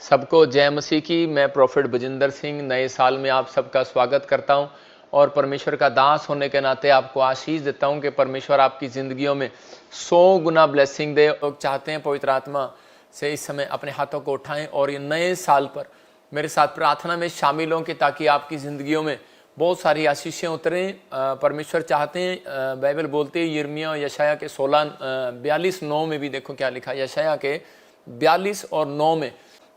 सबको जय मसीह की। मैं प्रोफेट बजिंदर सिंह नए साल में आप सबका स्वागत करता हूं और परमेश्वर का दास होने के नाते आपको आशीष देता हूं कि परमेश्वर आपकी ज़िंदगियों में 100 गुना ब्लेसिंग दे। लोग चाहते हैं पवित्र आत्मा से इस समय अपने हाथों को उठाएं और ये नए साल पर मेरे साथ प्रार्थना में शामिल हों कि ताकि आपकी ज़िंदगियों में बहुत सारी आशीषें उतरें। परमेश्वर चाहते हैं, बाइबल बोलते हैं यिर्मयाह यशायाह के 42:9 में भी देखो क्या लिखा है, यशायाह के 42 और 9 में,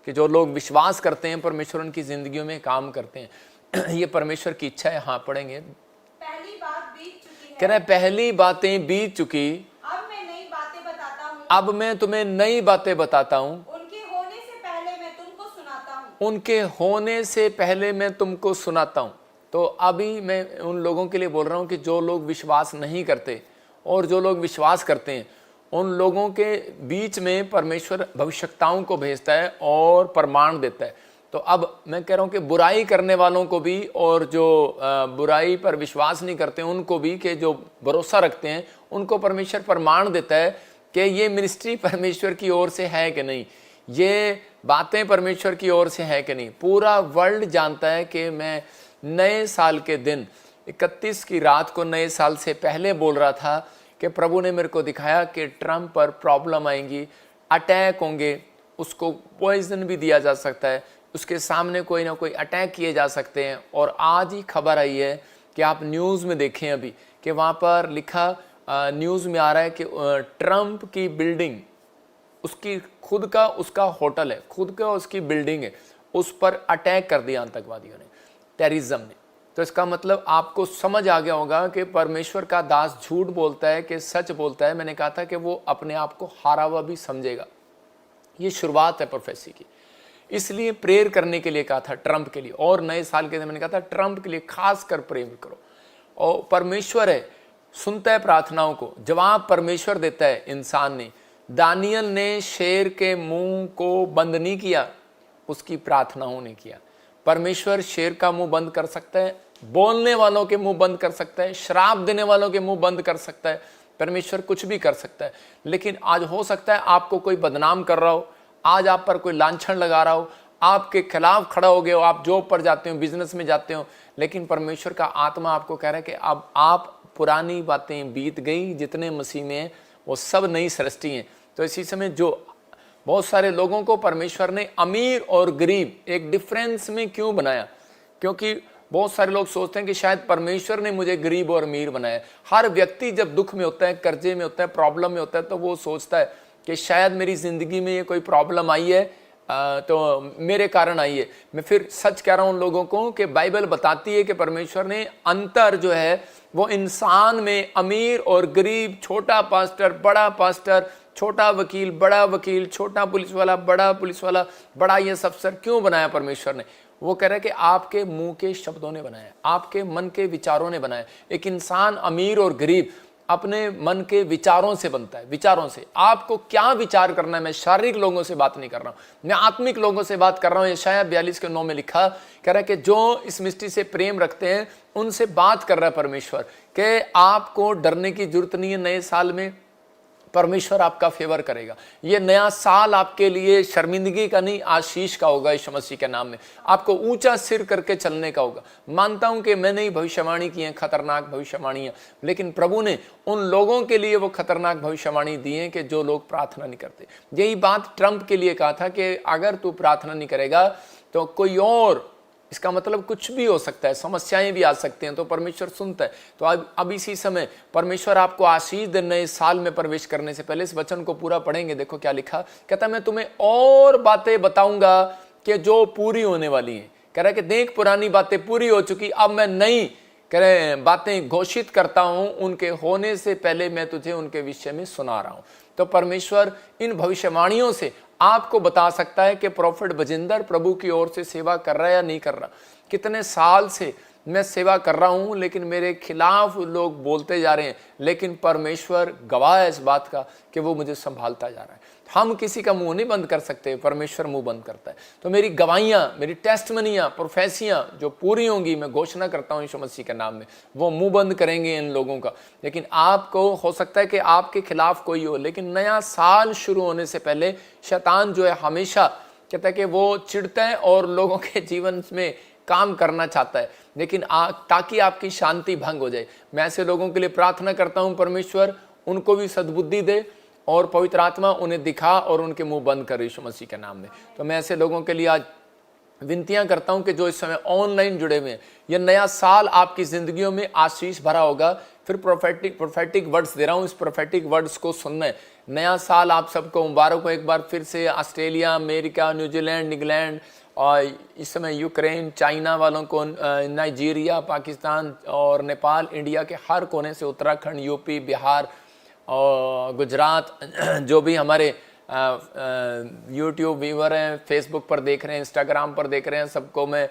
कि जो लोग विश्वास करते हैं परमेश्वर उनकी जिंदगियों में काम करते हैं। ये परमेश्वर की इच्छा है। हाँ, पढ़ेंगे। पहली बात बीत चुकी है, कह रहे पहली बातें बीत चुकी, अब मैं नई बातें बताता हूँ। अब मैं तुम्हें नई बातें बताता हूँ। उनके होने से पहले मैं तुमको सुनाता हूँ। उनके होने से पहले मैं तुमको सुनाता हूँ। तो अभी मैं उन लोगों के लिए बोल रहा हूँ कि जो लोग विश्वास नहीं करते और जो लोग विश्वास करते हैं उन लोगों के बीच में परमेश्वर भविष्यवक्ताओं को भेजता है और प्रमाण देता है। तो अब मैं कह रहा हूँ कि बुराई करने वालों को भी और जो बुराई पर विश्वास नहीं करते उनको भी, कि जो भरोसा रखते हैं उनको परमेश्वर प्रमाण देता है कि ये मिनिस्ट्री परमेश्वर की ओर से है कि नहीं, ये बातें परमेश्वर की ओर से है कि नहीं। पूरा वर्ल्ड जानता है कि मैं नए साल के दिन 31 की रात को नए साल से पहले बोल रहा था कि प्रभु ने मेरे को दिखाया कि ट्रम्प पर प्रॉब्लम आएंगी, अटैक होंगे, उसको पॉइजन भी दिया जा सकता है, उसके सामने कोई ना कोई अटैक किए जा सकते हैं। और आज ही खबर आई है कि आप न्यूज़ में देखें अभी कि वहाँ पर लिखा, न्यूज़ में आ रहा है कि ट्रम्प की बिल्डिंग, उसकी खुद का उसका होटल है, खुद का उसकी बिल्डिंग है, उस पर अटैक कर दिया आतंकवादियों ने, टेररिज्म ने। तो इसका मतलब आपको समझ आ गया होगा कि परमेश्वर का दास झूठ बोलता है कि सच बोलता है। मैंने कहा था कि वो अपने आप को हारा हुआ भी समझेगा। ये शुरुआत है प्रोफेसी की। इसलिए प्रेयर करने के लिए कहा था ट्रम्प के लिए, और नए साल के दिन मैंने कहा था ट्रम्प के लिए खास कर प्रेयर करो। और परमेश्वर है, सुनता है प्रार्थनाओं को, जवाब परमेश्वर देता है। इंसान ने, दानियल ने शेर के मुंह को बंद नहीं किया, उसकी प्रार्थनाओं ने किया। परमेश्वर शेर का मुंह बंद कर सकता है, बोलने वालों के मुंह बंद कर सकता है, श्राप देने वालों के मुंह बंद कर सकता है। परमेश्वर कुछ भी कर सकता है। लेकिन आज हो सकता है आपको कोई बदनाम कर रहा हो, आज आप पर कोई लांछन लगा रहा हो, आपके खिलाफ खड़ा हो गए हो, आप जॉब पर जाते हो, बिजनेस में जाते हो, लेकिन परमेश्वर का आत्मा आपको कह रहा है कि अब आप पुरानी बातें बीत गई, जितने मसीह में हैं वो सब नई सृष्टि हैं। तो इसी समय जो बहुत सारे लोगों को परमेश्वर ने अमीर और गरीब एक डिफरेंस में क्यों बनाया, क्योंकि बहुत सारे लोग सोचते हैं कि शायद परमेश्वर ने मुझे गरीब और अमीर बनाया। हर व्यक्ति जब दुख में होता है, कर्जे में होता है, प्रॉब्लम में होता है, तो वो सोचता है कि शायद मेरी जिंदगी में ये कोई प्रॉब्लम आई है तो मेरे कारण आई है। मैं फिर सच कह रहा हूं उन लोगों को कि बाइबल बताती है कि परमेश्वर ने अंतर जो है वो इंसान में अमीर और गरीब, छोटा पास्टर, बड़ा पास्टर, छोटा वकील, बड़ा वकील, छोटा पुलिस वाला, बड़ा पुलिस वाला, बड़ा ये अफसर क्यों बनाया परमेश्वर ने? वो कह रहे हैं कि आपके मुंह के शब्दों ने बनाया, आपके मन के विचारों ने बनाया। एक इंसान अमीर और गरीब अपने मन के विचारों से बनता है, विचारों से। आपको क्या विचार करना है? मैं शारीरिक लोगों से बात नहीं कर रहा हूं, मैं आत्मिक लोगों से बात कर रहा हूं। यशायाह 42:9 में लिखा, कह रहा है कि जो इस मिस्ट्री से प्रेम रखते हैं उनसे बात कर रहा है परमेश्वर कि आपको डरने की जरूरत नहीं है। नए साल में परमेश्वर आपका फेवर करेगा। ये नया साल आपके लिए शर्मिंदगी का नहीं, आशीष का होगा। यीशु मसीह के नाम में आपको ऊंचा सिर करके चलने का होगा। मानता हूं कि मैंने ही भविष्यवाणी की है, खतरनाक भविष्यवाणियां, लेकिन प्रभु ने उन लोगों के लिए वो खतरनाक भविष्यवाणी दी है कि जो लोग प्रार्थना नहीं करते। यही बात ट्रम्प के लिए कहा था कि अगर तू प्रार्थना नहीं करेगा तो कोई और, इसका मतलब कुछ भी हो सकता है, समस्याएं भी आ सकती हैं, तो परमेश्वर सुनता है। तो अब इसी समय परमेश्वर आपको आशीष दे। नए साल में प्रवेश करने से पहले इस वचन को पूरा पढ़ेंगे। देखो क्या लिखा, कहता मैं तुम्हें और बातें बताऊंगा कि जो पूरी होने वाली हैं। कह रहा है कि देख पुरानी बातें पूरी हो चुकी, अब मैं नई कह रहे बातें घोषित करता हूं, उनके होने से पहले मैं तुझे उनके विषय में सुना रहा हूं। तो परमेश्वर इन भविष्यवाणियों से आपको बता सकता है कि प्रोफेट बजिंदर प्रभु की ओर से सेवा कर रहा है या नहीं कर रहा। कितने साल से मैं सेवा कर रहा हूं लेकिन मेरे खिलाफ लोग बोलते जा रहे हैं, लेकिन परमेश्वर गवाह है इस बात का कि वो मुझे संभालता जा रहा है। हम किसी का मुंह नहीं बंद कर सकते, परमेश्वर मुंह बंद करता है। तो मेरी गवाहियां, मेरी टेस्टमनियां, प्रोफेसियां जो पूरी होंगी, मैं घोषणा करता हूं यीशु मसीह के नाम में, वो मुंह बंद करेंगे इन लोगों का। लेकिन आपको हो सकता है कि आपके खिलाफ कोई हो, लेकिन नया साल शुरू होने से पहले शैतान जो है हमेशा कहता है कि वो चिढ़ता है और लोगों के जीवन में काम करना चाहता है, लेकिन ताकि आपकी शांति भंग हो जाए। मैं ऐसे लोगों के लिए प्रार्थना करता हूं, परमेश्वर उनको भी सद्बुद्धि दे और पवित्र आत्मा उन्हें दिखा और उनके मुंह बंद करे यीशु मसीह के नाम में। तो मैं ऐसे लोगों के लिए आज विनतियां करता हूं कि जो इस समय ऑनलाइन जुड़े हुए हैं, यह नया साल आपकी जिंदगियों में आशीष भरा होगा। फिर प्रोफेटिक वर्ड्स दे रहा हूं, इस प्रोफेटिक वर्ड्स को सुनना है। नया साल आप सबको मुबारक हो। एक बार फिर से ऑस्ट्रेलिया, अमेरिका, न्यूजीलैंड, इंग्लैंड और इस समय यूक्रेन, चाइना वालों को, नाइजीरिया, पाकिस्तान और नेपाल, इंडिया के हर कोने से, उत्तराखंड, यूपी, बिहार और गुजरात, जो भी हमारे यूट्यूब व्यूवर हैं, फेसबुक पर देख रहे हैं, इंस्टाग्राम पर देख रहे हैं, सबको मैं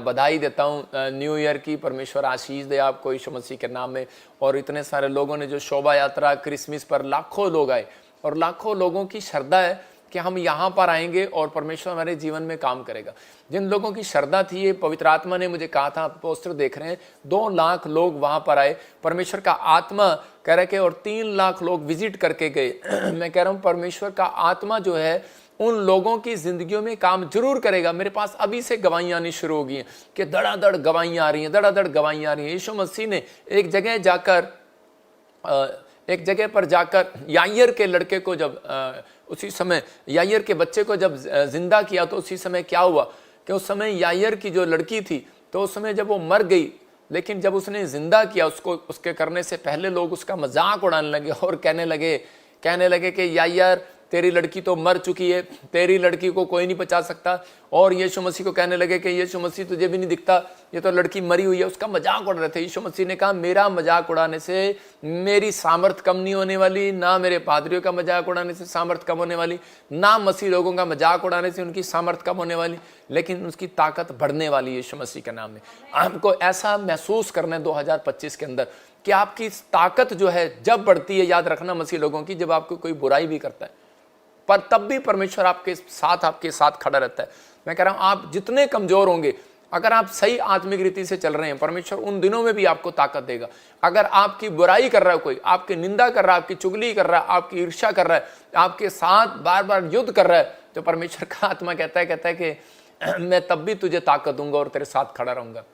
बधाई देता हूँ न्यू ईयर की। परमेश्वर आशीष दे आपको यीशु मसीह के नाम में। और इतने सारे लोगों ने जो शोभा यात्रा, क्रिसमस पर लाखों लोग आए और लाखों लोगों की श्रद्धा है कि हम यहाँ पर आएंगे और परमेश्वर हमारे जीवन में काम करेगा। जिन लोगों की श्रद्धा थी, ये पवित्र आत्मा ने मुझे कहा था, पोस्टर देख रहे हैं, 2 लाख लोग वहाँ पर आए। परमेश्वर का आत्मा कह रहे कि और 3 लाख लोग विजिट करके गए। मैं कह रहा हूँ परमेश्वर का आत्मा जो है उन लोगों की जिंदगियों में काम जरूर करेगा। मेरे पास अभी से गवाहियाँ आनी शुरू हो गई हैं कि धड़ाधड़ गवाहियाँ आ रही हैं, धड़ाधड़ गवाहियाँ आ रही हैं। यीशु मसीह ने एक जगह पर जाकर याईर के लड़के को जब उसी समय याईर के बच्चे को जब जिंदा किया, तो उसी समय क्या हुआ कि उस समय याईर की जो लड़की थी, तो उस समय जब वो मर गई, लेकिन जब उसने जिंदा किया उसको, उसके करने से पहले लोग उसका मजाक उड़ाने लगे और कहने लगे कि याईर तेरी लड़की तो मर चुकी है, तेरी लड़की को कोई नहीं बचा सकता। और यीशु मसीह को कहने लगे कि यीशु मसीह तुझे भी नहीं दिखता, ये तो लड़की मरी हुई है। उसका मजाक उड़ा रहे थे। यीशु मसीह ने कहा मेरा मजाक उड़ाने से मेरी सामर्थ कम नहीं होने वाली, ना मेरे पादरियों का मजाक उड़ाने से सामर्थ कम होने वाली, ना मसीह लोगों का मजाक उड़ाने से उनकी सामर्थ कम होने वाली, लेकिन उसकी ताकत बढ़ने वाली है यीशु मसीह के नाम में। हमको ऐसा महसूस करना है 2025 के अंदर कि आपकी ताकत जो है जब बढ़ती है, याद रखना मसीह लोगों की, जब आपको कोई बुराई भी करता है, पर तब भी परमेश्वर आपके साथ खड़ा रहता है। मैं कह रहा हूं आप जितने कमजोर होंगे, अगर आप सही आत्मिक रीति से चल रहे हैं, परमेश्वर उन दिनों में भी आपको ताकत देगा। अगर आपकी बुराई कर रहा है कोई, आपकी निंदा कर रहा है, आपकी चुगली कर रहा है, आपकी ईर्ष्या कर रहा है, आपके साथ बार बार युद्ध कर रहा है, तो परमेश्वर का आत्मा कहता है कि मैं तब भी तुझे ताकत दूंगा और तेरे साथ खड़ा रहूंगा।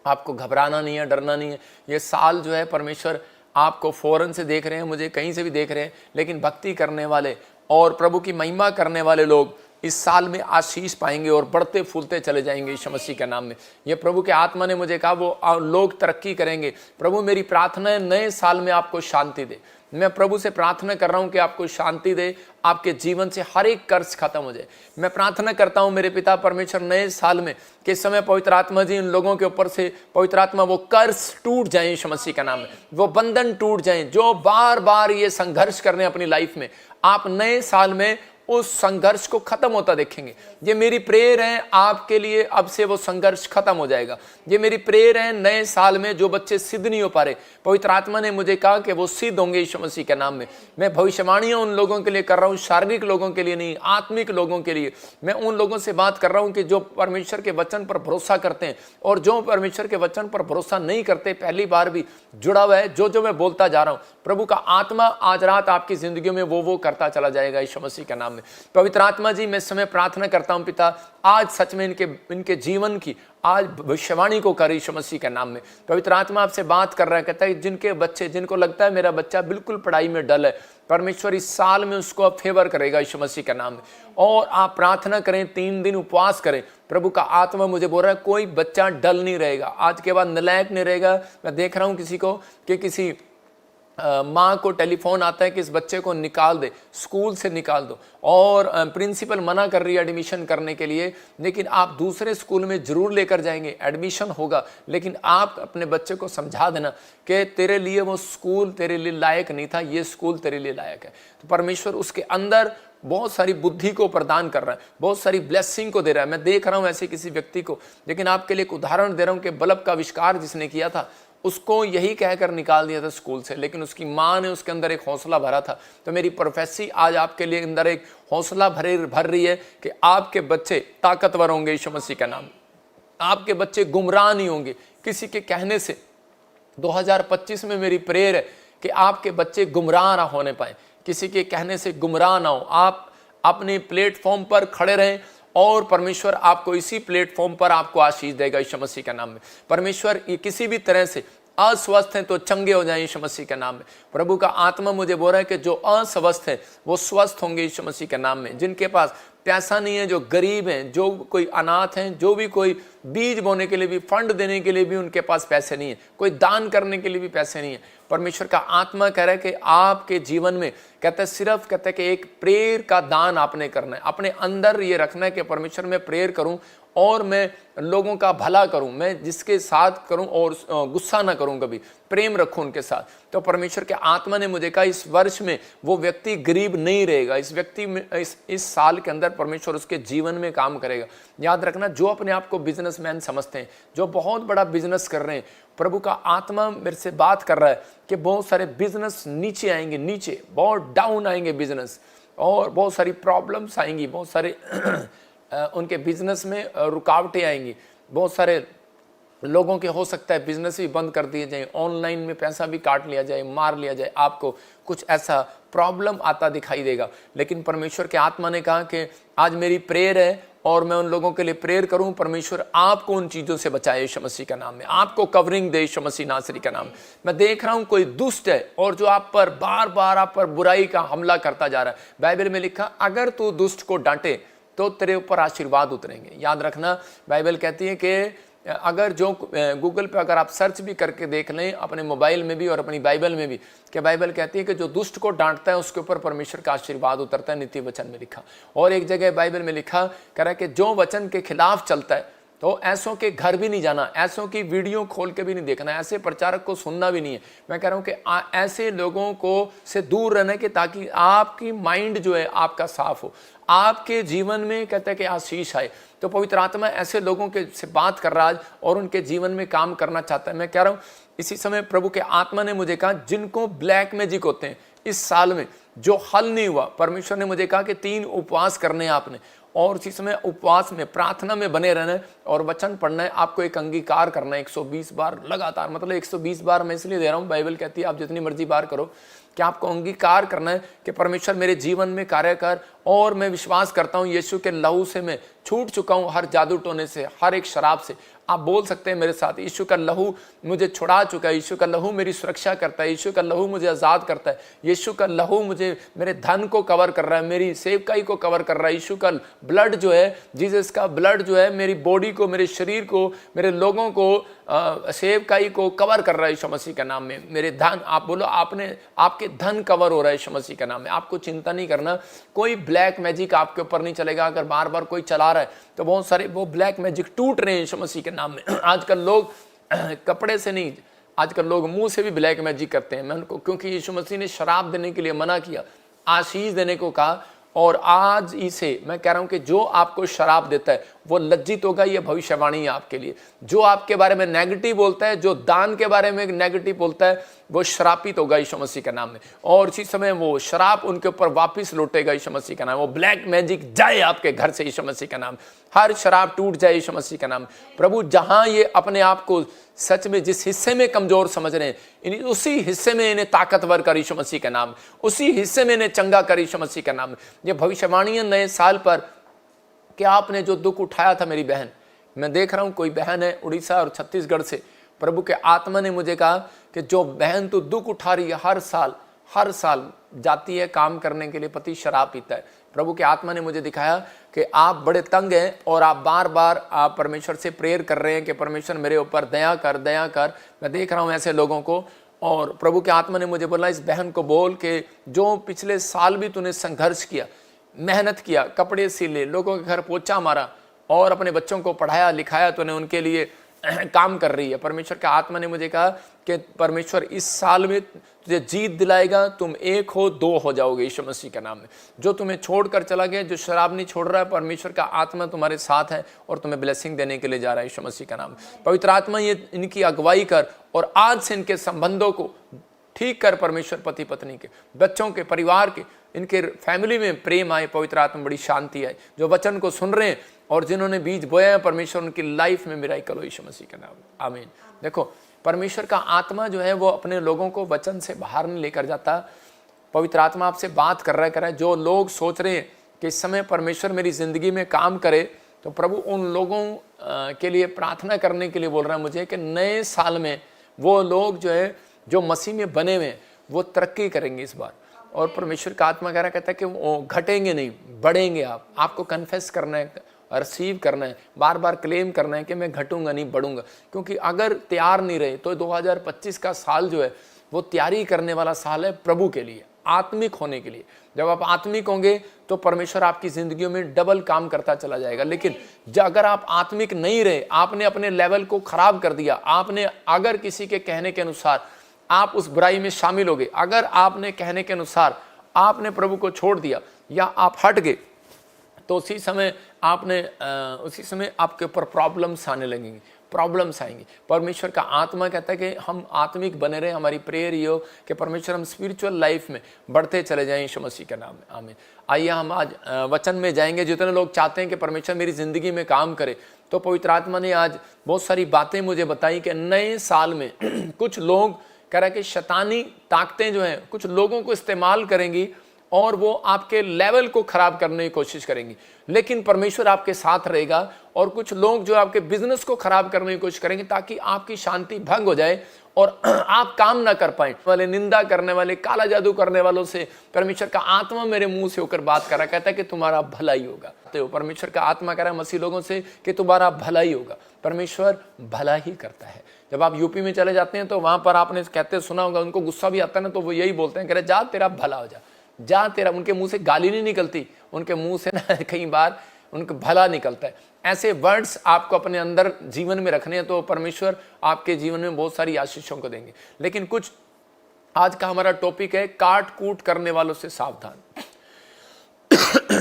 आपको घबराना नहीं है, डरना नहीं है। ये साल जो है परमेश्वर आपको फौरन से देख रहे हैं, मुझे कहीं से भी देख रहे हैं, लेकिन भक्ति करने वाले और प्रभु की महिमा करने वाले लोग इस साल में आशीष पाएंगे और बढ़ते फूलते चले जाएंगे यीशु मसीह के नाम में। ये प्रभु के आत्मा ने मुझे कहा वो लोग तरक्की करेंगे। प्रभु मेरी प्रार्थना है नए साल में आपको शांति दे। मैं प्रभु से प्रार्थना कर रहा हूं कि आपको शांति दे, आपके जीवन से हर एक कर्ज खत्म हो जाए। मैं प्रार्थना करता हूं मेरे पिता परमेश्वर नए साल में कि इस समय पवित्र आत्मा जी इन लोगों के ऊपर से, पवित्र आत्मा वो कर्ज टूट जाए यीशु मसीह का नाम में, वो बंधन टूट जाए जो बार बार ये संघर्ष कर रहे हैं अपनी लाइफ में। आप नए साल में उस संघर्ष को खत्म होता देखेंगे। ये मेरी प्रेयर है आपके लिए, अब से वो संघर्ष खत्म हो जाएगा। ये मेरी प्रेयर है नए साल में जो बच्चे सिद्ध नहीं हो पा रहे, पवित्र आत्मा ने मुझे कहा कि वो सिद्ध होंगे यीशु मसीह के नाम में। मैं भविष्यवाणियां उन लोगों के लिए कर रहा हूं, शारीरिक लोगों के लिए नहीं, आत्मिक लोगों के लिए। मैं उन लोगों से बात कर रहा हूं कि जो परमेश्वर के वचन पर भरोसा करते हैं और जो परमेश्वर के वचन पर भरोसा नहीं करते, पहली बार भी जुड़ा हुआ है। जो मैं बोलता जा रहा हूं, प्रभु का आत्मा आज रात आपकी जिंदगी में वो करता चला जाएगा यीशु मसीह के नाम में। पवित्र आत्मा जी मैं समय प्रार्थना करता हूं पिता, आज सच में इनके जीवन की आज भविष्यवाणी को कर यीशु मसीह के नाम में। पवित्र आत्मा आपसे बात कर रहा है, कहता है जिनके बच्चे, जिनको लगता है मेरा बच्चा बिल्कुल पढ़ाई में डल है, परमेश्वर इस साल में उसको अब फेवर करेगा यीशु मसीह के नाम में। और आप प्रार्थना करें, 3 दिन उपवास करें। प्रभु का आत्मा मुझे बोल रहा है कोई बच्चा डल नहीं रहेगा, आज के बाद नालायक नहीं रहेगा। मैं देख रहा हूं किसी को कि किसी माँ को टेलीफोन आता है कि इस बच्चे को निकाल दे, स्कूल से निकाल दो, और प्रिंसिपल मना कर रही है एडमिशन करने के लिए, लेकिन आप दूसरे स्कूल में जरूर लेकर जाएंगे, एडमिशन होगा। लेकिन आप अपने बच्चे को समझा देना कि तेरे लिए वो स्कूल तेरे लिए लायक नहीं था, ये स्कूल तेरे लिए लायक है। तो परमेश्वर उसके अंदर बहुत सारी बुद्धि को प्रदान कर रहा है, बहुत सारी ब्लेसिंग को दे रहा है। मैं देख रहा हूं ऐसे किसी व्यक्ति को, लेकिन आपके लिए एक उदाहरण दे रहा हूं कि बल्ब का आविष्कार जिसने किया था उसको यही कहकर निकाल दिया था स्कूल से, लेकिन उसकी माँ ने उसके अंदर एक हौसला भरा था। तो मेरी प्रोफेसी आज आपके लिए अंदर एक हौसला भर रही है कि आपके बच्चे ताकतवर होंगे यीशु मसीह का नाम। आपके बच्चे गुमराह नहीं होंगे किसी के कहने से। 2025 में मेरी प्रेयर है कि आपके बच्चे गुमराह ना होने पाए, किसी के कहने से गुमराह ना हो। आप अपने प्लेटफॉर्म पर खड़े रहें और परमेश्वर आपको इसी प्लेटफॉर्म पर आपको आशीष देगा यीशु मसीह के नाम में। परमेश्वर ये किसी भी तरह से अस्वस्थ हैं तो चंगे हो जाएं यीशु मसीह के नाम में। प्रभु का आत्मा मुझे बोल रहा है कि जो अस्वस्थ है वो स्वस्थ होंगे यीशु मसीह के नाम में। जिनके पास पैसा नहीं है, जो गरीब हैं, जो कोई अनाथ हैं, जो भी कोई बीज बोने के लिए भी, फंड देने के लिए भी उनके पास पैसे नहीं है, कोई दान करने के लिए भी पैसे नहीं है, परमेश्वर का आत्मा कह रहा है कि आपके जीवन में कहते हैं सिर्फ कहते हैं कि एक प्रेयर का दान आपने करना है। अपने अंदर ये रखना है कि परमेश्वर मैं प्रेयर करूं और मैं लोगों का भला करूं, मैं जिसके साथ करूं और गुस्सा ना करूं, कभी प्रेम रखूं उनके साथ। तो परमेश्वर के आत्मा ने मुझे कहा इस वर्ष में वो व्यक्ति गरीब नहीं रहेगा। इस व्यक्ति में इस साल के अंदर परमेश्वर उसके जीवन में काम करेगा। याद रखना, जो अपने आप को बिजनेसमैन समझते हैं, जो बहुत बड़ा बिजनेस कर रहे हैं, प्रभु का आत्मा मेरे से बात कर रहा है कि बहुत सारे बिजनेस नीचे आएंगे, नीचे बहुत डाउन आएंगे बिजनेस, और बहुत सारी प्रॉब्लम्स आएंगी, बहुत सारे उनके बिजनेस में रुकावटें आएंगी। बहुत सारे लोगों के हो सकता है बिजनेस भी बंद कर दिए जाए, ऑनलाइन में पैसा भी काट लिया जाए, मार लिया जाए, आपको कुछ ऐसा प्रॉब्लम आता दिखाई देगा। लेकिन परमेश्वर के आत्मा ने कहा कि आज मेरी प्रेयर है और मैं उन लोगों के लिए प्रेयर करूं, परमेश्वर आपको उन चीज़ों से बचाए यीशु मसीह का नाम में, आपको कवरिंग दे यीशु मसीह नासरी का नाम में। मैं देख रहा हूं कोई दुष्ट है और जो आप पर बार बार आप पर बुराई का हमला करता जा रहा है। बाइबल में लिखा अगर तू दुष्ट को डांटे तो तेरे ऊपर आशीर्वाद उतरेंगे। याद रखना, बाइबल कहती है कि अगर जो गूगल पे अगर आप सर्च भी करके देख लें अपने मोबाइल में भी और अपनी बाइबल में भी, कि बाइबल कहती है कि जो दुष्ट को डांटता है उसके ऊपर परमेश्वर का आशीर्वाद उतरता है, नीति वचन में लिखा। और एक जगह बाइबल में लिखा कह रहा है कि जो वचन के खिलाफ चलता है तो ऐसों के घर भी नहीं जाना, ऐसों की वीडियो खोल के भी नहीं देखना, ऐसे प्रचारक को सुनना भी नहीं है। मैं कह रहा हूँ कि ऐसे लोगों को से दूर रहना कि ताकि आपकी माइंड जो है आपका साफ हो, आपके जीवन में कहते हैं कि आशीष आए। तो पवित्र आत्मा ऐसे लोगों के से बात कर रहा है और उनके जीवन में काम करना चाहता है। मैं कह रहा हूँ इसी समय प्रभु के आत्मा ने मुझे कहा जिनको ब्लैक मैजिक होते हैं इस साल में जो हल नहीं हुआ, परमेश्वर ने मुझे कहा कि 3 उपवास करने हैं आपने, और उसी समय उपवास में प्रार्थना में बने रहना है और वचन पढ़ना है। आपको एक अंगीकार करना है 120 बार लगातार, मतलब 120 बार मैं इसलिए दे रहा हूँ, बाइबल कहती है आप जितनी मर्जी बार करो, कि आपको अंगीकार करना है कि परमेश्वर मेरे जीवन में कार्य कर। और मैं विश्वास करता हूँ यीशु के लहू से मैं छूट चुका हूँ, हर जादू टोने से, हर एक शराब से। आप बोल सकते हैं मेरे साथ, यीशु का लहू मुझे छुड़ा चुका है, यीशु का लहू मेरी सुरक्षा करता है, यीशु का लहू मुझे आज़ाद करता है, यीशु का लहू मुझे मेरे धन को कवर कर रहा है, मेरी सेवकाई को कवर कर रहा है। यीशु का ब्लड जो है, जीसस का ब्लड जो है मेरी बॉडी को, मेरे शरीर को, मेरे लोगों को, सेवकाई को कवर कर रहा है यीशु मसीह के नाम में। मेरे धन, आप बोलो आपने, आपके धन कवर हो रहा है यीशु मसीह के नाम में। आपको चिंता नहीं करना, कोई ब्लैक मैजिक आपके ऊपर नहीं चलेगा। अगर बार बार कोई चला रहा है तो बहुत सारे वो ब्लैक मैजिक टूट रहे हैं यीशु मसीह के नाम में। आजकल लोग कपड़े से नहीं, आजकल लोग मुंह से भी ब्लैक मैजिक करते हैं। मैं उनको, क्योंकि यीशु मसीह ने शराब देने के लिए मना किया, आशीष देने को कहा। और आज इसे मैं कह रहा हूं कि जो आपको शराब देता है वो लज्जित होगा। ये भविष्यवाणी है आपके लिए। जो आपके बारे में नेगेटिव बोलता है, जो दान के बारे में नेगेटिव बोलता है, वो श्रापित होगा यीशु मसीह के नाम में। और इसी समय वो शराब उनके ऊपर वापस लौटेगा यीशु मसीह का नाम। वो ब्लैक मैजिक जाए आपके घर से यीशु मसीह का नाम। हर शराब टूट जाए यीशु मसीह का नाम। प्रभु जहां ये अपने आप को सच में जिस हिस्से में कमजोर समझ रहे हैं, उसी हिस्से में इन्हें ताकतवर कर यीशु मसीह का नाम, उसी हिस्से में इन्हें चंगा कर यीशु मसीह का नाम। ये भविष्यवाणी नए साल पर कि आपने जो दुख उठाया था मेरी बहन, मैं देख रहा हूं कोई बहन है उड़ीसा और छत्तीसगढ़ से, प्रभु के आत्मा ने मुझे कहा कि जो बहन तू दुख उठा रही है, हर साल जाती है काम करने के लिए, पति शराब पीता है। प्रभु के आत्मा ने मुझे दिखाया कि आप बड़े तंग हैं और आप बार बार आप परमेश्वर से प्रेयर कर रहे हैं कि परमेश्वर मेरे ऊपर दया कर, दया कर। मैं देख रहा हूं ऐसे लोगों को। और प्रभु के आत्मा ने मुझे बोला इस बहन को बोल के जो पिछले साल भी तूने संघर्ष किया, मेहनत किया, कपड़े सिले, लोगों के घर पोछा मारा और अपने बच्चों को पढ़ाया लिखाया, तूने उनके लिए काम कर रही है। परमेश्वर का आत्मा ने मुझे कहा कि परमेश्वर इस साल में तुझे जीत दिलाएगा, तुम 1 हो 2 हो जाओगे यीशु मसीह के नाम में। जो तुम्हें छोड़कर चला गया, जो शराब नहीं छोड़ रहा है, परमेश्वर का आत्मा तुम्हारे साथ है और तुम्हें ब्लेसिंग देने के लिए जा रहा है यीशु मसीह का नाम। पवित्र आत्मा ये इनकी अगुवाई कर और आज से इनके संबंधों को ठीक कर। परमेश्वर पति पत्नी के, बच्चों के, परिवार के, इनके फैमिली में प्रेम आए, पवित्र आत्मा बड़ी शांति आए। जो वचन को सुन रहे हैं और जिन्होंने बीज बोया है, परमेश्वर उनकी लाइफ में मिराकल हो यीशु मसीह के नाम में, आमीन। देखो परमेश्वर का आत्मा जो है वो अपने लोगों को वचन से बाहर नहीं लेकर जाता। पवित्र आत्मा आपसे बात कर रहा है जो लोग सोच रहे हैं कि इस समय परमेश्वर मेरी ज़िंदगी में काम करे, तो प्रभु उन लोगों के लिए प्रार्थना करने के लिए बोल रहा है मुझे कि नए साल में वो लोग जो है जो मसीह में बने हुए हैं वो तरक्की करेंगे इस बार। और परमेश्वर का आत्मा कह रहा कहता है कि वो घटेंगे नहीं, बढ़ेंगे। आपको कन्फेस करना है, रिसीव करना है, बार बार क्लेम करना है कि मैं घटूंगा नहीं, बढ़ूंगा। क्योंकि अगर तैयार नहीं रहे तो 2025 का साल जो है वो तैयारी करने वाला साल है प्रभु के लिए, आत्मिक होने के लिए। जब आप आत्मिक होंगे तो परमेश्वर आपकी जिंदगियों में डबल काम करता चला जाएगा। लेकिन अगर आप आत्मिक नहीं रहे, आपने अपने लेवल को खराब कर दिया, आपने अगर किसी के कहने के अनुसार आप उस बुराई में शामिल हो गए, अगर आपने कहने के अनुसार आपने प्रभु को छोड़ दिया या आप हट गए, तो उसी समय आपके ऊपर प्रॉब्लम्स आने लगेंगी, प्रॉब्लम्स आएंगी। परमेश्वर का आत्मा कहता है कि हम आत्मिक बने रहे। हमारी प्रेयर ये हो कि परमेश्वर हम स्पिरिचुअल लाइफ में बढ़ते चले जाएं यीशु मसीह के नाम में, आमीन। आइए हम आज वचन में जाएंगे। जितने लोग चाहते हैं कि परमेश्वर मेरी ज़िंदगी में काम करे, तो पवित्र आत्मा ने आज बहुत सारी बातें मुझे बताई कि नए साल में कुछ लोग कह रहा है कि शैतानी ताकतें जो हैं कुछ लोगों को इस्तेमाल करेंगी और वो आपके लेवल को खराब करने की कोशिश करेंगी, लेकिन परमेश्वर आपके साथ रहेगा। और कुछ लोग जो आपके बिजनेस को खराब करने की कोशिश करेंगे ताकि आपकी शांति भंग हो जाए और आप काम ना कर पाए। वाले निंदा करने वाले, काला जादू करने वालों से परमेश्वर का आत्मा मेरे मुंह से होकर बात कर रहा है, कहता है कि तुम्हारा भला ही होगा। तो परमेश्वर का आत्मा कह रहा है मसीह लोगों से कि तुम्हारा भला ही होगा। परमेश्वर भला ही करता है। जब आप यूपी में चले जाते हैं तो वहां पर आपने कहते सुना होगा, उनको गुस्सा भी आता है ना, तो वो यही बोलते हैं, कह रहे जा तेरा भला हो जा तेरा। उनके मुंह से गाली नहीं निकलती, उनके मुंह से ना कई बार उनका भला निकलता है। ऐसे वर्ड्स आपको अपने अंदर जीवन में रखने हैं, तो परमेश्वर आपके जीवन में बहुत सारी आशीषों को देंगे। लेकिन कुछ आज का हमारा टॉपिक है काट कूट करने वालों से सावधान।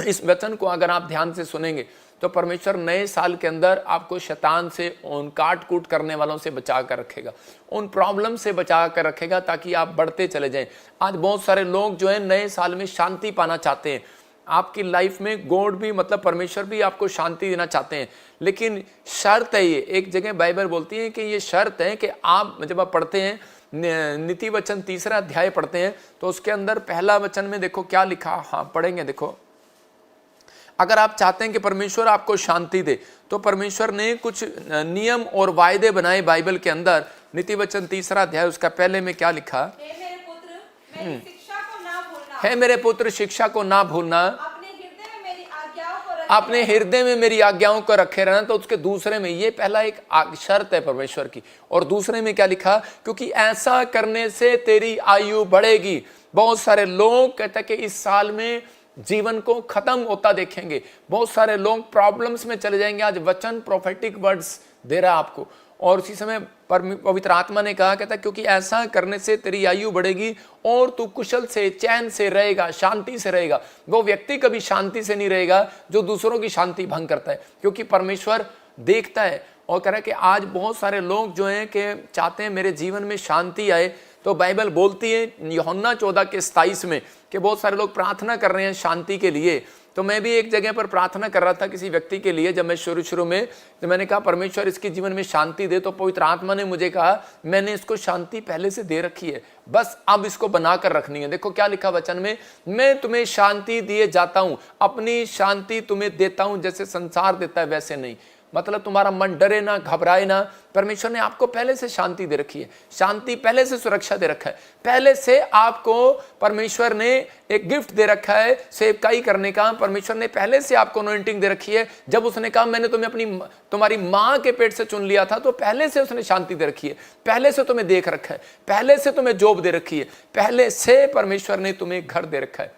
इस वचन को अगर आप ध्यान से सुनेंगे तो परमेश्वर नए साल के अंदर आपको शैतान से, उन काट कूट करने वालों से बचा कर रखेगा, उन प्रॉब्लम से बचा कर रखेगा ताकि आप बढ़ते चले जाएं। आज बहुत सारे लोग जो है नए साल में शांति पाना चाहते हैं। आपकी लाइफ में गॉड भी, मतलब परमेश्वर भी आपको शांति देना चाहते हैं, लेकिन शर्त है ये, एक जगह बाइबल बोलती है कि ये शर्त है कि आप जब आप पढ़ते हैं नीति वचन 3 अध्याय पढ़ते हैं तो उसके अंदर पहला वचन में देखो क्या लिखा। हाँ पढ़ेंगे, देखो अगर आप चाहते हैं कि परमेश्वर आपको शांति दे तो परमेश्वर ने कुछ नियम और वायदे बनाए बाइबल के अंदर। नीति वचन 3 अध्याय उसका पहले में क्या लिखा, हे मेरे पुत्र मेरी शिक्षा को ना भूलना, है मेरे पुत्र शिक्षा को ना भूलना, अपने हृदय में मेरी आज्ञाओं को अपने हृदय में मेरी आज्ञाओं को रखे रहना। तो उसके दूसरे में ये पहला एक शर्त है परमेश्वर की, और दूसरे में क्या लिखा, क्योंकि ऐसा करने से तेरी आयु बढ़ेगी। बहुत सारे लोग कहते हैं कि इस साल में जीवन को खत्म होता देखेंगे, बहुत सारे लोग प्रॉब्लम्स में चले जाएंगे। आज वचन प्रोफेटिक वर्ड्स दे रहा है आपको, और उसी समय पवित्र आत्मा ने कहा, कहता क्योंकि ऐसा करने से तेरी आयु बढ़ेगी और तू कुशल से, चैन से रहेगा, शांति से रहेगा। वो व्यक्ति कभी शांति से नहीं रहेगा जो दूसरों की शांति भंग करता है, क्योंकि परमेश्वर देखता है और कह रहा है कि आज बहुत सारे लोग जो हैं कि चाहते हैं मेरे जीवन में शांति आए। तो बाइबल बोलती है यूहन्ना 14:27 में कि बहुत सारे लोग प्रार्थना कर रहे हैं शांति के लिए। तो मैं भी एक जगह पर प्रार्थना कर रहा था किसी व्यक्ति के लिए, जब मैं शुरू में तो मैंने कहा परमेश्वर इसके जीवन में शांति दे, तो पवित्र आत्मा ने मुझे कहा मैंने इसको शांति पहले से दे रखी है, बस अब इसको बनाकर रखनी है। देखो क्या लिखा वचन में, मैं तुम्हें शांति दिए जाता हूं, अपनी शांति तुम्हें देता हूं, जैसे संसार देता है वैसे नहीं। मतलब तुम्हारा मन डरे ना, घबराए ना। परमेश्वर ने आपको पहले से शांति दे रखी है, शांति पहले से, सुरक्षा दे रखा है, पहले से आपको परमेश्वर ने एक गिफ्ट दे रखा है सेवकाई करने का। परमेश्वर ने पहले से आपको अनॉइंटिंग दे रखी है। जब उसने कहा मैंने तुम्हें तुम्हारी माँ के पेट से चुन लिया था, तो पहले से उसने शांति दे रखी है, पहले से तुम्हें देख रखा है, पहले से तुम्हें जॉब दे रखी है, पहले से परमेश्वर ने तुम्हें घर दे रखा है।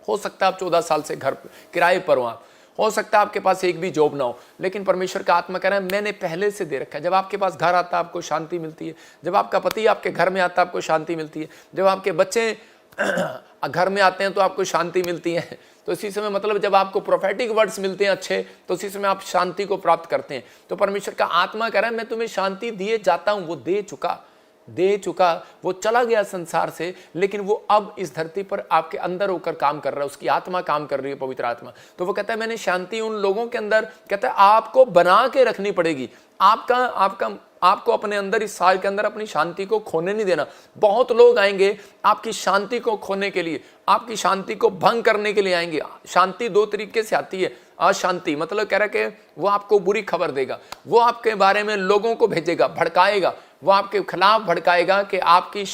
हो सकता है आप 14 साल से घर किराए पर हो, हो सकता है आपके पास एक भी जॉब ना हो, लेकिन परमेश्वर का आत्मा कह रहा है मैंने पहले से दे रखा है। जब आपके पास घर आता है आपको शांति मिलती है, जब आपका पति आपके घर में आता है आपको शांति मिलती है, जब आपके बच्चे घर में आते हैं तो आपको शांति मिलती है। तो इसी समय मतलब जब आपको प्रोफेटिक वर्ड्स मिलते हैं अच्छे, तो इसी समय आप शांति को प्राप्त करते हैं। तो परमेश्वर का आत्मा कह रहा है मैं तुम्हें शांति दिए जाता हूं। वो दे चुका, वो चला गया संसार से, लेकिन वो अब इस धरती पर आपके अंदर होकर काम कर रहा है, उसकी आत्मा काम कर रही है, पवित्र आत्मा। तो वो कहता है मैंने शांति उन लोगों के अंदर, कहता है आपको बना के रखनी पड़ेगी। आपका आपको अपने अंदर इस साल के अंदर अपनी शांति को खोने नहीं देना। बहुत लोग आएंगे आपकी शांति को खोने के लिए, आपकी शांति को भंग करने के लिए आएंगे। शांति दो तरीके से आती है। अशांति मतलब कह रहा है कि वो आपको बुरी खबर देगा, वो आपके बारे में लोगों को भेजेगा, भड़काएगा, वो आपके खिलाफ भड़काएगा कि आपकी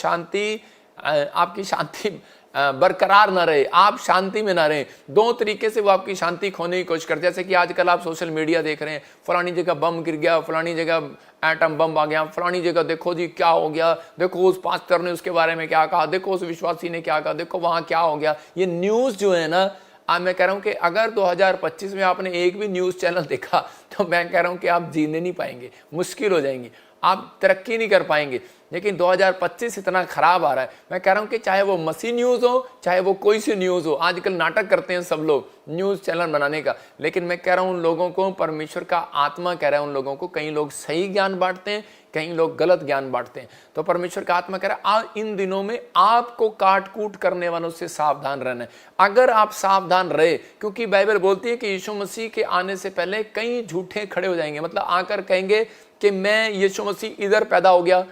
शांति बरकरार ना रहे, आप शांति में ना रहे। दो तरीके से वो आपकी शांति खोने की कोशिश करते हैं। जैसे कि आजकल आप सोशल मीडिया देख रहे हैं, फलानी जगह बम गिर गया, फलानी जगह एटम बम आ गया, फलानी जगह देखो जी क्या हो गया, देखो उस पास्टर ने उसके बारे में क्या कहा, देखो उस विश्वासी ने क्या कहा, देखो वहां क्या हो गया। ये न्यूज़ जो है ना, मैं कह रहा हूं कि अगर 2025 में आपने एक भी न्यूज़ चैनल देखा तो मैं कह रहा हूं कि आप जीने नहीं पाएंगे, मुश्किल हो जाएंगी, आप तरक्की नहीं कर पाएंगे। लेकिन 2025 इतना खराब आ रहा है, मैं कह रहा हूं कि चाहे वो मसीह न्यूज़ हो, चाहे वो कोई सी न्यूज़ हो। आजकल नाटक करते हैं सब लोग न्यूज़ चैनल बनाने का, लेकिन मैं कह रहा हूं उन लोगों को परमेश्वर का आत्मा कह रहा है, उन लोगों को, कई लोग सही ज्ञान बांटते हैं, कई लोग गलत ज्ञान बांटते हैं। तो परमेश्वर का आत्मा कह रहा है इन दिनों में आपको काट कूट करने वालों से सावधान रहना है। अगर आप सावधान रहे, क्योंकि बाइबल बोलती है कि यीशु मसीह के आने से पहले कई झूठे खड़े हो जाएंगे, मतलब आकर कहेंगे कि मैं यीशु मसीह इधर पैदा हो गया,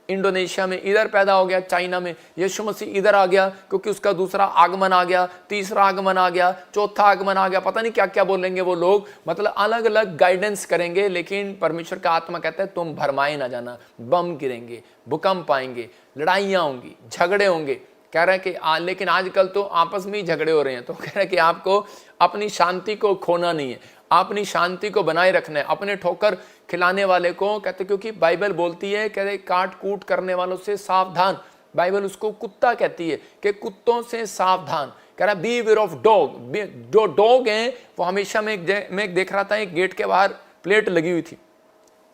इंडोनेशिया में इधर पैदा हो गया, चाइना में यीशु मसीह इधर आ गया क्योंकि उसका दूसरा आगमन आ गया, तीसरा आगमन आ गया, चौथा आगमन आ गया, पता नहीं क्या क्या बोलेंगे वो लोग, मतलब अलग अलग गाइडेंस करेंगे। लेकिन परमेश्वर का आत्मा कहता है तुम भरमाए ना जाना, बम गिरेंगे, भूकंप आएंगे, लड़ाइयाँ होंगी, झगड़े होंगे। कह रहा है कि लेकिन आजकल तो आपस में ही झगड़े हो रहे हैं। तो कह रहा है कि आपको अपनी शांति को खोना नहीं है, अपनी शांति को बनाए रखना है। अपने ठोकर खिलाने वाले को कहते, क्योंकि बाइबल बोलती है कहते काट कूट करने वालों से सावधान। बाइबल उसको कुत्ता कहती है कि कुत्तों से सावधान। कह रहा बीवेयर ऑफ डॉग। जो डॉग हैं वो हमेशा मैं एक देख रहा था, एक गेट के बाहर प्लेट लगी हुई थी,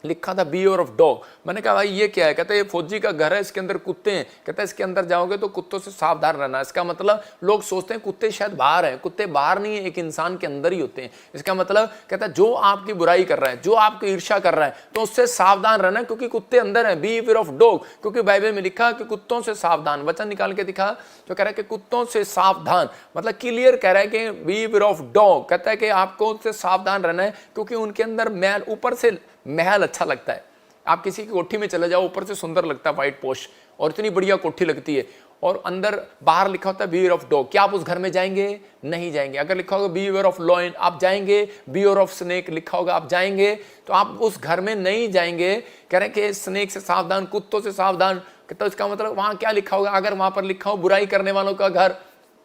लिखा था बीवेयर ऑफ डॉग। मैंने कहा भाई ये क्या है? कहता है ये फौजी का घर है, इसके अंदर कुत्ते हैं। कहता है इसके अंदर जाओगे तो कुत्तों से सावधान रहना। इसका मतलब लोग सोचते हैं कुत्ते शायद बाहर हैं, कुत्ते बाहर नहीं है, एक इंसान के अंदर ही होते हैं। इसका मतलब कहता है जो आपकी बुराई कर रहा है, जो आपकी ईर्ष्या कर रहा है, तो उससे सावधान रहना, क्योंकि कुत्ते अंदर है। बीवेयर ऑफ डॉग, क्योंकि बाइबल में लिखा कि कुत्तों से सावधान। वचन निकाल के दिखा तो कह रहा है कि कुत्तों से सावधान, मतलब क्लियर कह रहा है कि बीवेयर ऑफ डॉग, कहता है कि आपको उससे सावधान रहना है, क्योंकि उनके अंदर मैल, ऊपर से महल अच्छा लगता है। आप किसी की कोठी में चले जाओ, ऊपर से सुंदर लगता है, व्हाइट पोश, और इतनी बढ़िया कोठी लगती है, और अंदर बाहर लिखा होता है बीवेयर ऑफ डॉग। क्या आप उस घर में जाएंगे? नहीं जाएंगे। अगर लिखा होगा बीवेयर ऑफ लॉयन, आप जाएंगे? बीवेयर ऑफ स्नेक लिखा होगा, आप जाएंगे? तो आप उस घर में नहीं जाएंगे। कह रहे कि स्नेक से सावधान, कुत्तों से सावधान। तो इसका मतलब वहां क्या लिखा होगा? अगर वहां पर लिखा हो बुराई करने वालों का घर,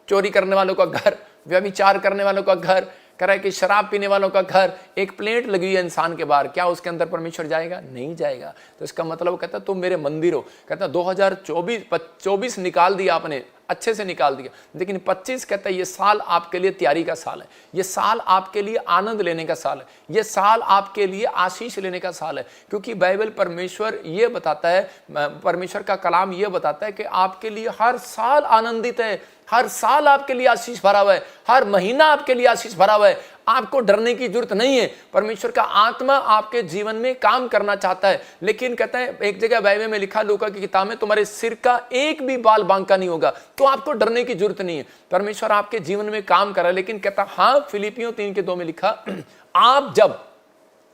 चोरी करने वालों का घर, व्यभिचार करने वालों का घर, कह रहा है कि शराब पीने वालों का घर, एक प्लेट लगी हुई है इंसान के बाहर, क्या उसके अंदर परमेश्वर जाएगा? नहीं जाएगा। तो इसका मतलब कहता है तुम मेरे मंदिर हो। कहता है 2024 निकाल दिया आपने, अच्छे से निकाल दिया, लेकिन 25 कहता है ये साल आपके लिए तैयारी का साल है, ये साल आपके लिए आनंद लेने का साल है, ये साल आपके लिए आशीष लेने का साल है। क्योंकि बाइबल परमेश्वर ये बताता है, परमेश्वर का कलाम ये बताता है कि आपके लिए हर साल आनंदित है, हर साल आपके लिए आशीष भरा हुआ है, हर महीना आपके लिए आशीष भरा हुआ है। आपको डरने की जरूरत नहीं है। परमेश्वर का आत्मा आपके जीवन में काम करना चाहता है। लेकिन कहता है एक जगह बाइबल में लिखा, लूका की किताब में, तुम्हारे सिर का एक भी बाल बांका नहीं होगा। तो आपको डरने की जरूरत नहीं है, परमेश्वर आपके जीवन में काम कर रहा है। लेकिन कहता हाँ, फिलिपियों 3:2 में लिखा, आप जब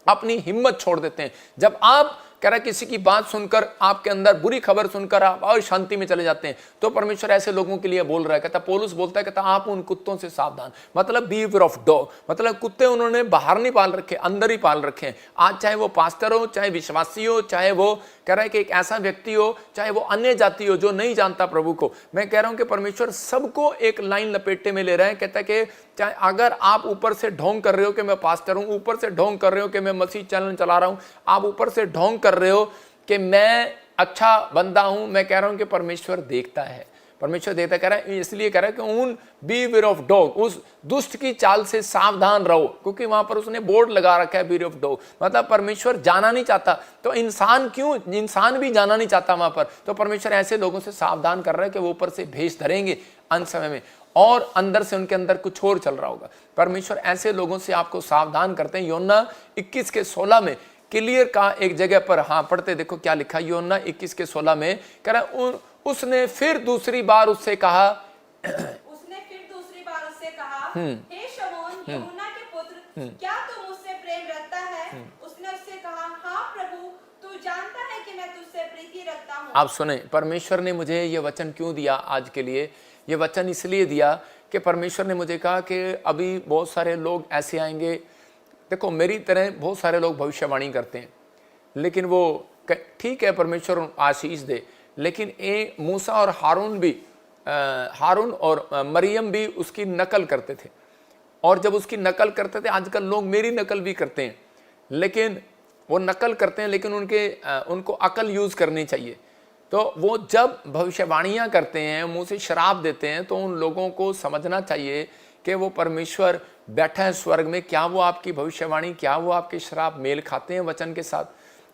अपनी हिम्मत छोड़ देते हैं, जब आप कह रहा किसी की बात सुनकर, आपके अंदर बुरी खबर सुनकर आप और शांति में चले जाते हैं, तो परमेश्वर ऐसे लोगों के लिए बोल रहा है। कहता पौलुस बोलता है, कहता आप उन कुत्तों से सावधान, मतलब बीवेयर ऑफ डॉग, मतलब कुत्ते उन्होंने बाहर नहीं पाल रखे, अंदर ही पाल रखे हैं। आज चाहे वो पास्टर हो, चाहे विश्वासी हो, चाहे वो कह रहा है कि एक ऐसा व्यक्ति हो, चाहे वो अन्य जाति हो जो नहीं जानता प्रभु को, मैं कह रहा हूं कि परमेश्वर सबको एक लाइन लपेटे में ले रहा है। कहता है कि चाहे अगर आप ऊपर से ढोंग कर रहे हो कि मैं पास्टर हूं, ऊपर से ढोंग कर रहे हो कि मैं मसीह चैनल चला रहा हूं, आप ऊपर से ढोंग कर रहे हो कि मैं अच्छा बंदा हूं, मैं कह रहा हूं कि परमेश्वर देखता है, परमेश्वर देखता कह रहा है। इसलिए कह रहा है कि उन बीवेयर ऑफ डॉग, उस दुष्ट की चाल से सावधान रहो, क्योंकि वहां पर उसने बोर्ड लगा रखा है बीवेयर ऑफ डॉग, मतलब परमेश्वर जाना नहीं चाहता। तो इंसान क्यों, इंसान भी जाना नहीं चाहता वहां पर, तो परमेश्वर ऐसे लोगों से सावधान कर रहा है कि वो ऊपर से भेष धरेंगे अंत समय में, और अंदर से उनके अंदर कुछ और चल रहा होगा। परमेश्वर ऐसे लोगों से आपको सावधान करते हैं। योना 21:16 में क्लियर का एक जगह पर, हाँ पढ़ते देखो क्या लिखा, योना 21:16 में कह रहा, उसने फिर दूसरी बार उससे कहा, हे शमौन यूहन्ना के पुत्र, क्या तू मुझसे प्रेम रखता है? उसने उससे कहा, हाँ प्रभु, तू जा कि मैं तुझसे प्रीति रखता हूँ। आप सुने, परमेश्वर ने मुझे ये वचन क्यों दिया आज के लिए? ये वचन इसलिए दिया कि परमेश्वर ने मुझे कहा कि अभी बहुत सारे लोग ऐसे आएंगे। देखो, मेरी तरह बहुत सारे लोग भविष्यवाणी करते हैं, लेकिन वो ठीक है, परमेश्वर आशीष दे, लेकिन मूसा और हारून और मरियम भी उसकी नकल करते थे। और जब उसकी नकल करते थे, आजकल लोग मेरी नकल भी करते हैं, लेकिन वो नकल करते हैं, लेकिन उनको अकल यूज़ करनी चाहिए। तो वो जब भविष्यवाणियाँ करते हैं, मुंह से शराब देते हैं, तो उन लोगों को समझना चाहिए कि वो परमेश्वर बैठा है स्वर्ग में, क्या वो आपकी भविष्यवाणी, क्या वो आपके शराब मेल खाते हैं वचन के साथ?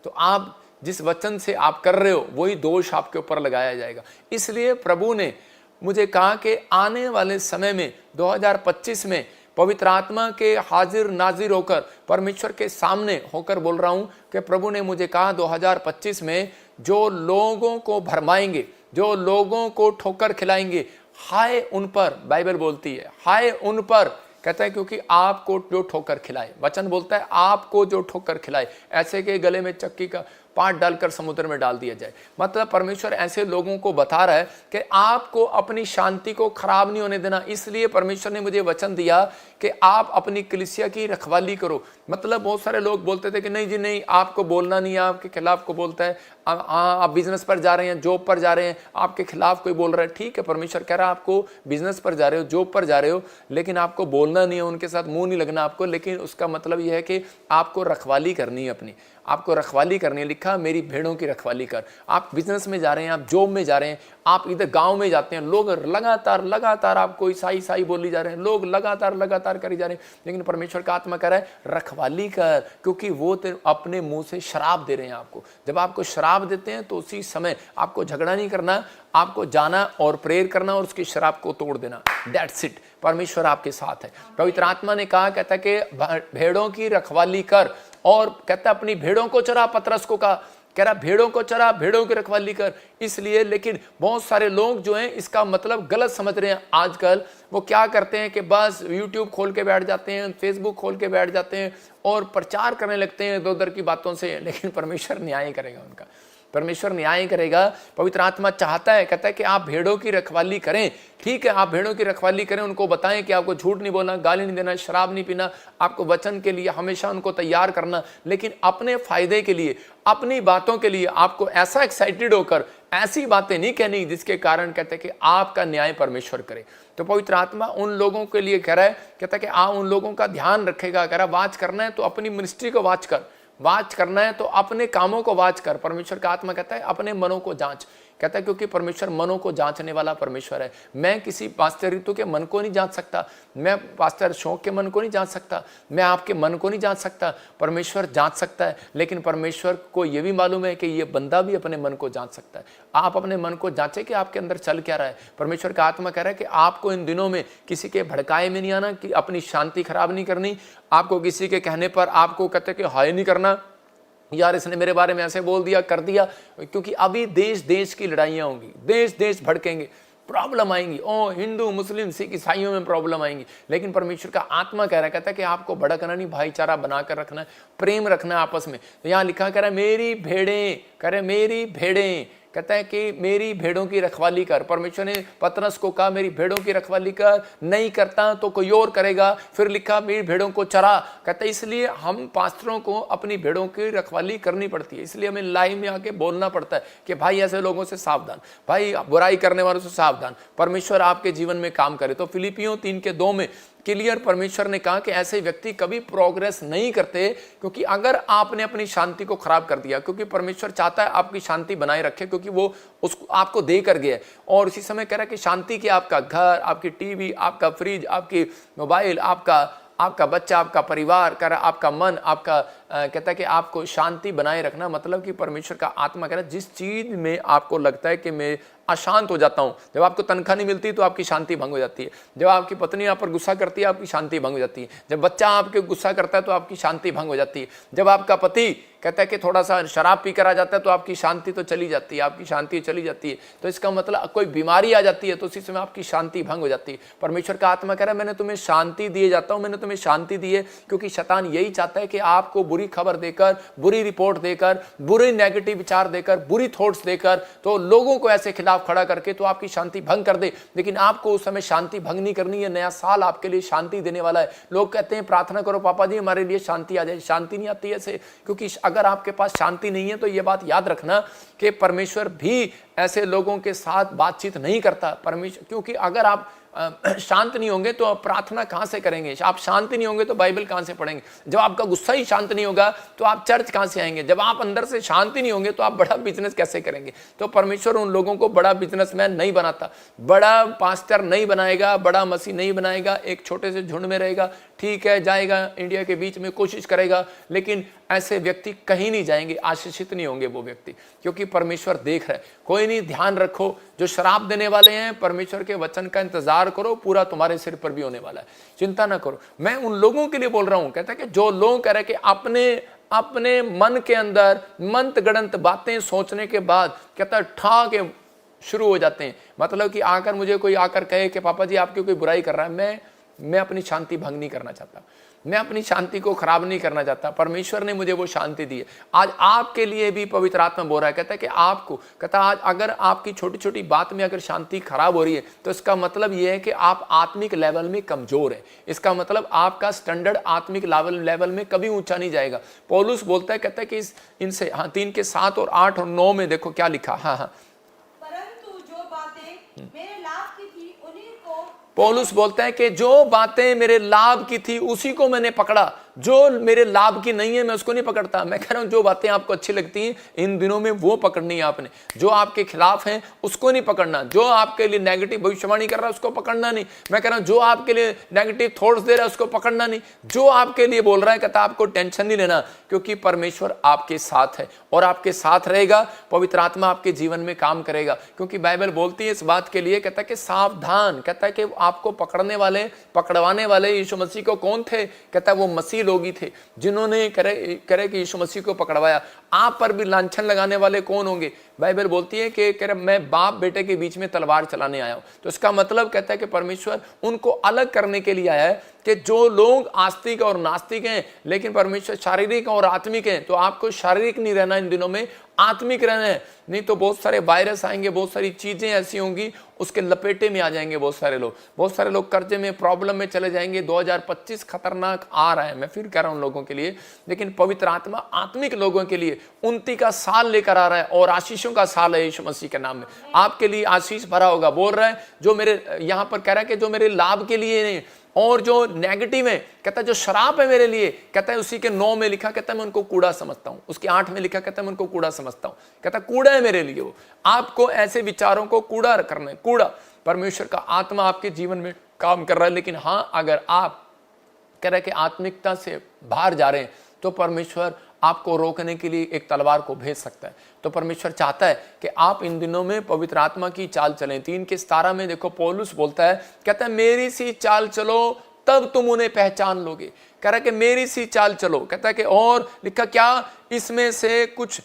तो आप जिस वचन से आप कर रहे हो, वही दोष आपके ऊपर लगाया जाएगा। इसलिए प्रभु ने मुझे कहा कि आने वाले समय में 2025 में पवित्र आत्मा के हाजिर नाजिर होकर, परमेश्वर के सामने होकर बोल रहा हूं कि प्रभु ने मुझे कहा 2025 में जो लोगों को भरमाएंगे, जो लोगों को ठोकर खिलाएंगे, हाय उन पर, बाइबल बोलती है हाय उन पर, कहता है क्योंकि आपको जो ठोकर खिलाए, वचन बोलता है आपको जो ठोकर खिलाए, ऐसे के गले में चक्की का पाट डालकर समुद्र में डाल दिया जाए। मतलब परमेश्वर ऐसे लोगों को बता रहा है कि आपको अपनी शांति को खराब नहीं होने देना। इसलिए परमेश्वर ने मुझे वचन दिया कि आप अपनी कलीसिया की रखवाली करो। मतलब बहुत सारे लोग बोलते थे कि नहीं जी नहीं, आपको बोलना नहीं है, आपके खिलाफ को बोलता है, आप बिजनेस पर जा रहे हैं, जॉब पर जा रहे हैं, आपके खिलाफ कोई बोल रहा है। ठीक है, परमेश्वर कह रहा है आपको बिजनेस पर जा रहे हो, जॉब पर जा रहे हो, लेकिन आपको बोलना नहीं है, उनके साथ मुंह नहीं लगना आपको। लेकिन उसका मतलब यह है कि आपको रखवाली करनी है, अपनी आपको रखवाली करनी है। लिखा मेरी भेड़ों की रखवाली कर। आप बिजनेस में जा रहे हैं, आप जॉब में जा रहे हैं, आप इधर गांव में जाते हैं, लोग लगातार आपको ईसाई बोली जा रहे हैं, लोग लगातार करी जा रहे हैं, लेकिन परमेश्वर का आत्मा कह रहा है रखवाली कर, क्योंकि वो अपने मुंह से शराब दे रहे हैं आपको। जब आपको शराब देते हैं तो उसी समय आपको झगड़ा नहीं करना, आपको जाना और प्रेयर करना और उसकी शराब को तोड़ देना। That's it. परमेश्वर आपके साथ है। पवित्र आत्मा ने कहा, कहता है कि भेड़ों की रखवाली कर, और कहता है अपनी भेड़ों को चरा। पतरस को कह रहा भेड़ों को चरा, भेड़ों की रखवाली कर। इसलिए लेकिन बहुत सारे लोग जो हैं इसका मतलब गलत समझ रहे हैं। आजकल वो क्या करते हैं कि बस यूट्यूब खोल के बैठ जाते हैं, फेसबुक खोल के बैठ जाते हैं और प्रचार करने लगते हैं इधर-उधर की बातों से, लेकिन परमेश्वर न्याय करेगा उनका। परमेश्वर न्याय करेगा। पवित्र आत्मा चाहता है, कहता है कि आप भेड़ों की रखवाली करें। ठीक है, आप भेड़ों की रखवाली करें, उनको बताएं कि आपको झूठ नहीं बोलना, गाली नहीं देना, शराब नहीं पीना, आपको वचन के लिए हमेशा उनको तैयार करना, लेकिन अपने फायदे के लिए, अपनी बातों के लिए आपको ऐसा एक्साइटेड होकर ऐसी बातें नहीं कहनी जिसके कारण कहते हैं कि आपका न्याय परमेश्वर करे। तो पवित्र आत्मा उन लोगों के लिए कह रहा है, कहता है कि आप उन लोगों का ध्यान रखेगा। कह रहा वाच करना है तो अपनी मिनिस्ट्री को वाच कर, वाच करना है तो अपने कामों को वाच कर। परमेश्वर का आत्मा कहता है अपने मनों को जांच, कहता है क्योंकि परमेश्वर मनों को जांचने वाला परमेश्वर है। मैं किसी पास्टर ऋतु के मन को नहीं जांच सकता, मैं पास्टर शौक के मन को नहीं जांच सकता, मैं आपके मन को नहीं जांच सकता। परमेश्वर जांच सकता है, लेकिन परमेश्वर को यह भी मालूम है कि ये बंदा भी अपने मन को जांच सकता है। आप अपने मन को जांचें कि आपके अंदर चल क्या रहा है। परमेश्वर का आत्मा कह रहा है कि आपको इन दिनों में किसी के भड़काए में नहीं आना, कि अपनी शांति खराब नहीं करनी। आपको किसी के कहने पर आपको कहते कि हाय नहीं करना, यार इसने मेरे बारे में ऐसे बोल दिया कर दिया, क्योंकि अभी देश देश की लड़ाइयाँ होंगी, देश देश भड़केंगे, प्रॉब्लम आएंगी। ओ हिंदू मुस्लिम सिख ईसाइयों में प्रॉब्लम आएंगी, लेकिन परमेश्वर का आत्मा कह रहा है, कहता है कि आपको भड़कना नहीं, भाईचारा बनाकर रखना है, प्रेम रखना है आपस में। तो यहाँ लिखा कह रहा है मेरी भेड़ें, कह रहे मेरी भेड़ें, कहता है कि मेरी भेड़ों की रखवाली कर। परमेश्वर ने पतरस को कहा मेरी भेड़ों की रखवाली कर, नहीं करता तो कोई और करेगा। फिर लिखा मेरी भेड़ों को चरा। कहता है इसलिए हम पास्टरों को अपनी भेड़ों की रखवाली करनी पड़ती है, इसलिए हमें लाइव में आके बोलना पड़ता है कि भाई ऐसे लोगों से सावधान, भाई बुराई करने वालों से सावधान, परमेश्वर आपके जीवन में काम करे। तो फिलिपियों 3:2 में क्लियर परमेश्वर ने कहा कि ऐसे व्यक्ति कभी प्रोग्रेस नहीं करते, क्योंकि अगर आपने अपनी शांति को खराब कर दिया, क्योंकि परमेश्वर चाहता है आपकी शांति बनाए रखे, क्योंकि वो उसको आपको दे कर गया है। और उसी समय कह रहा है कि शांति की आपका घर, आपकी टीवी, आपका फ्रिज, आपकी मोबाइल, आपका बच्चा, आपका परिवार, कह रहा आपका मन, आपका कहता है कि आपको शांति बनाए रखना। मतलब कि परमेश्वर का आत्मा कह रहा है जिस चीज में आपको लगता है कि मैं अशांत हो जाता हूँ। जब आपको तनख्वाह नहीं मिलती तो आपकी शांति भंग हो जाती है। जब आपकी पत्नी आप पर गुस्सा करती है आपकी शांति भंग हो जाती है। जब बच्चा आपके गुस्सा करता है तो आपकी शांति भंग हो जाती है। जब आपका पति कहता है कि थोड़ा सा शराब पी कर आ जाता है तो आपकी शांति तो चली जाती है, आपकी शांति चली जाती है। तो इसका मतलब कोई बीमारी आ जाती है तो उसी समय आपकी शांति भंग हो जाती है। परमेश्वर का आत्मा कह रहा है मैंने तुम्हें शांति दिए जाता हूं, मैंने तुम्हें शांति दी है, क्योंकि शैतान यही चाहता है कि आपको बुरी खबर देकर, बुरी रिपोर्ट देकर, बुरे नेगेटिव विचार देकर, बुरी थॉट्स देकर, तो लोगों को ऐसे खिलाफ खड़ा करके तो आपकी शांति भंग कर दे। लेकिन आपको उस समय शांति भंग नहीं करनी है। नया साल आपके लिए शांति देने वाला है। लोग कहते हैं प्रार्थना करो पापा जी हमारे लिए शांति आ जाए। शांति नहीं आती ऐसे, क्योंकि अगर आपके पास शांति नहीं है तो यह बात याद रखना कि परमेश्वर भी ऐसे लोगों के साथ बातचीत नहीं करता। परमेश्वर, क्योंकि अगर आप शांत नहीं होंगे तो आप प्रार्थना कहां से करेंगे? आप शांत नहीं होंगे तो बाइबल कहां से पढ़ेंगे? जब आपका गुस्सा ही शांत नहीं होगा तो आप चर्च कहां से आएंगे? जब आप अंदर से शांति नहीं होंगे तो आप बड़ा बिजनेस कैसे करेंगे? तो परमेश्वर उन लोगों को बड़ा बिजनेसमैन नहीं बनाता, बड़ा पास्टर नहीं बनाएगा, बड़ा मसीह नहीं बनाएगा। एक छोटे से झुंड में रहेगा, ठीक है, जाएगा इंडिया के बीच में, कोशिश करेगा, लेकिन ऐसे व्यक्ति कहीं नहीं जाएंगे, आशीषित नहीं होंगे वो व्यक्ति, क्योंकि परमेश्वर देख रहा है। कोई नहीं, ध्यान रखो, जो शराब देने वाले हैं परमेश्वर के वचन का इंतजार करो, पूरा तुम्हारे सिर पर भी होने वाला है, चिंता ना करो। मैं उन लोगों के लिए बोल रहा हूं, कहता है कि जो लोग कह रहे कि अपने मन के अंदर मंत गणंत बातें सोचने के बाद कहता है ठा के शुरू हो जाते हैं। मतलब कि आकर मुझे कोई आकर कहे कि पापा जी आपकी कोई बुराई कर रहा है, मैं अपनी शांति भंग नहीं करना चाहता, मैं अपनी शांति को खराब नहीं करना चाहता। परमेश्वर ने मुझे वो शांति दी है। आज आपके लिए भी पवित्र आत्मा बोल रहा है, कहता है कि आपको, कहता है आज अगर आपकी छोटी छोटी बात में अगर शांति खराब हो रही है तो इसका मतलब ये है कि आप आत्मिक लेवल में कमजोर है। इसका मतलब आपका स्टैंडर्ड आत्मिक लेवल में कभी ऊंचा नहीं जाएगा। पौलुस बोलता है, कहता है कि इनसे 3:7 और 8 और 9 में देखो क्या लिखा। हाँ, परंतु जो बातें मेरे लाभ की थी उन्हीं को, पौलुस बोलता है कि जो बातें मेरे लाभ की थी उसी को मैंने पकड़ा, जो मेरे लाभ की नहीं है मैं उसको नहीं पकड़ता। मैं कह रहा हूं जो बातें आपको अच्छी लगती हैं इन दिनों में वो पकड़नी है आपने, जो आपके खिलाफ हैं उसको नहीं पकड़ना, जो आपके लिए नेगेटिव भविष्यवाणी कर रहा है उसको पकड़ना नहीं। मैं कह रहा हूं जो आपके लिए नेगेटिव थॉट्स दे रहा है उसको पकड़ना नहीं, जो आपके लिए बोल रहा है कहता आपको टेंशन नहीं लेना, क्योंकि परमेश्वर आपके साथ है और आपके साथ रहेगा। पवित्र आत्मा आपके जीवन में काम करेगा, क्योंकि बाइबल बोलती है इस बात के लिए, कहता है कि सावधान, कहता है कि आपको पकड़वाने वाले यीशु मसीह को कौन थे? कहता है वो मसीह लोग ही थे जिन्होंने करे कि यीशु मसीह को पकड़वाया। आप पर भी लांछन लगाने वाले कौन होंगे? बाइबल बोलती है कि मैं बाप बेटे के बीच में तलवार चलाने आया हूं। तो इसका मतलब कहता है कि परमेश्वर उनको अलग करने के लिए आया है कि जो लोग आस्तिक और नास्तिक हैं लेकिन परमेश्वर शारीरिक और आत्मिक हैं, तो आपको शारीरिक नहीं रहना इन दिनों में, आत्मिक रहना है। नहीं तो बहुत सारे वायरस आएंगे, बहुत सारी चीजें ऐसी होंगी, उसके लपेटे में आ जाएंगे बहुत सारे लोग कर्जे में, प्रॉब्लम में चले जाएंगे। 2025 खतरनाक आ रहा है, मैं फिर कह रहा हूं लोगों के लिए, लेकिन पवित्र आत्मा आत्मिक लोगों के लिए उन्नति का साल लेकर आ रहा है और आशीषों का साल है। यीशु मसीह के नाम में आपके लिए आशीष भरा होगा। बोल रहा है जो मेरे, यहां पर कह रहा है कि जो मेरे लाभ के लिए नहीं, और जो नेगेटिव है, कहता है जो शराब है मेरे लिए, कहता है उसी के 9 में लिखा, कहता है मैं उनको कूड़ा समझता हूं। उसके 8 में लिखा, कहता है मैं उनको कूड़ा समझता हूं। कहता है कूड़ा है मेरे लिए वो। आपको ऐसे विचारों को कूड़ा करना है, कूड़ा। परमेश्वर का आत्मा आपके जीवन में काम कर रहा है, लेकिन हां अगर आप कह रहे कि आत्मिकता से बाहर जा रहे हैं तो परमेश्वर आपको रोकने के लिए एक तलवार को भेज सकता है। तो परमेश्वर चाहता है कि आप इन दिनों में पवित्र आत्मा की चाल चलें। 3:17 में देखो पौलुस बोलता है, कहता है मेरी सी चाल चलो तब तुम उन्हें पहचान लोगे। कह रहा है कि मेरी सी चाल चलो, कहता है कि और लिखा क्या इसमें से कुछ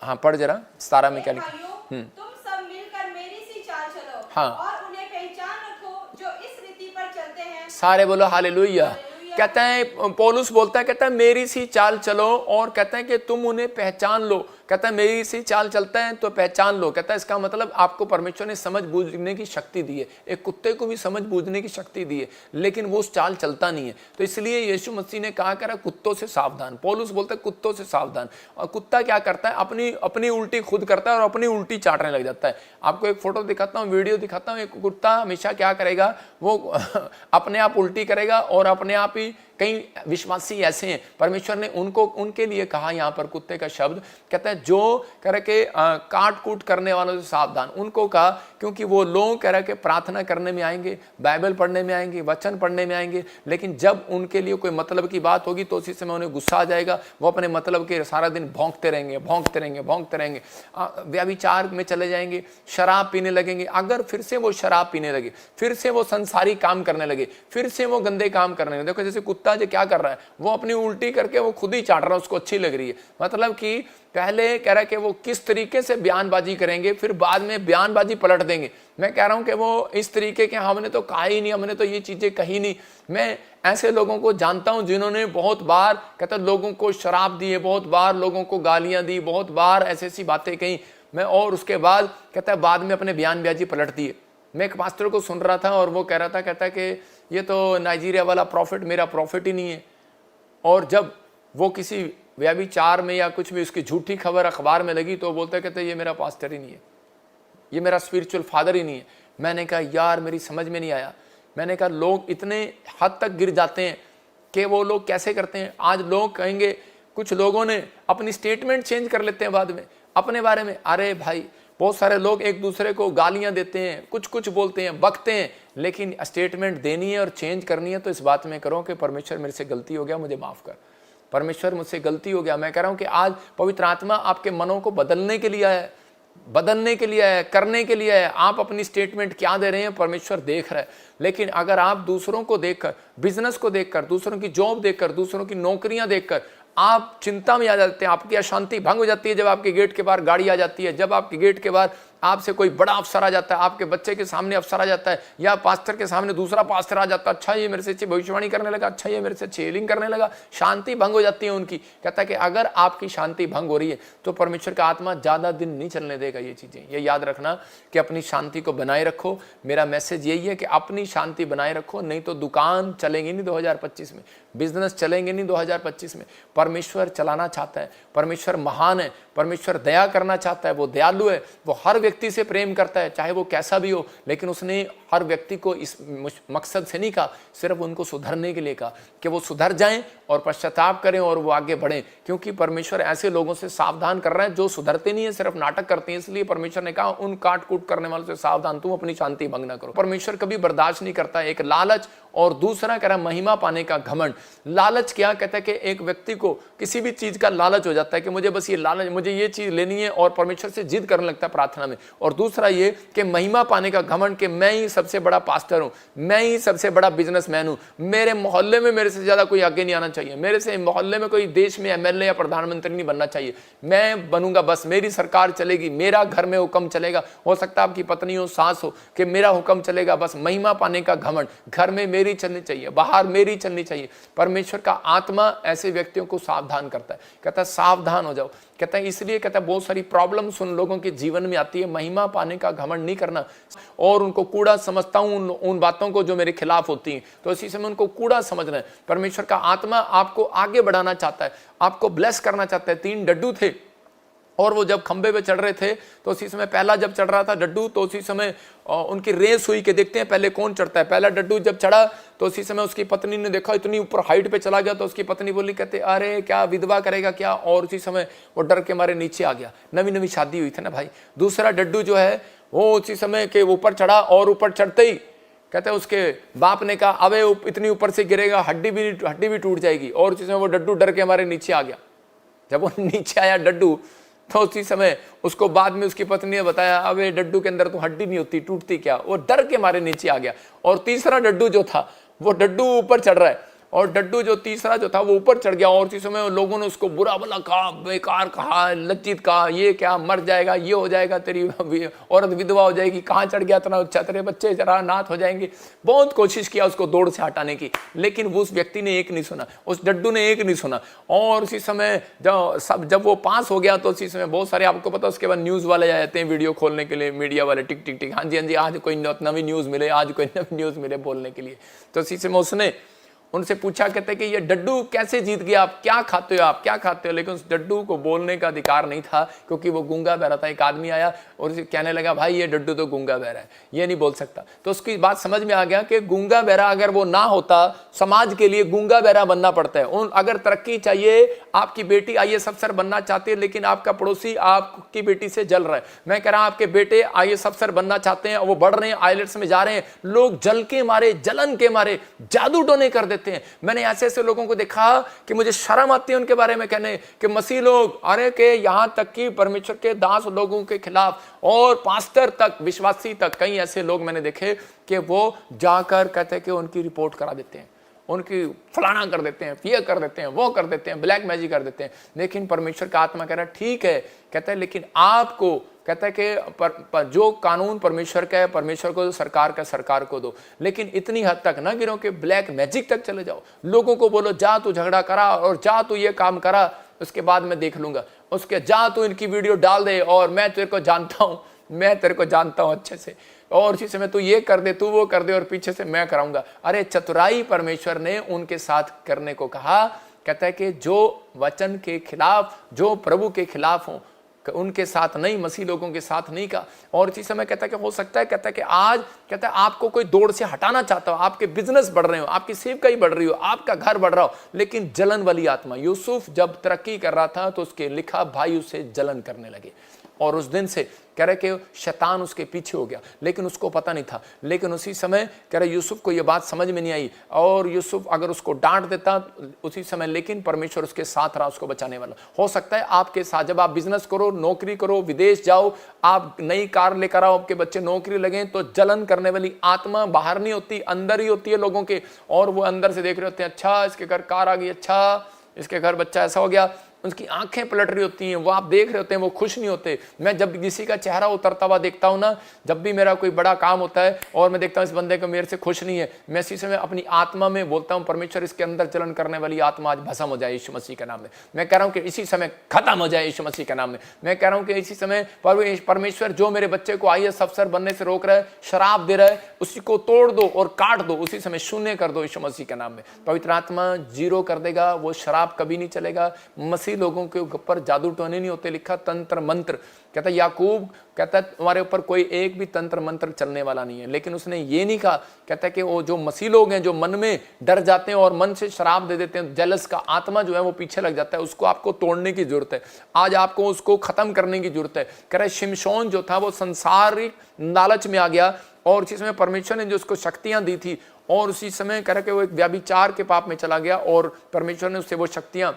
हाँ पढ़ जरा 17 में क्या लिखा। तुम सब मिलकर मेरी सी चाल चलो, हाँ, और उन्हें पहचान रखो जो इस रीति पर चलते हैं। सारे बोलो हालेलुया। कहता है पौलुस बोलता है, कहता है मेरी सी चाल चलो, और कहता है कि तुम उन्हें पहचान लो। कहता है मेरी सी चाल चलता है तो पहचान लो। कहता है इसका मतलब आपको परमेश्वर ने समझ बूझने की शक्ति दी है। एक कुत्ते को भी समझ बूझने की शक्ति दी है, लेकिन वो उस चाल चलता नहीं है। तो इसलिए यीशु मसीह ने कहा करा कुत्तों से सावधान। पौलुस बोलता है कुत्तों से सावधान। और कुत्ता क्या करता है? अपनी उल्टी खुद करता है और अपनी उल्टी चाटने लग जाता है। आपको एक फोटो दिखाता हूँ, वीडियो दिखाता हूँ। एक कुत्ता हमेशा क्या करेगा, वो अपने आप उल्टी करेगा और अपने आप ही कई विश्वासी ऐसे हैं, परमेश्वर ने उनको उनके लिए कहा यहाँ पर कुत्ते का शब्द, कहता है जो कह रहे कि काट कूट करने वालों से सावधान, उनको कहा क्योंकि वो लोग कह रहे कि प्रार्थना करने में आएंगे, बाइबल पढ़ने में आएंगे, वचन पढ़ने में आएंगे, लेकिन जब उनके लिए कोई मतलब की बात होगी तो उसी समय उन्हें गुस्सा आ जाएगा, वो अपने मतलब के सारा दिन भौंकते रहेंगे, व्यभिचार में चले जाएंगे, शराब पीने लगेंगे। अगर फिर से वो शराब पीने लगे, फिर से वो संसारी काम करने लगे, फिर से वो गंदे काम करने लगे, देखो जैसे कुत्ता जो क्या कर रहा है, वो अपनी उल्टी करके वो खुद ही चाट रहा है, उसको अच्छी लग रही है। मतलब कि पहले कह रहा है कि वो किस तरीके से बयानबाजी करेंगे, फिर बाद में बयानबाजी पलट देंगे। मैं कह रहा हूं कि वो इस तरीके के हमने तो कहा ही नहीं, हमने तो ये चीजें कही नहीं। मैं ऐसे लोगों को जानता हूं जिन्होंने बहुत बार कहता लोगों को शराब दी है, बहुत बार लोगों को गालियां दी, बहुत बार ऐसी ऐसी बातें कही मैं, और उसके बाद कहता है बाद में अपने बयानबाजी पलट दिए। मैं एक पास्टर को सुन रहा था और वो कह रहा था, कहता है कि ये तो नाइजीरिया वाला प्रॉफिट मेरा प्रॉफिट ही नहीं है। और जब वो किसी व्यभिचार में या कुछ भी उसकी झूठी खबर अखबार में लगी तो बोलते कहते ये मेरा पास्टर ही नहीं है, ये मेरा स्पिरिचुअल फादर ही नहीं है। मैंने कहा यार मेरी समझ में नहीं आया। मैंने कहा लोग इतने हद तक गिर जाते हैं कि वो लोग कैसे करते हैं। आज लोग कहेंगे, कुछ लोगों ने अपनी स्टेटमेंट चेंज कर लेते हैं बाद में अपने बारे में। अरे भाई बहुत सारे लोग एक दूसरे को गालियां देते हैं, कुछ कुछ बोलते हैं, बकते हैं, लेकिन स्टेटमेंट देनी है और चेंज करनी है तो इस बात में करो कि परमेश्वर मेरे से गलती हो गया, मुझे माफ कर, परमेश्वर मुझसे गलती हो गया। मैं कह रहा हूं कि आज पवित्र आत्मा आपके मनों को बदलने के लिए है, बदलने के लिए है, करने के लिए है। आप अपनी स्टेटमेंट क्या दे रहे हैं परमेश्वर देख रहा है। लेकिन अगर आप दूसरों को देखकर, बिजनेस को देखकर, दूसरों की जॉब देखकर, दूसरों की नौकरियां देखकर आप चिंता में आ जाते हैं, आपकी अशांति भंग हो जाती है। जब आपके गेट के बाहर गाड़ी आ जाती है, जब आपके गेट के बाहर आपसे कोई बड़ा अफसर आ जाता है, आपके बच्चे के सामने अफसर आ जाता है, या पास्टर के सामने दूसरा पास्टर आ जाता है, अच्छा ये मेरे से अच्छी भविष्यवाणी करने लगा, अच्छा ये मेरे से अच्छी हीलिंग करने लगा, शांति भंग हो जाती है उनकी। कहता है कि अगर आपकी शांति भंग हो रही है तो परमेश्वर का आत्मा ज्यादा दिन नहीं चलने देगा ये चीजें। ये याद रखना कि अपनी शांति को बनाए रखो। मेरा मैसेज यही है कि अपनी शांति बनाए रखो, नहीं तो दुकान चलेंगी नहीं 2025 में, बिजनेस चलेंगे नहीं 2025 में। परमेश्वर चलाना चाहता है, परमेश्वर महान है, परमेश्वर दया करना चाहता है, वो दयालु है, वो हर व्यक्ति से प्रेम करता है चाहे वो कैसा भी हो। लेकिन उसने हर व्यक्ति को इस मकसद से नहीं कहा, सिर्फ उनको सुधरने के लिए कहा कि वो सुधर जाएं और पश्चाताप करें और वो आगे बढ़ें। क्योंकि परमेश्वर ऐसे लोगों से सावधान कर रहा है जो सुधरते नहीं है, सिर्फ नाटक करते हैं। इसलिए परमेश्वर ने कहा उन काट कूट करने वालों से सावधान, तुम अपनी शांति भंग ना करो। परमेश्वर कभी बर्दाश्त नहीं करता एक लालच, और दूसरा कह रहा महिमा पाने का घमंड। लालच क्या कहता है कि एक व्यक्ति को किसी भी चीज का लालच हो जाता है कि मुझे बस ये लालच, मुझे ये चीज लेनी है, और परमेश्वर से जिद करने लगता है प्रार्थना में। और दूसरा ये कि महिमा पाने का घमंड कि मैं ही सबसे बड़ा पास्टर हूं, मैं ही सबसे बड़ा बिजनेसमैन हूं, मेरे मोहल्ले में मेरे से ज्यादा कोई आगे नहीं आना चाहिए, मेरे से मोहल्ले में कोई देश में एमएलए या प्रधानमंत्री नहीं बनना चाहिए, मैं बनूंगा, बस मेरी सरकार चलेगी, मेरा घर में हुक्म चलेगा। हो सकता है आपकी पत्नी हो, सास हो, कि मेरा हुक्म चलेगा, बस महिमा पाने का घमंड, घर में मेरी चलनी चाहिए, बाहर मेरी चलनी चाहिए। परमेश्वर का आत्मा ऐसे व्यक्तियों को सावधान करता है, कहता है सावधान हो जाओ। कहता है इसलिए कहता है बहुत सारी प्रॉब्लम्स उन लोगों के जीवन में आती है, महिमा पाने का घमंड नहीं करना, और उनको कूड़ा समझता हूं उन बातों को जो मेरे खिलाफ होती हैं, तो इसी समय उनको कूड़ा समझना है। परमेश्वर का आत्मा आपको आगे बढ़ाना चाहता है, आपको ब्लेस करना चाहता है। 3 डड्डू थे और वो जब खंबे पे चढ़ रहे थे तो उसी समय पहला जब चढ़ रहा था डड्डू, तो उसी समय उनकी रेस हुई कि देखते हैं पहले कौन चढ़ता है। पहला डड्डू जब चढ़ा तो उसी समय उसकी पत्नी ने देखा इतनी ऊपर हाइट पे चला गया, तो उसकी पत्नी बोली, कहते अरे क्या विधवा करेगा क्या, और उसी समय वो डर के मारे नीचे आ गया। नवी नवी शादी हुई थी ना भाई। दूसरा डड्डू जो है वो उसी समय के ऊपर चढ़ा, और ऊपर चढ़ते ही कहते उसके बाप ने कहा अबे इतनी ऊपर से गिरेगा, हड्डी भी टूट जाएगी, और उसी समय वो डड्डू डर के मारे नीचे आ गया। जब वो नीचे आया डड्डू, तो उसी समय उसको बाद में उसकी पत्नी ने बताया अबे डड्डू के अंदर तो हड्डी नहीं होती, टूटती क्या, वो डर के मारे नीचे आ गया। और तीसरा डड्डू जो था वो डड्डू ऊपर चढ़ रहा है, और डड्डू जो तीसरा जो था वो ऊपर चढ़ गया, और उसी समय लोगों ने उसको बुरा भला कहा, बेकार कहा, लज्जित कहा, ये क्या मर जाएगा, ये हो जाएगा, तेरी औरत विधवा हो जाएगी, कहाँ चढ़ गया इतना अच्छा, तेरे बच्चे जरा नाथ हो जाएंगे। बहुत कोशिश किया उसको दौड़ से हटाने की, लेकिन उस व्यक्ति ने एक नहीं सुना, उस डड्डू ने एक नहीं सुना। और उसी समय जब वो पास हो गया तो उसी समय बहुत सारे, आपको पता उसके बाद न्यूज़ वाले आ जाते हैं वीडियो खोलने के लिए, मीडिया वाले, टिक टिक टिक, हाँ जी आज कोई नवी न्यूज़ मिले, आज कोई नवी न्यूज़ मिले बोलने के लिए। तो उसी समय उसने उनसे पूछा, कहते कि ये डड्डू कैसे जीत गया, आप क्या खाते हो, आप क्या खाते हो। लेकिन उस डड्डू को बोलने का अधिकार नहीं था क्योंकि वो गूंगा बहरा था। एक आदमी आया और उसे कहने लगा, भाई ये डड्डू तो गूंगा बहरा है, ये नहीं बोल सकता। तो उसकी बात समझ में आ गया कि गूंगा बहरा अगर वो ना होता, समाज के लिए गूंगा बहरा बनना पड़ता है। उन अगर तरक्की चाहिए, आपकी बेटी IAS अफसर बनना चाहती है लेकिन आपका पड़ोसी आपकी बेटी से जल रहा है। मैं कह रहा हूं आपके बेटे IAS अफसर बनना चाहते हैं, वो बढ़ रहे हैं, IELTS में जा रहे हैं, लोग जल के मारे, जलन के मारे जादू टोने कर देते हैं। मैंने ऐसे ऐसे लोगों को देखा कि मुझे शर्म आती है उनके बारे में कहने कि मसीह लोग, अरे के यहां तक कि परमेश्वर के दास लोगों के खिलाफ और पास्टर तक, विश्वासी तक, कई ऐसे लोग मैंने देखे कि वो जाकर कहते कि उनकी रिपोर्ट करा देते हैं, उनकी फलाना कर देते हैं, ये कर देते हैं, वो कर देते हैं, ब्लैक मैजिक कर देते हैं। लेकिन परमेश्वर का आत्मा कह रहा है ठीक है, कहता है लेकिन आपको, कहता है कि जो कानून परमेश्वर का है परमेश्वर को दो, सरकार का सरकार को दो, लेकिन इतनी हद तक ना गिरो कि ब्लैक मैजिक तक चले जाओ। लोगों को बोलो जा तू झगड़ा करा और जा तू ये काम करा, उसके बाद मैं देख लूंगा, उसके जा तू इनकी वीडियो डाल दे और मैं तेरे को जानता हूं, मैं तेरे को जानता हूं अच्छे से, और उसी समय तू ये कर दे, तू वो कर दे और पीछे से मैं कराऊंगा। अरे चतुराई परमेश्वर ने उनके साथ करने को कहा। कहता है कि जो वचन के खिलाफ, जो प्रभु के खिलाफ हो, उनके साथ नहीं, मसीह लोगों के साथ नहीं का। और इसी समय कहता है कि हो सकता है, कहता है कि आज, कहता है आपको कोई दौड़ से हटाना चाहता हो, आपके बिजनेस बढ़ रहे हो, आपकी सेवकाई बढ़ रही हो, आपका घर बढ़ रहा हो, लेकिन जलन वाली आत्मा। यूसुफ जब तरक्की कर रहा था तो उसके लिखा भाई उससे जलन करने लगे और उस दिन से कह रहे कि शैतान उसके पीछे हो गया, लेकिन उसको पता नहीं था। लेकिन उसी समय कह रहे यूसुफ को यह बात समझ में नहीं आई और यूसुफ अगर उसको डांट देता उसी समय, लेकिन परमेश्वर उसके साथ रहा, उसको बचाने वाला। हो सकता है आपके साथ, जब आप बिजनेस करो, नौकरी करो, विदेश जाओ, आप नई कार लेकर आओ, आपके बच्चे नौकरी लगे, तो जलन करने वाली आत्मा बाहर नहीं होती, अंदर ही होती है लोगों के। और वो अंदर से देख रहे होते हैं, अच्छा इसके घर कार आ गई, अच्छा इसके घर बच्चा ऐसा हो गया, उनकी आंखें पलट रही होती हैं, वो आप देख रहे होते हैं, वो खुश नहीं होते। मैं जब किसी का चेहरा उतरता हुआ देखता हूं ना, जब भी मेरा कोई बड़ा काम होता है और मैं देखता हूं इस बंदे को मेरे से खुश नहीं है, मैं इसी समय अपनी आत्मा में बोलता हूं परमेश्वर इसके अंदर जलन करने वाली आत्मा आज भस्म हो जाए यीशु मसीह के नाम में। मैं कह रहा हूं कि इसी समय खत्म हो जाए यीशु मसीह के नाम में। मैं कह रहा हूं कि इसी समय परमेश्वर जो मेरे बच्चे को IAS अफसर बनने से रोक रहा है, शराब दे रहा है, उसी को तोड़ दो और काट दो, उसी समय शून्य कर दो यीशु मसीह के नाम में। पवित्र आत्मा जीरो कर देगा, वो शराब कभी नहीं चलेगा। मसीह लोगों के ऊपर जादू टोने नहीं होते, लिखा तंत्र मंत्र। कहता याकूब कहता तुम्हारे ऊपर कोई एक भी तंत्र मंत्र चलने वाला नहीं है। लेकिन उसने ये नहीं कहा, कहता कि वो जो मसीह लोग हैं जो मन में डर जाते हैं और मन से शराब दे देते हैं, जेलस का आत्मा जो है वो पीछे लग जाता है, उसको आपको तोड़ने की जरूरत है। आज आपको उसको खत्म करने की जरूरत है। कह रहे शिमशोन जो था वो संसारिक लालच में आ गया और उसी समय परमेश्वर ने जो उसको शक्तियां दी थी और उसी समय कह रहे कि वो एक व्यभिचार के पाप में चला गया और परमेश्वर ने उससे वो शक्तियां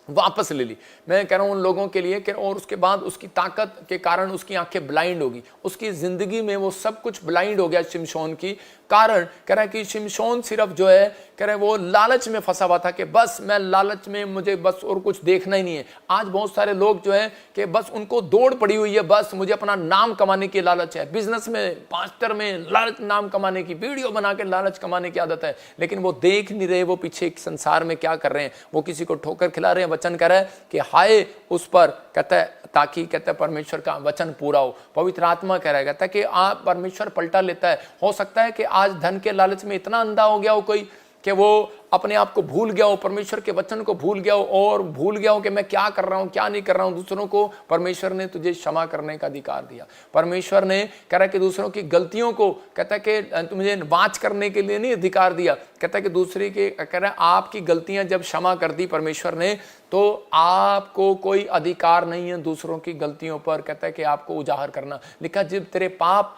वापस ले ली। मैं कह रहा हूं उन लोगों के लिए कि और उसके बाद उसकी ताकत के कारण उसकी आंखें ब्लाइंड होगी, उसकी जिंदगी में वो सब कुछ ब्लाइंड हो गया शिमशोन की कारण। कह रहा है कि शिमशोन सिर्फ जो है कह रहे वो लालच में फंसा हुआ था कि बस मैं लालच में, मुझे बस और कुछ देखना ही नहीं है। आज बहुत सारे लोग जो है कि बस उनको दौड़ पड़ी हुई है, बस मुझे अपना नाम कमाने की लालच है, बिजनेस में, पास्टर में लालच, नाम कमाने की, वीडियो बना के लालच कमाने की आदत है। लेकिन वो देख नहीं रहे वो पीछे एक संसार में क्या कर रहे हैं, वो किसी को ठोकर खिला रहे हैं। वचन कह रहा है कि हाय उस पर, कहता है ताकि कहता है परमेश्वर का वचन पूरा हो। पवित्र आत्मा कह रहा है, कहता है कि आप परमेश्वर पलटा लेता है। हो सकता है कि आज धन के लालच में इतना अंधा हो गया हो कोई कि वो अपने आप को भूल गया हो, परमेश्वर के वचन को भूल गया हो और भूल गया हो कि मैं क्या कर रहा हूं, क्या नहीं कर रहा हूं। दूसरों को परमेश्वर ने तुझे क्षमा करने का अधिकार दिया। परमेश्वर ने कह रहा है कि दूसरों की गलतियों को, कहता है कि तुझे वाच करने के लिए नहीं अधिकार दिया, कहता है कि दूसरे के, कह रहा है आपकी गलतियां जब क्षमा कर दी परमेश्वर ने तो आपको कोई अधिकार नहीं है दूसरों की गलतियों पर, कहता है कि आपको उजागर करना। लिखा जब तेरे पाप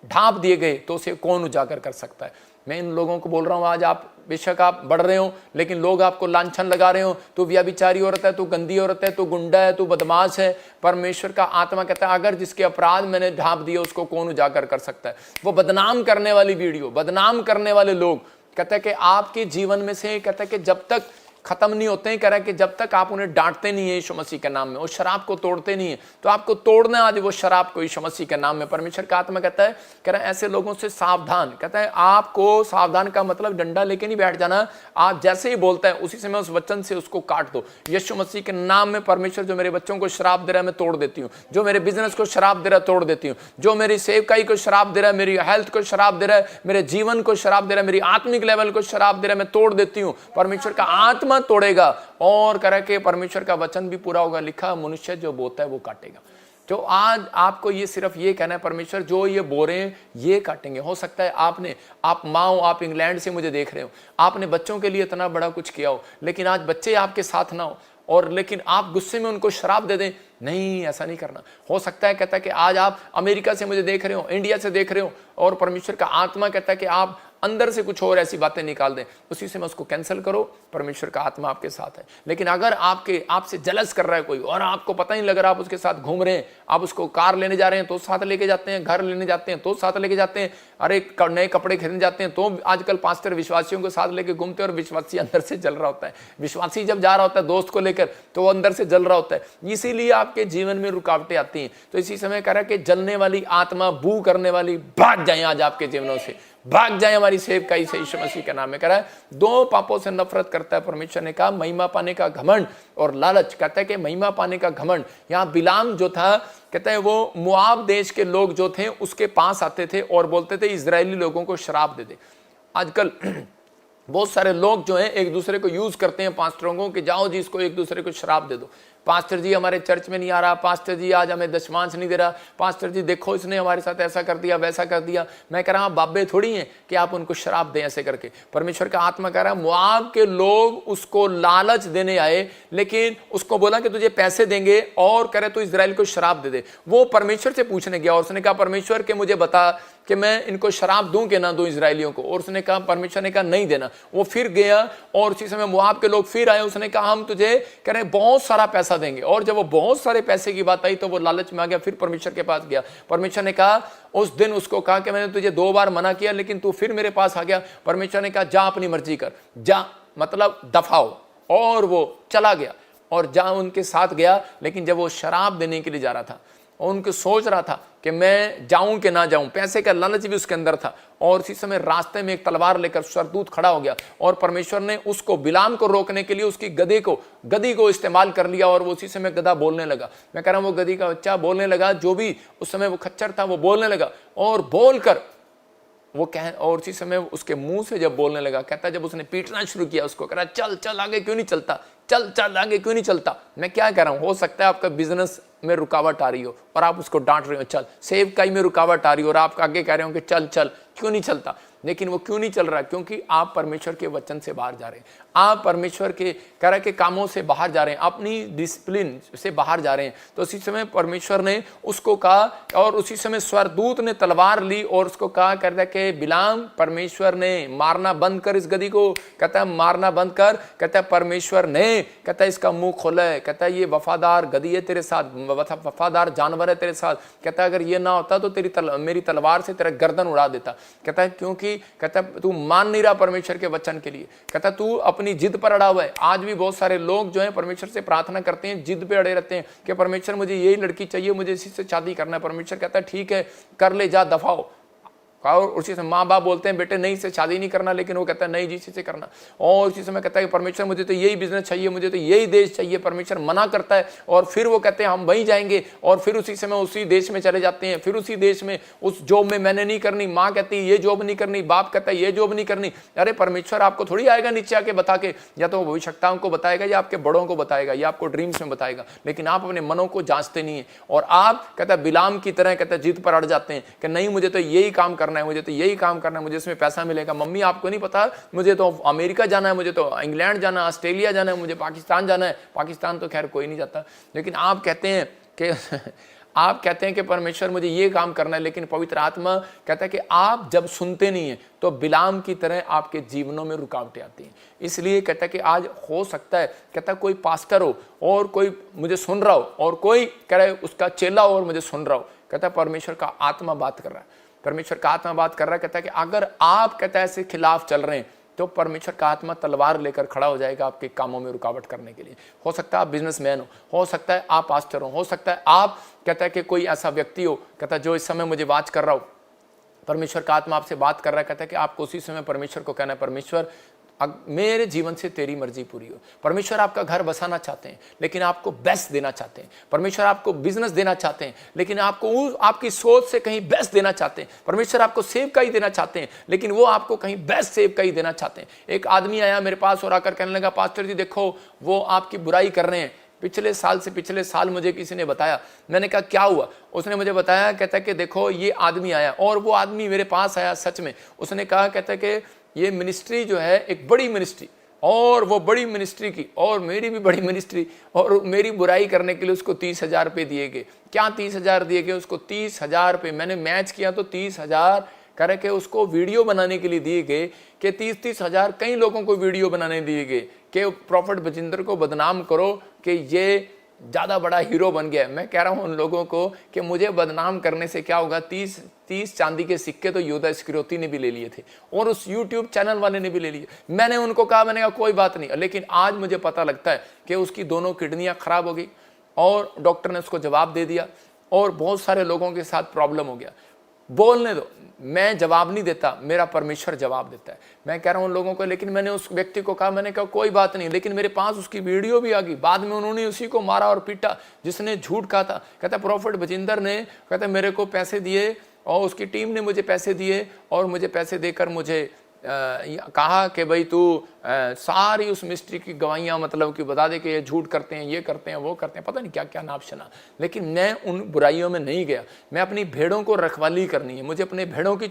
ढांप दिए गए तो उसे कौन उजागर कर सकता है। मैं इन लोगों को बोल रहा हूं, आज आप बेशक आप बढ़ रहे हो लेकिन लोग आपको लांछन लगा रहे हो, तू व्यभिचारी औरत है, तू गंदी औरत है, तू गुंडा है, तू बदमाश है। परमेश्वर का आत्मा कहता है अगर जिसके अपराध मैंने ढांप दिए उसको कौन उजागर कर सकता है। वो बदनाम करने वाली वीडियो, बदनाम करने वाले लोग, कहता है कि आपके जीवन में से, कहता है कि जब तक खत्म नहीं होते हैं। कह रहा है कि जब तक आप उन्हें डांटते नहीं है यीशु मसीह के नाम में, उस शराब को तोड़ते नहीं है, तो आपको तोड़ना है आज वो शराब को यीशु मसीह के नाम में। परमेश्वर का आत्मा कहता है, कह रहा है ऐसे लोगों से सावधान। कहता है आपको सावधान का मतलब डंडा लेके नहीं बैठ जाना, आप जैसे ही बोलता है उसी समय उस वचन से उसको काट दो। यीशु मसीह के नाम में परमेश्वर जो मेरे बच्चों को शराब दे रहा है मैं तोड़ देती हूँ, जो मेरे बिजनेस को शराब दे रहा है तोड़ देती हूँ, जो मेरी सेवकाई को शराब दे रहा है, मेरी हेल्थ को शराब दे रहा है, मेरे जीवन को शराब दे रहा है, मेरी आत्मिक लेवल को शराब दे रहा है, मैं तोड़ देती हूँ। परमेश्वर का आत्मा तोड़ेगा और कह के परमेश्वर का वचन भी पूरा होगा। लिखा मनुष्य जो बोता है वो काटेगा। तो आज आपको ये सिर्फ ये कहना है, परमेश्वर जो ये बो रहे हैं ये काटेंगे। हो सकता है आप माँ हो, आप इंग्लैंड से मुझे देख रहे हो, आपने बच्चों के लिए इतना बड़ा कुछ किया हो, लेकिन आज बच्चे आपके साथ ना हो और लेकिन आप गुस्से में उनको शराब दे दें। नहीं, ऐसा नहीं करना। हो सकता है कहता है कि आज आप अमेरिका से मुझे देख रहे हो, इंडिया से देख रहे हो, और परमेश्वर का आत्मा कहता है कि आप अंदर से कुछ और ऐसी बातें निकाल दें, उसी से मैं उसको कैंसिल करो। परमेश्वर का आत्मा आपके साथ है। लेकिन अगर आपसे जलस कर रहा है कोई और आपको पता नहीं लग रहा, आप उसके साथ घूम रहे हैं, आप उसको कार लेने जा रहे हैं तो साथ लेके जाते हैं, घर लेने जाते हैं तो साथ लेके जाते हैं, अरे नए कपड़े खरीदने जाते हैं तो आजकल पास्टर विश्वासियों को साथ लेके घूमते हैं, और विश्वासी अंदर से जल रहा होता है। विश्वासी जब जा रहा होता है दोस्त को लेकर तो वो अंदर से जल रहा होता है। इसीलिए आपके जीवन में रुकावटें आती हैं। तो इसी समय कह रहा है कि जलने वाली आत्मा, बू करने वाली, भाग जाए आज आपके जीवनों से, भाग जाए हमारी सेवकाई से यीशु मसीह के नाम में। कह रहा है दो पापों से नफरत करता है परमेश्वर ने कहा, महिमा पाने का घमंड और लालच। कहता है कि महिमा पाने का घमंड, यहाँ बिलाम जो था कहता है वो मुआब देश के लोग जो थे उसके पास आते थे और बोलते थे इजरायली लोगों को शराब दे दे। आजकल बहुत सारे लोग जो हैं एक दूसरे को यूज करते हैं पास्टरों को कि जाओ जी इसको एक दूसरे को शराब दे दो। पास्टर जी हमारे चर्च में नहीं आ रहा, पास्टर जी आज हमें दशमांश नहीं दे रहा, पास्टर जी देखो इसने हमारे साथ ऐसा कर दिया वैसा कर दिया। मैं कह रहा हूँ बाबे थोड़ी हैं कि आप उनको शराब दें ऐसे करके। परमेश्वर का आत्मा कह रहा है मुआब के लोग उसको लालच देने आए, लेकिन उसको बोला कि तुझे पैसे देंगे और करे तो इजराइल को शराब दे दे। वो परमेश्वर से पूछने गया और उसने कहा परमेश्वर के मुझे बता कि मैं इनको शराब दूं कि ना दूं इजरायलियों को। और उसने कहा, परमेश्वर ने कहा नहीं देना। वो फिर गया और उसी समय मुआब के लोग फिर आए, उसने कहा हम तुझे कह रहे बहुत सारा पैसा देंगे। और जब वो बहुत सारे पैसे की बात आई तो वो लालच में आ गया, फिर परमेश्वर के पास गया। परमेश्वर ने कहा उस दिन उसको कहा कि मैंने तुझे 2 बार मना किया लेकिन तू फिर मेरे पास आ गया। परमेश्वर ने कहा जा अपनी मर्जी कर, जा मतलब दफाओ। और वो चला गया और जहां उनके साथ गया, लेकिन जब वो शराब देने के लिए जा रहा था और उनको सोच रहा था कि मैं जाऊं कि ना जाऊं, पैसे का लालच भी उसके अंदर था। और इसी समय रास्ते में एक तलवार लेकर स्वर्गदूत खड़ा हो गया और परमेश्वर ने उसको बिलाम को रोकने के लिए उसकी गदी को इस्तेमाल कर लिया। और वो उसी समय गधा बोलने लगा। मैं कह रहा हूं वो गधी का बच्चा बोलने लगा, जो भी उस समय वो खच्चर था वो बोलने लगा और बोलकर वो और उसी समय उसके मुंह से जब बोलने लगा, कहता जब उसने पीटना शुरू किया उसको, कह रहा चल चल आगे क्यों नहीं चलता, चल चल आगे क्यों नहीं चलता। मैं क्या कह रहा हूं, हो सकता है आपका बिजनेस में रुकावट आ रही हो और आप उसको डांट रहे हो, चल। सेवकाई में रुकावट आ रही हो और आप आगे कह रहे हो कि चल चल, क्यों नहीं चलता। लेकिन वो क्यों नहीं चल रहा, क्योंकि आप परमेश्वर के वचन से बाहर जा रहे हैं, आप परमेश्वर के कह के कामों से बाहर जा रहे हैं, अपनी डिसिप्लिन से बाहर जा रहे हैं। तो उसी समय परमेश्वर ने उसको कहा और उसी समय स्वर्गदूत ने तलवार ली और उसको कहा कहता कि बिलाम, परमेश्वर ने मारना बंद कर इस गधी को, कहता है मारना बंद कर। कहता है परमेश्वर ने, कहता है इसका मुंह खोला है, कहता है ये वफादार गधी है तेरे साथ, वफादार जानवर है तेरे साथ। कहता है अगर ये ना होता तो मेरी तलवार से तेरा गर्दन उड़ा देता। कहता है क्योंकि कहता तू मान नहीं रहा परमेश्वर के वचन के लिए, कहता तू अपनी जिद पर अड़ा हुआ है। आज भी बहुत सारे लोग जो हैं परमेश्वर से प्रार्थना करते हैं, जिद पे अड़े रहते हैं कि परमेश्वर मुझे यही लड़की चाहिए, मुझे इसी से शादी करना है। परमेश्वर कहता है ठीक है कर ले, जा दफाओ। और उसी समय माँ बाप बोलते हैं बेटे नहीं से शादी नहीं करना, लेकिन वो कहता है नहीं जी इसी से करना। और उसी समय कहता है कि परमेश्वर मुझे तो यही बिजनेस चाहिए, मुझे तो यही देश चाहिए। परमेश्वर मना करता है और फिर वो कहते हैं हम वहीं जाएंगे और फिर उसी समय उसी देश में चले जाते हैं। फिर उसी देश में उस जॉब में मैंने नहीं करनी, माँ कहती है ये जॉब नहीं करनी, बाप कहता है ये जॉब नहीं करनी। अरे परमेश्वर आपको थोड़ी आएगा नीचे आके बता के, या तो भविष्यवक्ताओं को बताएगा या आपके बड़ों को बताएगा या आपको ड्रीम्स में बताएगा, लेकिन आप अपने मनों को जांचते नहीं है। और आप कहता है बिलाम की तरह कहता है जिद पर अड़ जाते हैं कि नहीं मुझे तो यही काम करना है, मुझे तो यही काम करना है, मुझे इसमें पैसा मिलेगा। मम्मी आपको नहीं पता मुझे तो अमेरिका जाना है, मुझे तो इंग्लैंड जाना है, ऑस्ट्रेलिया जाना है, मुझे पाकिस्तान जाना है। पाकिस्तान तो खैर कोई नहीं जाता, लेकिन आप कहते हैं कि आप कहते हैं कि परमेश्वर मुझे ये काम करना है, लेकिन पवित्र आत्मा कहता है कि आप जब सुनते नहीं हैं तो बिलाम की तरह आपके जीवनों में रुकावटें आती हैं। इसलिए कहता है कि आज हो सकता है कहता है कोई पास्टर हो और कोई मुझे सुन रहा हो और कोई कह रहा है उसका चेला हो और मुझे सुन रहा हो, कहता है परमेश्वर का आत्मा बात कर रहा है, परमेश्वर का आत्मा बात कर रहा है। कहता है कि अगर आप कहता है ऐसे खिलाफ चल रहे हैं तो परमेश्वर का आत्मा तलवार लेकर खड़ा हो जाएगा आपके कामों में रुकावट करने के लिए। हो सकता है आप बिजनेसमैन हो सकता है आप पास्टर हो सकता है आप कहता है कि कोई ऐसा व्यक्ति हो, कहता है जो इस समय मुझे बात कर रहा हो, परमेश्वर का आत्मा आपसे बात कर रहा है, कहता है कि आपको उसी समय परमेश्वर को कहना है, परमेश्वर मेरे जीवन से तेरी मर्जी पूरी हो। परमेश्वर आपका घर बसाना चाहते हैं लेकिन आपको बेस्ट देना चाहते हैं। परमेश्वर आपको बिजनेस देना चाहते हैं लेकिन आपको आपकी सोच से कहीं बेस्ट देना चाहते हैं। परमेश्वर आपको सेव का ही देना चाहते हैं लेकिन वो आपको कहीं बेस्ट सेव का ही देना चाहते हैं। एक आदमी आया मेरे पास और आकर कहने लगा, पास्टर जी देखो वो आपकी बुराई कर रहे हैं। पिछले साल मुझे किसी ने बताया। मैंने कहा क्या हुआ? उसने मुझे बताया, कहता है कि देखो ये आदमी आया और वो आदमी मेरे पास आया सच में। उसने कहा, कहता है कि ये मिनिस्ट्री जो है एक बड़ी मिनिस्ट्री और वो बड़ी मिनिस्ट्री की और मेरी भी बड़ी मिनिस्ट्री और मेरी बुराई करने के लिए उसको 30,000 रुपये दिए गए। क्या 30,000 दिए गए उसको? 30,000 रुपये। मैंने मैच किया तो 30,000 करके उसको वीडियो बनाने के लिए दिए गए कि 30,000 कई लोगों को वीडियो बनाने दिए गए कि प्रॉफिट बजिंदर को बदनाम करो कि ये ज़्यादा बड़ा हीरो बन गया। मैं कह रहा हूँ उन लोगों को कि मुझे बदनाम करने से क्या होगा। 30 चांदी के सिक्के तो यहूदा इस्करियोती ने भी ले लिए थे और उस यूट्यूब चैनल वाले ने भी ले लिए। मैंने उनको कहा, मैंने कहा कोई बात नहीं, लेकिन आज मुझे पता लगता है कि उसकी दोनों किडनियाँ खराब हो गई और डॉक्टर ने उसको जवाब दे दिया और बहुत सारे लोगों के साथ प्रॉब्लम हो गया। बोलने दो, मैं जवाब नहीं देता, मेरा परमेश्वर जवाब देता है। मैं कह रहा हूँ उन लोगों को, लेकिन मैंने उस व्यक्ति को कहा, मैंने कहा कोई बात नहीं, लेकिन मेरे पास उसकी वीडियो भी आ गई। बाद में उन्होंने उसी को मारा और पीटा जिसने झूठ कहा था। कहता प्रॉफिट बजिंदर ने कहता मेरे को पैसे दिए और उसकी टीम ने मुझे पैसे दिए और मुझे पैसे देकर मुझे कहा कि भाई तू सारी उस मिस्ट्री की गवाहियाँ मतलब कि बता दे कि ये झूठ करते हैं, ये करते हैं, वो करते हैं, पता नहीं क्या क्या नाम सुना। लेकिन मैं उन बुराइयों में नहीं गया। मैं अपनी भेड़ों को रखवाली करनी है, मुझे अपने भेड़ों की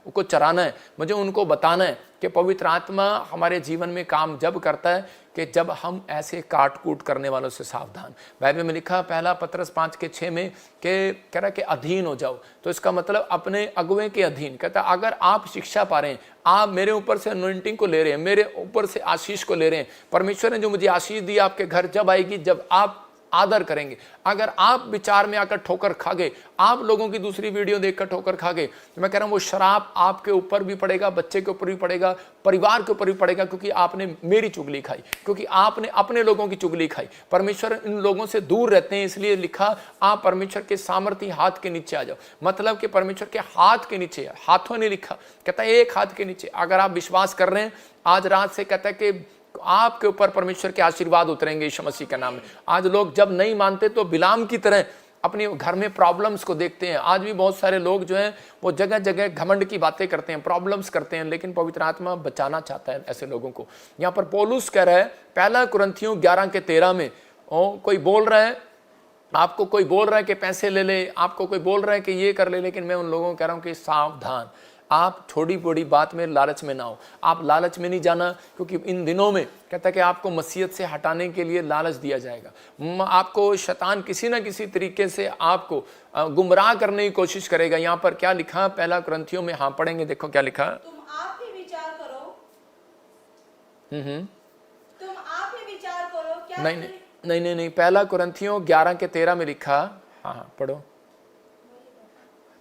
को चराना है, मुझे उनको बताना है कि पवित्र आत्मा हमारे जीवन में काम जब करता है कि जब हम ऐसे काट कूट करने वालों से सावधान। बाइबल में लिखा पहला पत्रस 5:6 में कि कह रहा कि अधीन हो जाओ। तो इसका मतलब अपने अगुवे के अधीन। कहता अगर आप शिक्षा पा रहे हैं, आप मेरे ऊपर से अनॉइंटिंग को ले रहे हैं, मेरे ऊपर से आशीष को ले रहे हैं, परमेश्वर ने जो मुझे आशीष दी आपके घर जब आएगी जब आप आदर करेंगे। अगर आप विचार में आकर ठोकर खा गए, आप लोगों की दूसरी वीडियो देखकर ठोकर खा गए, तो मैं कह रहा हूं वो शराब आपके ऊपर भी पड़ेगा, बच्चे के ऊपर भी पड़ेगा, परिवार के ऊपर भी पड़ेगा, क्योंकि आपने मेरी चुगली खाई, क्योंकि आपने अपने लोगों की चुगली खाई। परमेश्वर इन लोगों से दूर रहते हैं, इसलिए लिखा आप परमेश्वर के सामर्थी हाथ के नीचे आ जाओ। मतलब कि परमेश्वर के हाथ के नीचे, हाथों ने लिखा, कहता है एक हाथ के नीचे। अगर आप विश्वास कर रहे हैं आज रात से, कहता है कि आपके ऊपर परमेश्वर के आशीर्वाद उतरेंगे यीशु मसीह के नाम में। आज लोग जब नहीं मानते तो बिलाम की तरह अपने घर में प्रॉब्लम्स को देखते हैं। आज भी बहुत सारे लोग जो हैं वो जगह जगह घमंड की बातें करते हैं, प्रॉब्लम्स करते हैं, लेकिन पवित्र आत्मा बचाना चाहता है ऐसे लोगों को। यहाँ पर पौलुस कह रहा है पहला कुरिन्थियों 11:13 में, कोई बोल रहा है आपको, कोई बोल रहा है कि पैसे ले ले, आपको कोई बोल रहा है कि ये कर ले, लेकिन मैं उन लोगों को कह रहा हूँ कि सावधान, आप छोटी बड़ी बात में लालच में ना हो। आप लालच में नहीं जाना, क्योंकि इन दिनों में कहता है कि आपको मसीहत से हटाने के लिए लालच दिया जाएगा। आपको शैतान किसी ना किसी तरीके से आपको गुमराह करने की कोशिश करेगा। यहाँ पर क्या लिखा पहला कुरिन्थियों में, हाँ पढ़ेंगे, देखो क्या लिखा। तुम आप ही विचार करो, तुम आप ही विचार करो क्या। नहीं, पहला कुरिन्थियों 11:13 में लिखा। हाँ पढ़ो,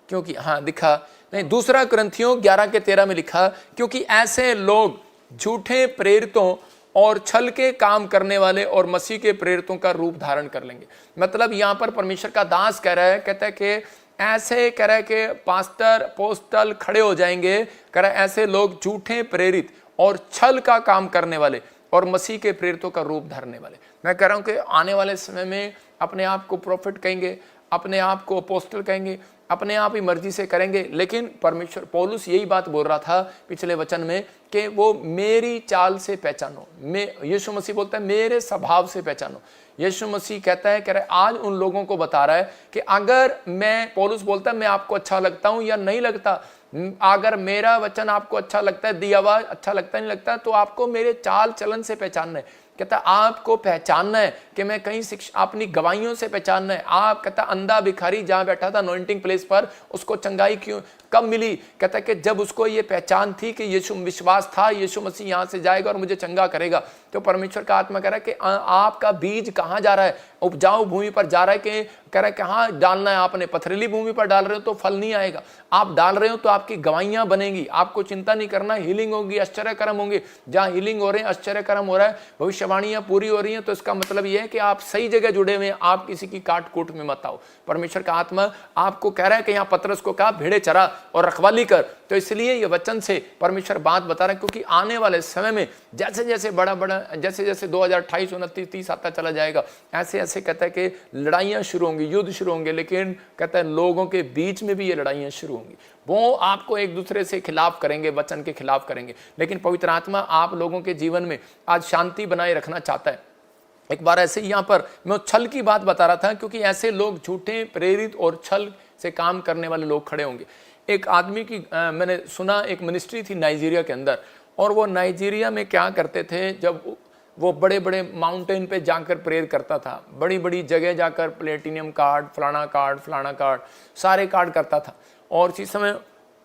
क्योंकि हाँ दिखा नहीं, दूसरा कुरिन्थियों 11:13 में लिखा, क्योंकि ऐसे लोग झूठे प्रेरितों और छल के काम करने वाले और मसीह के प्रेरितों का रूप धारण कर लेंगे। मतलब यहाँ पर परमेश्वर का दास कह रहा है, कहता है कि ऐसे कह रहा है कि पास्टर पोस्टल खड़े हो जाएंगे, कह रहा है ऐसे लोग झूठे प्रेरित और छल का काम करने वाले और मसीह के प्रेरितों का रूप धरने वाले। मैं कह रहा हूँ कि आने वाले समय में अपने आप को प्रॉफिट कहेंगे, अपने आप को अपोस्टल कहेंगे, अपने आप ही मर्जी से करेंगे, लेकिन परमेश्वर पौलुस यही बात बोल रहा था पिछले वचन में कि वो मेरी चाल से पहचानो। यीशु मसीह बोलता है मेरे स्वभाव से पहचानो। यीशु मसीह कहता है, कह रहा है आज उन लोगों को बता रहा है कि अगर मैं, पौलुस बोलता है मैं आपको अच्छा लगता हूं या नहीं लगता, अगर मेरा वचन आपको अच्छा लगता है, दिया हुआ अच्छा लगता नहीं लगता, तो आपको मेरे चाल चलन से पहचानना है। कहता आपको पहचानना है कि मैं कहीं शिक्षा, अपनी गवाहियों से पहचानना है। आप कहता अंधा भिखारी जहां बैठा था अनॉइंटिंग प्लेस पर, उसको चंगाई क्यों कब मिली? कहता है कि जब उसको ये पहचान थी कि यीशु, विश्वास था यीशु मसीह यहाँ से जाएगा और मुझे चंगा करेगा। तो परमेश्वर का आत्मा कह रहा है कि आपका बीज कहाँ जा रहा है? उपजाऊ भूमि पर जा रहा है कि कह रहा है कहाँ डालना है आपने? पथरीली भूमि पर डाल रहे हो तो फल नहीं आएगा। आप डाल रहे हो तो आपकी गवाहियां बनेंगी, आपको चिंता नहीं करना, हीलिंग होगी, आश्चर्य कर्म होंगे। जहाँ हीलिंग हो रहे हैं, आश्चर्य कर्म हो रहा है, भविष्यवाणियां पूरी हो रही हैं, तो इसका मतलब यह है कि आप सही जगह जुड़े हुए हैं, आप किसी की काट कूट में मत आओ। परमेश्वर का आत्मा आपको कह रहा है कि यहाँ पतरस को कहा भेड़े चरा और रखवाली कर। तो इसलिए ये वचन से परमेश्वर बात बता रहा है, क्योंकि आने वाले समय में जैसे जैसे जैसे जैसे 2028, 29, 30 आता चला जाएगा, ऐसे ऐसे कहता है कि लड़ाइयाँ शुरू होंगी, युद्ध शुरू होंगे। लेकिन कहता है लोगों के बीच में भी ये लड़ाइयाँ शुरू होंगी। वो आपको एक दूसरे से खिलाफ करेंगे, वचन के खिलाफ करेंगे। लेकिन पवित्र आत्मा आप लोगों के जीवन में आज शांति बनाए रखना चाहता है। एक बार ऐसे यहाँ पर मैं छल की बात बता रहा था, क्योंकि ऐसे लोग झूठे, प्रेरित और छल से काम करने वाले लोग खड़े होंगे। एक आदमी की मैंने सुना, एक मिनिस्ट्री थी नाइजीरिया के अंदर, और वो नाइजीरिया में क्या करते थे, जब वो बड़े बड़े माउंटेन पे जाकर प्रेयर करता था, बड़ी बड़ी जगह जाकर प्लेटिनियम कार्ड, फलाना कार्ड सारे कार्ड करता था। और इसी समय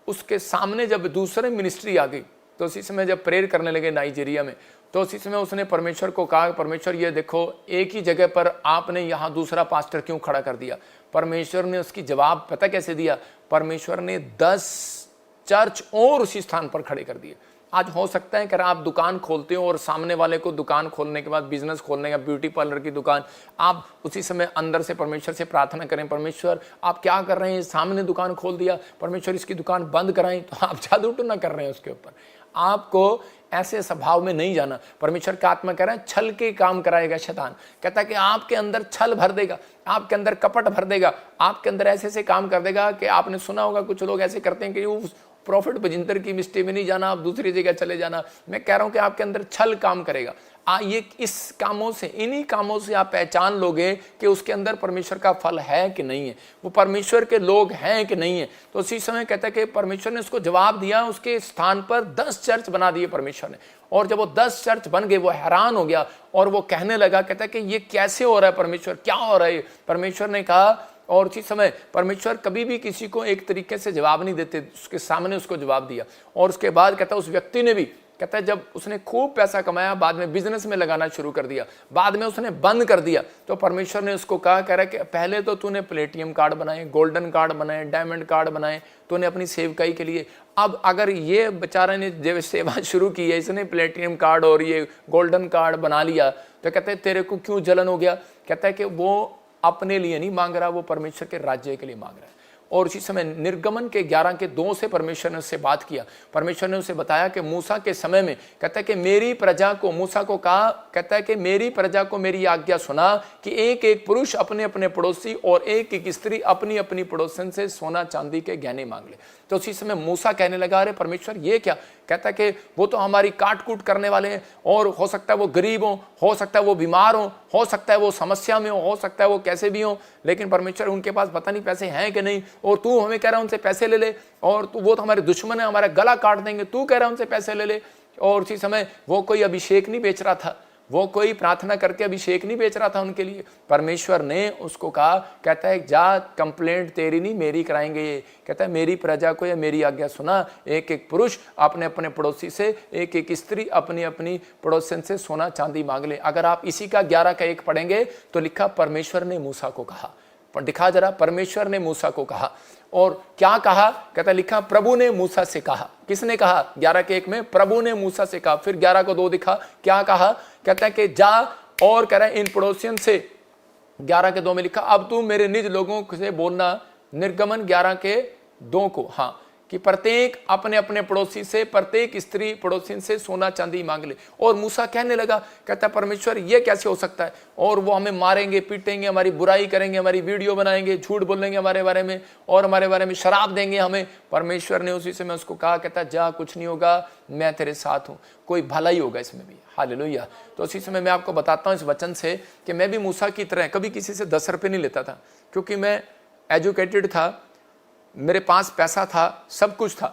उसके सामने जब दूसरे मिनिस्ट्री आ गई, तो उसी समय जब प्रेयर करने लगे नाइजीरिया में, तो उसी समय उसने परमेश्वर को कहा, परमेश्वर ये देखो एक ही जगह पर आपने यहाँ दूसरा पास्टर क्यों खड़ा कर दिया? परमेश्वर ने उसकी जवाब पता कैसे दिया? परमेश्वर ने 10 चर्च और उसी स्थान पर खड़े कर दिए। आज हो सकता है कि आप दुकान खोलते हो और सामने वाले को दुकान खोलने के बाद, बिजनेस खोलने का, ब्यूटी पार्लर की दुकान, आप उसी समय अंदर से परमेश्वर से प्रार्थना करें, परमेश्वर आप क्या कर रहे हैं? सामने दुकान खोल दिया, परमेश्वर इसकी दुकान बंद कराएं। तो आप जादू टोना कर रहे हैं उसके ऊपर। आपको ऐसे स्वभाव में नहीं जाना। परमेश्वर का आत्मा कह रहा है छल के काम कराएगा शैतान। कहता है कि आपके अंदर छल भर देगा, आपके अंदर कपट भर देगा, आपके अंदर ऐसे ऐसे काम कर देगा कि आपने सुना होगा कुछ लोग ऐसे करते हैं कि उस प्रॉफिट बजिंदर की मिस्टी में नहीं जाना, आप दूसरी जगह चले जाना। मैं कह रहा हूं कि आपके अंदर छल काम करेगा। ये इस कामों से, इन्हीं कामों से आप पहचान लोगे कि उसके अंदर परमेश्वर का फल है कि नहीं है, वो परमेश्वर के लोग हैं कि नहीं है। तो उसी समय कहता है कि परमेश्वर ने उसको जवाब दिया, उसके स्थान पर 10 चर्च बना दिए परमेश्वर ने। और जब वो 10 चर्च बन गए, वो हैरान हो गया और वो कहने लगा, कहता है कि ये कैसे हो रहा है परमेश्वर, क्या हो रहा है? परमेश्वर ने कहा, और उसी समय परमेश्वर कभी भी किसी को एक तरीके से जवाब नहीं देते, उसके सामने उसको जवाब दिया। और उसके बाद कहता है उस व्यक्ति ने भी, कहता है जब उसने खूब पैसा कमाया, बाद में बिजनेस में लगाना शुरू कर दिया, बाद में उसने बंद कर दिया, तो परमेश्वर ने उसको कहा, कह रहा है कि पहले तो तूने प्लेटिनियम कार्ड बनाए, गोल्डन कार्ड बनाए, डायमंड कार्ड बनाए, तूने अपनी सेवकाई के लिए। अब अगर ये बेचारा ने जब सेवा शुरू की है, इसने प्लेटिनियम कार्ड और ये गोल्डन कार्ड बना लिया, तो कहते हैं तेरे को क्यों जलन हो गया? कहता है कि वो अपने लिए नहीं मांग रहा, वो परमेश्वर के राज्य के लिए मांग रहा है। और उसी समय निर्गमन के 11:2 से परमेश्वर ने उससे बात किया। परमेश्वर ने उसे बताया कि मूसा के समय में, कहता है कि मेरी प्रजा को, मूसा को कहा, कहता है कि मेरी प्रजा को मेरी आज्ञा सुना कि एक एक पुरुष अपने अपने पड़ोसी और एक एक स्त्री अपनी अपनी पड़ोसन से सोना चांदी के गहने मांग ले। तो उसी समय मूसा कहने लगा, अरे परमेश्वर ये क्या? कहता है कि वो तो हमारी काट कूट करने वाले हैं, और हो सकता है वो गरीब हो सकता है वो बीमार हो सकता है वो समस्या में हो सकता है वो कैसे भी हो, लेकिन परमेश्वर उनके पास पता नहीं पैसे हैं कि नहीं, और तू हमें कह रहा है उनसे पैसे ले ले, और तू, वो तो हमारे दुश्मन है, हमारा गला काट देंगे, तू कह रहा है उनसे पैसे ले ले। और उसी समय वो कोई अभिषेक नहीं बेच रहा था, वो कोई प्रार्थना करके अभिषेक नहीं बेच रहा था उनके लिए। परमेश्वर ने उसको कहा, कहता है जा, कंप्लेंट तेरी नहीं मेरी कराएंगे ये। कहता है मेरी प्रजा को या मेरी आज्ञा सुना, एक एक पुरुष अपने अपने पड़ोसी से, एक एक स्त्री अपनी अपनी पड़ोसन से सोना चांदी मांग ले। अगर आप इसी का 11:1 पढ़ेंगे तो लिखा परमेश्वर ने मूसा को कहा, दिखा जरा, परमेश्वर ने मूसा को कहा। और क्या कहा? कहता लिखा प्रभु ने मूसा से कहा। किसने कहा? 11:1 में प्रभु ने मूसा से कहा। फिर 11:2 दिखा, क्या कहा? कहता है कि जा और कह रहा है इन पड़ोसियों से, 11:2 में लिखा अब तू मेरे निज लोगों से बोलना, निर्गमन 11:2 को, हाँ, कि प्रत्येक अपने अपने पड़ोसी से, प्रत्येक स्त्री पड़ोसी से सोना चांदी मांग ले। और मूसा कहने लगा, कहता परमेश्वर ये कैसे हो सकता है, और वो हमें मारेंगे, पीटेंगे, हमारी बुराई करेंगे, हमारी वीडियो बनाएंगे, झूठ बोलेंगे हमारे बारे में, और हमारे बारे में शराब देंगे हमें। परमेश्वर ने उसी से मैं उसको कहा, कहता जा, कुछ नहीं होगा, मैं तेरे साथ हूँ, कोई भलाई होगा इसमें भी। हालेलुया। तो उसी समय मैं आपको बताता हूँ इस वचन से कि मैं भी मूसा की तरह कभी किसी से 10 रुपये नहीं लेता था, क्योंकि मैं एजुकेटेड था, मेरे पास पैसा था, सब कुछ था,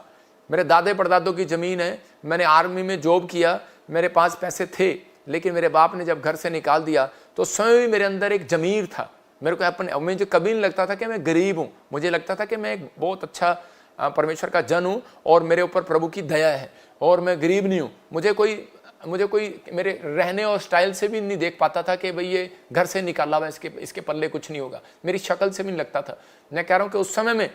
मेरे दादे परदादों की ज़मीन है, मैंने आर्मी में जॉब किया, मेरे पास पैसे थे। लेकिन मेरे बाप ने जब घर से निकाल दिया तो स्वयं भी मेरे अंदर एक ज़मीर था, मेरे को अपने, मुझे कभी नहीं लगता था कि मैं गरीब हूँ, मुझे लगता था कि मैं एक बहुत अच्छा परमेश्वर का जन हूँ और मेरे ऊपर प्रभु की दया है और मैं गरीब नहीं हूँ। मुझे कोई मेरे रहने और स्टाइल से भी नहीं देख पाता था कि भाई ये घर से निकाला हुआ, इसके पल्ले कुछ नहीं होगा। मेरी शक्ल से भी नहीं लगता था। मैं कह रहा हूँ कि उस समय में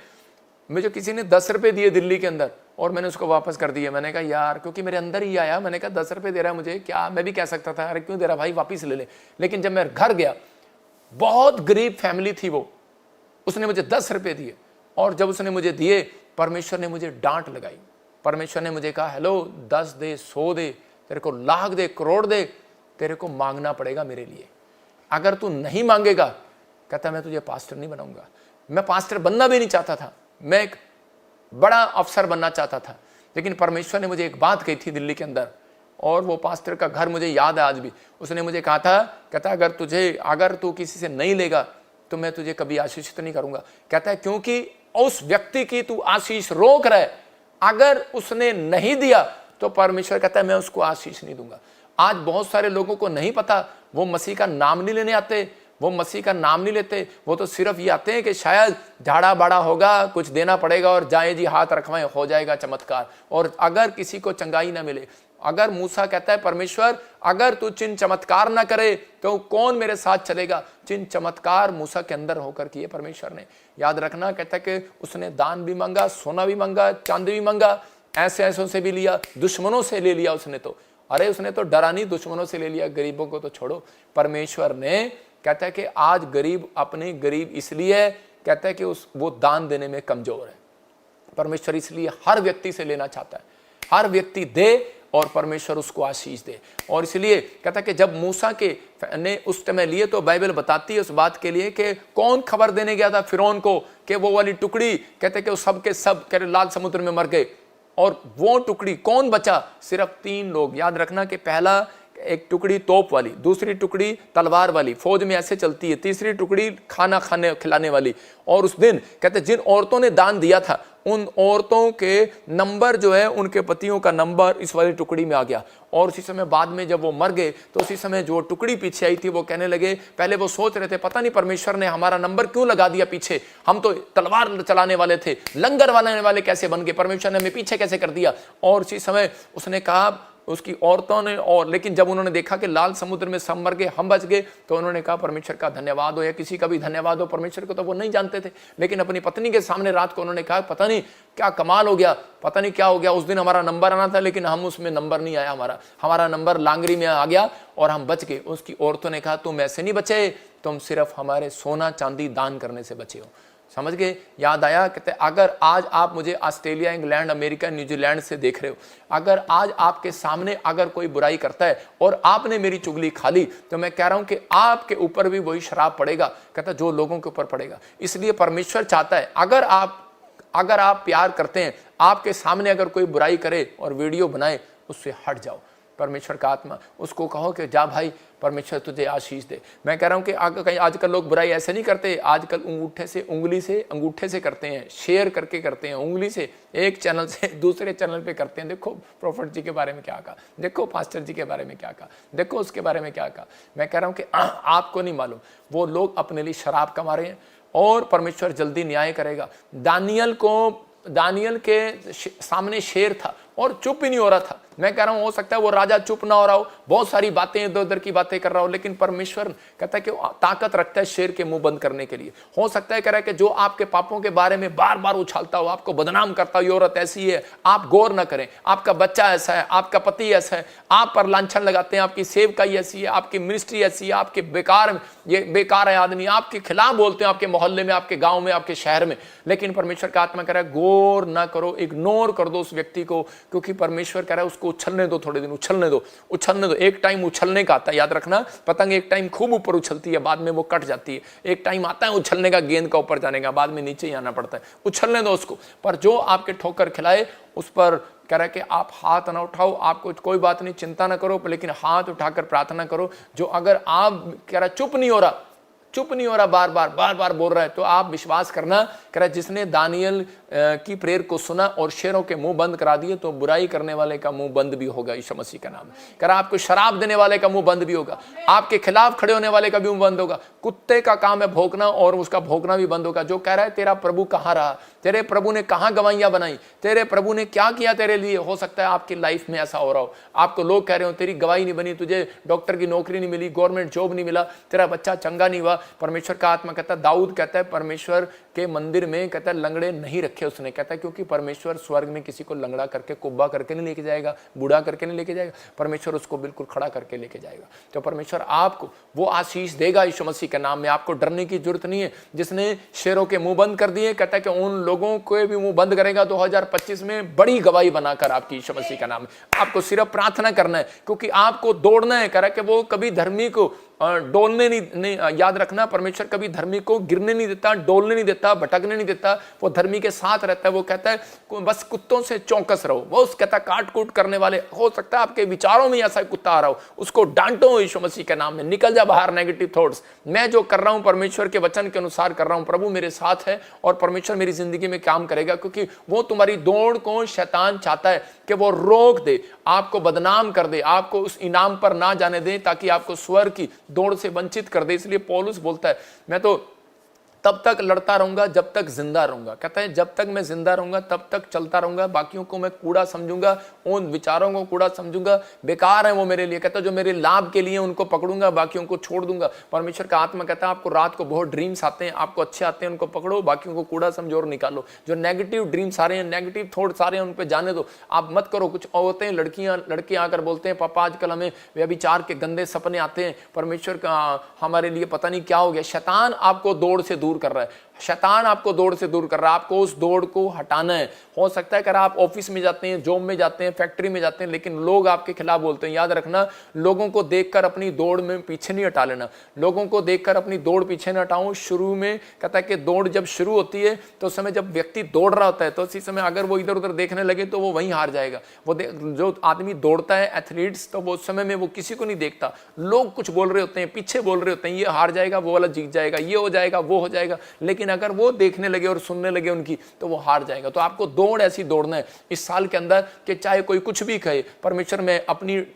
मुझे किसी ने 10 रुपये दिए दिल्ली के अंदर और मैंने उसको वापस कर दिया। मैंने कहा यार, क्योंकि मेरे अंदर ही आया, मैंने कहा 10 रुपये दे रहा है मुझे, क्या मैं भी कह सकता था अरे क्यों दे रहा भाई, वापस ले ले। लेकिन जब मैं घर गया, बहुत गरीब फैमिली थी वो, उसने मुझे 10 रुपये दिए और जब उसने मुझे दिए, परमेश्वर ने मुझे डांट लगाई। परमेश्वर ने मुझे कहा, हेलो 10 दे, 100 दे, तेरे को लाख दे, करोड़ दे, तेरे को मांगना पड़ेगा मेरे लिए। अगर तू नहीं मांगेगा, कहता मैं तुझे पास्टर नहीं बनाऊंगा। मैं पास्टर बनना भी नहीं चाहता था, मैं एक बड़ा अफसर बनना चाहता था। लेकिन परमेश्वर ने मुझे एक बात कही थी दिल्ली के अंदर, और वो पास्टर का घर मुझे याद है आज भी। उसने मुझे कहा था, कहता अगर तू किसी से नहीं लेगा तो मैं तुझे कभी आशीषित नहीं करूंगा। कहता है क्योंकि उस व्यक्ति की तू आशीष रोक रहा है, अगर उसने नहीं दिया तो परमेश्वर कहता है मैं उसको आशीष नहीं दूंगा। आज बहुत सारे लोगों को नहीं पता, वो मसीह का नाम नहीं लेने आते, वो मसीह का नाम नहीं लेते, वो तो सिर्फ ये आते हैं कि शायद झाड़ा बाड़ा होगा, कुछ देना पड़ेगा और जाए जी हाथ रखवाएं, हो जाएगा चमत्कार। और अगर किसी को चंगाई ना मिले, अगर मूसा कहता है परमेश्वर अगर तू चिन्ह चमत्कार ना करे तो कौन मेरे साथ चलेगा, चिन्ह चमत्कार मूसा के अंदर होकर किए परमेश्वर ने। याद रखना, कहता है कि उसने दान भी मांगा, सोना भी मांगा, चांदी भी मांगा, ऐसे ऐसों से भी लिया, दुश्मनों से ले लिया उसने तो। अरे उसने तो डरा नहीं, दुश्मनों से ले लिया, गरीबों को तो छोड़ो। परमेश्वर ने कहता है कि आज गरीब अपने गरीब इसलिए कहता है कि वो दान देने में कमजोर है। परमेश्वर इसलिए हर व्यक्ति से लेना चाहता है, हर व्यक्ति दे और परमेश्वर उसको आशीष दे। और इसलिए कहता है कि जब मूसा के ने उस समय लिए तो बाइबल बताती है उस बात के लिए कि कौन खबर देने गया था फिरौन को कि वो वाली टुकड़ी, कहते कि वो सब के सब कह लाल समुद्र में मर गए। और वो टुकड़ी कौन बचा, सिर्फ 3 लोग। याद रखना कि पहला एक टुकड़ी तोप वाली, दूसरी टुकड़ी तलवार वाली, फौज में ऐसे चलती है, तीसरी टुकड़ी खाना खिलाने वाली। और उस दिन कहते जिन औरतों ने दान दिया था उन औरतों के नंबर जो है, उनके पतियों का नंबर इस वाली टुकड़ी में आ गया। और उसी समय बाद में जब वो मर गए तो उसी समय जो टुकड़ी पीछे आई थी वो कहने लगे, पहले वो सोच रहे थे पता नहीं परमेश्वर ने हमारा नंबर क्यों लगा दिया पीछे, हम तो तलवार चलाने वाले थे, लंगर वाले कैसे बन गए, परमेश्वर ने हमें पीछे कैसे कर दिया। और उसी समय उसने कहा उसकी औरतों ने, और लेकिन जब उन्होंने देखा कि लाल समुद्र में सब मर गए, हम बच गए, तो उन्होंने कहा परमेश्वर का धन्यवाद हो, या किसी का भी धन्यवाद हो। परमेश्वर को तो वो नहीं जानते थे, लेकिन अपनी पत्नी के सामने रात को उन्होंने कहा पता नहीं क्या कमाल हो गया, पता नहीं क्या हो गया, उस दिन हमारा नंबर आना था लेकिन हम उसमें नंबर नहीं आया, हमारा नंबर लांगरी में आ गया और हम बच गए। उसकी औरतों ने कहा तुम ऐसे नहीं बचे, तुम सिर्फ हमारे सोना चांदी दान करने से बचे हो। समझ गए। याद आया, कहते अगर आज आप मुझे ऑस्ट्रेलिया, इंग्लैंड, अमेरिका, न्यूजीलैंड से देख रहे हो, अगर आज आपके सामने अगर कोई बुराई करता है और आपने मेरी चुगली खा ली, तो मैं कह रहा हूं कि आपके ऊपर भी वही श्राप पड़ेगा, कहता जो लोगों के ऊपर पड़ेगा। इसलिए परमेश्वर चाहता है अगर आप प्यार करते हैं, आपके सामने अगर कोई बुराई करे और वीडियो बनाए, उससे हट जाओ। परमेश्वर का आत्मा उसको कहो कि जा भाई परमेश्वर तुझे आशीष दे। मैं कह रहा हूं कि आजकल लोग बुराई ऐसे नहीं करते, आजकल अंगूठे से करते हैं, शेयर करके करते हैं, उंगली से एक चैनल से दूसरे चैनल पे करते हैं। देखो प्रोफेट जी के बारे में क्या कहा, देखो पास्टर जी के बारे में क्या कहा, देखो उसके बारे में क्या कहा। मैं कह रहा हूं कि आपको नहीं मालूम, वो लोग अपने लिए शराब कमा रहे हैं और परमेश्वर जल्दी न्याय करेगा। दानियल के सामने शेर था और चुप ही नहीं हो रहा था। मैं कह रहा हूं हो सकता है वो राजा चुप ना हो रहा हो, बहुत सारी बातें इधर उधर की बातें कर रहा हो, लेकिन परमेश्वर कहता है कि ताकत रखता है शेर के मुंह बंद करने के लिए। हो सकता है कह रहा है कि जो आपके पापों के बारे में बार बार उछालता हो, आपको बदनाम करता हो, ये औरत ऐसी है, आप गौर ना करें, आपका बच्चा ऐसा है, आपका पति ऐसा है, आप पर लांछन लगाते हैं, आपकी सेवकाई ऐसी है, आपकी मिनिस्ट्री ऐसी है, आपके बेकार है आदमी, आपके खिलाफ बोलते हैं, आपके मोहल्ले में, आपके गाँव में, आपके शहर में। लेकिन परमेश्वर का आत्मा कह रहा है गौर ना करो, इग्नोर कर दो उस व्यक्ति को, क्योंकि परमेश्वर कह रहा है उसको उछलने दो, थोड़े दिन उछलने दो। एक टाइम उछलने का आता है, याद रखना, पतंग एक टाइम खूब ऊपर उछलती है, बाद में वो कट जाती है। एक टाइम आता है उछलने का, गेंद का ऊपर जाने का, बाद में नीचे ही आना पड़ता है। उछलने दो उसको। पर जो आपके ठोकर खिलाए उस पर कह रहा है कि आप हाथ ना उठाओ, आपको कोई बात नहीं, चिंता ना करो, लेकिन हाथ उठाकर प्रार्थना करो। जो अगर आप कह रहा चुप नहीं हो रहा, बार बार बोल रहा है, तो आप विश्वास करना, कह रहा है जिसने दानियल की प्रेयर को सुना और शेरों के मुंह बंद करा दिए, तो बुराई करने वाले का मुंह बंद भी होगा यीशु मसीह का नाम। कह रहा आपको शराब देने वाले का मुंह बंद भी होगा, आपके खिलाफ खड़े होने वाले का भी मुंह बंद होगा। कुत्ते का काम है भौंकना और उसका भौंकना भी बंद होगा। जो कह रहा है तेरा प्रभु कहाँ रहा, तेरे प्रभु ने कहाँ गवाहियां बनाई, तेरे प्रभु ने क्या किया तेरे लिए, हो सकता है आपकी लाइफ में ऐसा हो रहा हो। आपको लोग कह रहे हो तेरी गवाही नहीं बनी, तुझे डॉक्टर की नौकरी नहीं मिली, गवर्नमेंट जॉब नहीं मिला, तेरा बच्चा चंगा नहीं हुआ। परमेश्वर का आत्मा कहता है, दाऊद कहता है परमेश्वर के मंदिर में कहता है लंगड़े नहीं रखे उसने। कहता है क्योंकि परमेश्वर स्वर्ग में किसी को लंगड़ा करके कुब्बा करके नहीं लेके जाएगा, बूढ़ा करके नहीं लेके जाएगा, परमेश्वर उसको बिल्कुल खड़ा करके लेके जाएगा। तो परमेश्वर आपको वो आशीष देगा यीशु मसीह के नाम में। आपको डरने की जरूरत नहीं है। जिसने शेरों के मुंह बंद कर दिए, कहता है कि उन लोगों को भी मुंह बंद करेगा 2025 में बड़ी गवाही बनाकर आपकी यीशु मसीह का नाम है। आपको सिर्फ प्रार्थना करना है, क्योंकि आपको दौड़ना है। कह रहा है कि वो कभी धर्मी को डोलने नहीं, याद रखना परमेश्वर कभी धर्मी को गिरने नहीं देता, डोलने नहीं देता, भटकने नहीं देता। वो धर्मी के साथ रहता है। वो कहता है बस कुत्तों से चौकस रहो। वो कहता है काट कूट करने वाले, हो सकता है आपके विचारों में ऐसा कुत्ता आ रहा हो, उसको डांटो यीशु मसीह के नाम में। निकल जा बाहर नेगेटिव थॉट्स। मैं जो कर रहा हूं परमेश्वर के वचन के अनुसार कर रहा हूं, प्रभु मेरे साथ है और परमेश्वर मेरी जिंदगी में काम करेगा। क्योंकि वो तुम्हारी दौड़ को शैतान चाहता है कि वो रोक दे, आपको बदनाम कर दे, आपको उस इनाम पर ना जाने दे, ताकि आपको स्वर्ग की दौड़ से वंचित कर दे। इसलिए पौलुस बोलता है मैं तो तब तक लड़ता रहूंगा जब तक जिंदा रहूंगा। कहता है जब तक मैं जिंदा रहूंगा तब तक चलता रहूंगा। बाकियों को मैं कूड़ा समझूंगा, उन विचारों को कूड़ा समझूंगा, बेकार है वो मेरे लिए। कहता है जो मेरे लाभ के लिए उनको पकड़ूंगा, बाकियों को छोड़ दूंगा। परमेश्वर का आत्मा कहता है आपको रात को बहुत ड्रीम्स आते हैं, आपको अच्छे आते हैं, उनको पकड़ो, बाकियों को कूड़ा समझो और निकालो। जो नेगेटिव ड्रीम्स आ रहे हैं, नेगेटिव थॉट्स आ रहे हैं, उन पर जाने दो, आप मत करो। कुछ होते हैं लड़के आकर बोलते हैं पापा आजकल हमें व्यभिचार के गंदे सपने आते हैं, परमेश्वर का हमारे लिए पता नहीं क्या हो गया। शैतान आपको दौड़ से दूर कर रहा है, शैतान आपको दौड़ से दूर कर रहा है। आपको उस दौड़ को हटाना है। हो सकता है कि आप ऑफिस में जाते हैं, जॉब में जाते हैं, फैक्ट्री में जाते हैं, लेकिन लोग आपके खिलाफ बोलते हैं। याद रखना, लोगों को देखकर अपनी दौड़ में पीछे नहीं हटा लेना। लोगों को देखकर अपनी दौड़ पीछे न हटाऊं। शुरू में कहता है कि दौड़ जब शुरू होती है तो उस समय जब व्यक्ति दौड़ रहा होता है, तो उसी समय अगर वो इधर उधर देखने लगे तो वो वहीं हार जाएगा। वो जो आदमी दौड़ता है एथलीट्स, तो वो उस समय में वो किसी को नहीं देखता। लोग कुछ बोल रहे होते हैं, पीछे बोल रहे होते हैं, ये हार जाएगा, वो वाला जीत जाएगा, ये हो जाएगा, वो हो जाएगा। लेकिन अगर वो देखने लगे और सुनने लगे उनकी, तो वो हार जाएगा। तो आपको दौड़ ऐसी दौड़ना है इस साल के अंदर कि चाहे कोई कुछ भी कहे, परमेश्वर मैं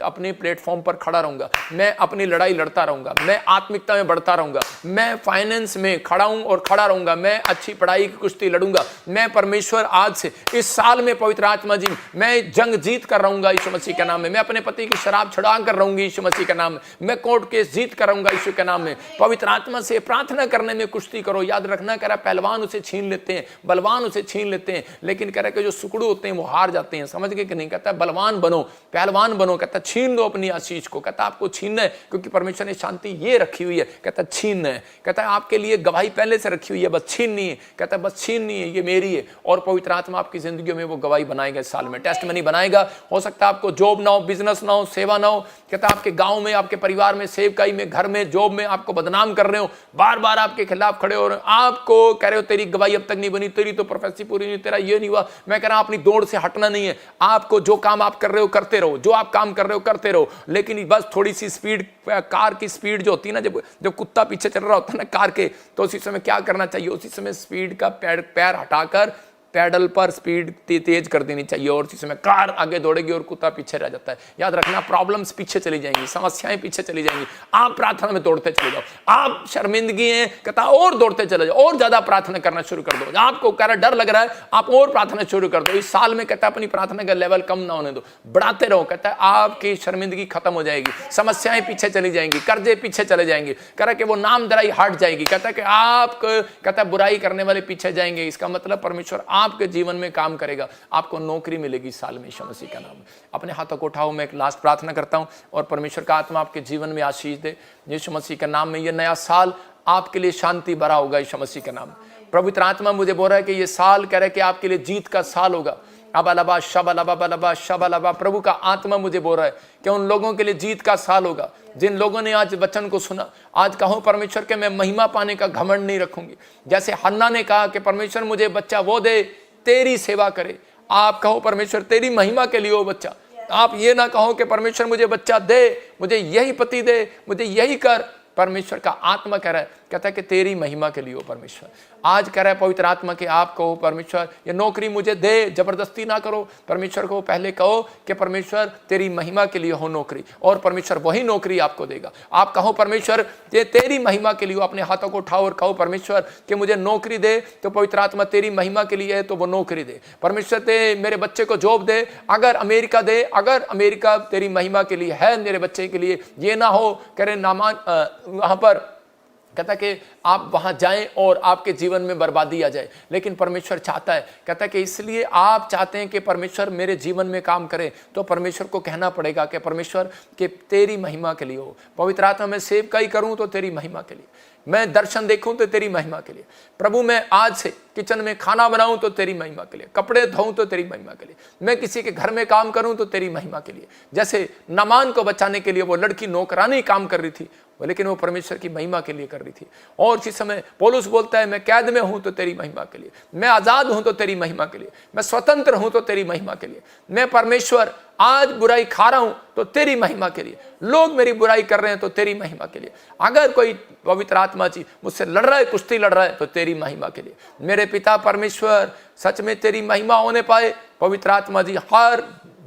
अपने प्लेटफॉर्म पर खड़ा रहूंगा, मैं अपनी लड़ाई लड़ता रहूंगा, मैं आत्मिकता में बढ़ता रहूंगा, मैं फाइनेंस में खड़ा हूं और खड़ा रहूंगा, मैं अच्छी पढ़ाई की कुश्ती लड़ूंगा। मैं परमेश्वर आज से इस साल में पवित्र आत्मा जी मैं जंग जीत कर रहूंगा यीशु मसीह के नाम में। मैं अपने पति की शराब छुड़ा कर रहूंगी यीशु मसीह के नाम में। मैं कोर्ट केस जीत कर रहूंगा यीशु के नाम में। पवित्र आत्मा से प्रार्थना करने में कुश्ती करो। याद रखना, कह रहा पहलवान उसे छीन लेते हैं, बलवान उसे छीन लेते हैं, लेकिन कह रहा कि जो सुकड़ू होते हैं वो हार जाते हैं। समझ गए कि नहीं? कहता है बलवान बनो, पहलवान बनो। कहता है छीन लो अपनी आशीष को। कहता है आपको छीनना है, क्योंकि परमेश्वर ने शांति ये रखी हुई है। कहता है छीनना है। कहता है आपके लिए गवाही पहले से रखी हुई है, बस छीननी है। कहता है बस छीननी है, ये मेरी है। और पवित्र आत्मा आपकी जिंदगी में वो गवाही बनाएगा। इस साल में टेस्टमनी बनाएगा। हो सकता है आपको जॉब ना हो, बिजनेस ना हो, सेवा ना हो। कहता है आपके गांव में, आपके परिवार में, सेवकाई में, घर में, जॉब में आपको बदनाम कर रहे हो, बार बार आपके खिलाफ खड़े हो रहे हो, आपको कह रहे हो तेरी गवाही अब तक नहीं बनी, तेरी तो प्रोफेसी पूरी नहीं, तेरा ये नहीं हुआ। मैं कह रहा हूं अपनी दौड़ से हटना नहीं है। आपको जो काम आप कर रहे हो करते रहो, जो आप काम कर रहे हो करते रहो, लेकिन बस थोड़ी सी स्पीड, कार की स्पीड जो होती है ना, जब कुत्ता पीछे चल रहा होता है ना कार के, तो उसी समय क्या करना चाहिए? उसी समय स्पीड का पैर हटाकर पैडल पर स्पीड तेज कर देनी चाहिए, और इसी समय कार आगे दौड़ेगी और कुत्ता पीछे रह जाता है। याद रखना, प्रॉब्लम्स पीछे चली जाएंगी, समस्याएं पीछे चली जाएंगी। आप प्रार्थना में दौड़ते चले जाओ। आप शर्मिंदगी है, कहता और दौड़ते चले जाओ, और ज्यादा प्रार्थना करना शुरू कर दो। आपको कह रहा डर लग रहा है, आप और प्रार्थना शुरू कर दो। इस साल में कहता है अपनी प्रार्थना का लेवल कम ना होने दो, बढ़ाते रहो। कहता है आपकी शर्मिंदगी खत्म हो जाएगी, समस्याएं पीछे चली जाएंगी, कर्जे पीछे चले जाएंगे। कह रहा कि वो नामधराई हट जाएगी। कहता है कि आप, कहता है बुराई करने वाले पीछे जाएंगे। इसका मतलब परमेश्वर आपके जीवन में काम करेगा। आपको नौकरी मिलेगी साल में यीशु मसीह का नाम में। अपने हाथों को उठाओ। मैं एक लास्ट प्रार्थना करता हूं, और परमेश्वर का आत्मा आपके जीवन में आशीष दे यीशु मसीह के नाम में। ये नया साल आपके लिए शांति भरा होगा यीशु मसीह के नाम में। पवित्र आत्मा मुझे बोल रहा है कि ये साल कह रहा है कि आपके लिए जीत का साल होगा। अबलबा शबलबा बलबा शबलबा, प्रभु का आत्मा मुझे बोल रहा है कि उन लोगों के लिए जीत का साल होगा जिन लोगों ने आज वचन को सुना। आज कहो परमेश्वर के मैं महिमा पाने का घमंड नहीं रखूंगी। जैसे हन्ना ने कहा कि परमेश्वर मुझे बच्चा वो दे तेरी सेवा करे, आप कहो परमेश्वर तेरी महिमा के लिए वो बच्चा। आप ये ना कहो कि परमेश्वर मुझे बच्चा दे, मुझे यही पति दे, मुझे यही कर। परमेश्वर का आत्मा कह रहा है कहता है कि तेरी महिमा के लिए हो परमेश्वर। आज कह रहा है पवित्र आत्मा कि आप कहो परमेश्वर ये नौकरी मुझे दे, जबरदस्ती ना करो, परमेश्वर को पहले कहो कि परमेश्वर तेरी महिमा के लिए हो नौकरी, और परमेश्वर वही नौकरी आपको देगा। आप कहो परमेश्वर ये तेरी महिमा के लिए हो, अपने हाथों को उठाओ और कहो परमेश्वर कि मुझे नौकरी दे, तो पवित्र आत्मा तेरी महिमा के लिए है तो वो नौकरी दे। परमेश्वर ते मेरे बच्चे को जॉब दे, अगर अमेरिका दे, अगर अमेरिका तेरी महिमा के लिए है मेरे बच्चे के लिए, ये ना हो करे नामान वहां पर कहता कि आप वहां जाएं और आपके जीवन में बर्बादी आ जाए, लेकिन परमेश्वर चाहता है, कहता है कि इसलिए आप चाहते हैं कि परमेश्वर मेरे जीवन में काम करे, तो परमेश्वर को कहना पड़ेगा कि परमेश्वर कि तेरी महिमा के लिए हो। पवित्र आत्मा में सेवकाई करूं तो तेरी महिमा के लिए, मैं दर्शन देखूं तो तेरी महिमा के लिए, प्रभु मैं आज से किचन में खाना बनाऊं तो तेरी महिमा के लिए, कपड़े धोऊं तो तेरी महिमा के लिए, मैं किसी के घर में काम करूं तो तेरी महिमा के लिए। जैसे नामान को बचाने के लिए वो लड़की नौकरानी काम कर रही थी, लेकिन वो परमेश्वर की महिमा के लिए कर रही थी। और इसी समय पौलुस बोलता है मैं कैद में हूं तो तेरी महिमा के लिए, मैं आजाद हूं तो तेरी महिमा के लिए, मैं स्वतंत्र हूं तो तेरी महिमा के लिए, मैं परमेश्वर आज बुराई खा रहा हूं तो तेरी महिमा के लिए, लोग मेरी बुराई कर रहे हैं तो तेरी महिमा के लिए, अगर कोई पवित्र आत्मा जी मुझसे लड़ रहा है, कुश्ती लड़ रहा है तो तेरी महिमा के लिए। मेरे पिता परमेश्वर सच में तेरी महिमा होने पाए। पवित्र आत्मा जी हर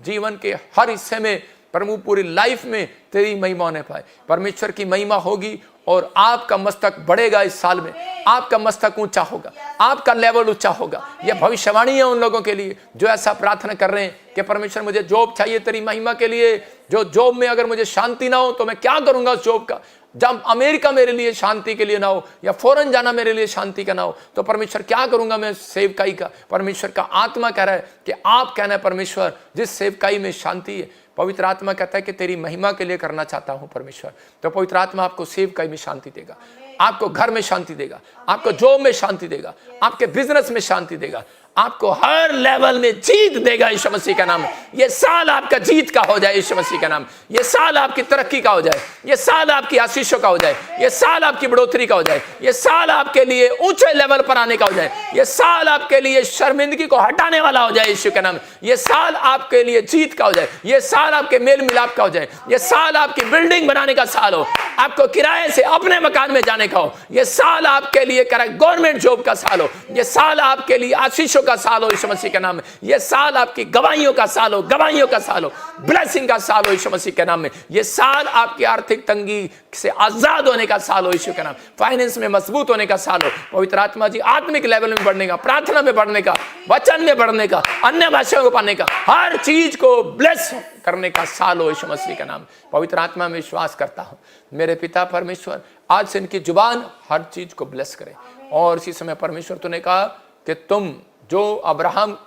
जीवन के हर हिस्से में प्रभु पूरी लाइफ में तेरी महिमा होने पाए। परमेश्वर की महिमा होगी और आपका मस्तक बढ़ेगा। इस साल में आपका मस्तक ऊंचा होगा, आपका लेवल ऊंचा होगा। यह भविष्यवाणी है उन लोगों के लिए जो ऐसा प्रार्थना कर रहे हैं कि परमेश्वर मुझे जॉब चाहिए तेरी महिमा के लिए, जो जॉब में अगर मुझे शांति ना हो तो मैं क्या करूंगा उस जॉब का, जब अमेरिका मेरे लिए शांति के लिए ना हो या फॉरेन जाना मेरे लिए शांति का ना हो तो परमेश्वर क्या करूंगा मैं सेवकाई का। परमेश्वर का आत्मा कह रहा है कि आप कहना है परमेश्वर जिस सेवकाई में शांति है, पवित्र आत्मा कहता है कि तेरी महिमा के लिए करना चाहता हूं परमेश्वर, तो पवित्र आत्मा आपको सेवकाई में शांति देगा, आपको घर में शांति देगा, आपको जॉब में शांति देगा, आपके बिजनेस में शांति देगा, आपको हर लेवल में जीत देगा यीशु मसीह का नाम। ये साल आपका जीत का हो जाए यीशु मसीह का नाम। ये साल आपकी तरक्की का हो जाए, ये साल आपकी आशीषों का हो जाए, ये साल आपकी बढ़ोतरी का हो जाए, ये साल आपके लिए ऊंचे लेवल पर आने का हो जाए, ये साल आपके लिए शर्मिंदगी को हटाने वाला हो जाए यीशु के नाम। ये साल आपके लिए जीत का हो जाए, ये साल आपके मेल मिलाप का हो जाए, ये साल आपकी बिल्डिंग बनाने का साल हो, आपको किराए से अपने मकान में जाने का हो, ये साल आपके लिए गवर्नमेंट जॉब का साल हो, ये साल आपके लिए आशीषों का साल हो यीशु मसीह के नाम में। ये साल आपकी गवाहियों का साल हो, गवाहियों का साल हो, ब्लेसिंग का साल हो यीशु मसीह के नाम में। ये साल आपकी आर्थिक तंगी से आजाद होने का साल हो यीशु के नाम, फाइनेंस में मजबूत होने का साल हो। पवित्र आत्मा जी आत्मिक लेवल में बढ़ने का, प्रार्थना में बढ़ने का, वचन में बढ़ने का, अन्य भाषाओं को पाने का, हर चीज को ब्लेस करने का साल हो यीशु मसीह का नाम। पवित्र आत्मा में विश्वास करता हूं मेरे पिता परमेश्वर आज से इनकी जुबान हर चीज को ब्लेस करे। और इसी समय परमेश्वर तूने कहा कि तुम जो अब्राहम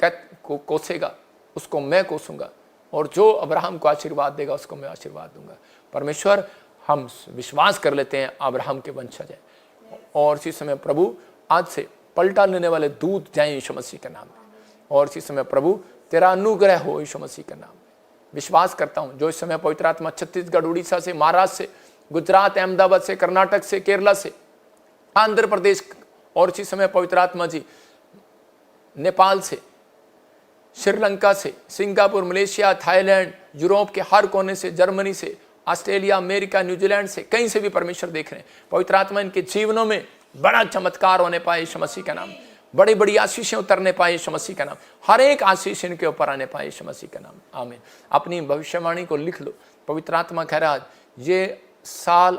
को कोसेगा उसको मैं कोसूंगा, और जो अब्राहम को आशीर्वाद देगा उसको मैं आशीर्वाद दूंगा। परमेश्वर हम विश्वास कर लेते हैं अब्राहम के वंशज है, और इसी समय प्रभु आज से पलटा लेने वाले दूत जाएं यीशु मसीह के नाम में, और इसी समय प्रभु तेरा अनुग्रह हो यीशु मसीह के नाम में। विश्वास करता हूं जो इस समय पवित्र आत्मा छत्तीसगढ़, उड़ीसा से, महाराष्ट्र से, गुजरात, अहमदाबाद से, कर्नाटक से, केरला से, आंध्र प्रदेश, और इसी समय पवित्र आत्मा जी नेपाल से, श्रीलंका से, सिंगापुर, मलेशिया, थाईलैंड, यूरोप के हर कोने से, जर्मनी से, ऑस्ट्रेलिया, अमेरिका, न्यूजीलैंड से, कहीं से भी परमेश्वर देख रहे हैं। पवित्र आत्मा इनके जीवनों में बड़ा चमत्कार होने पाए यीशु मसीह का नाम, बड़ी बड़ी आशीषें उतरने पाए यीशु मसीह का नाम, हर एक आशीष इनके ऊपर आने पाए यीशु मसीह का नाम। आमीन। अपनी भविष्यवाणी को लिख लो। पवित्र आत्मा कह रहा है ये साल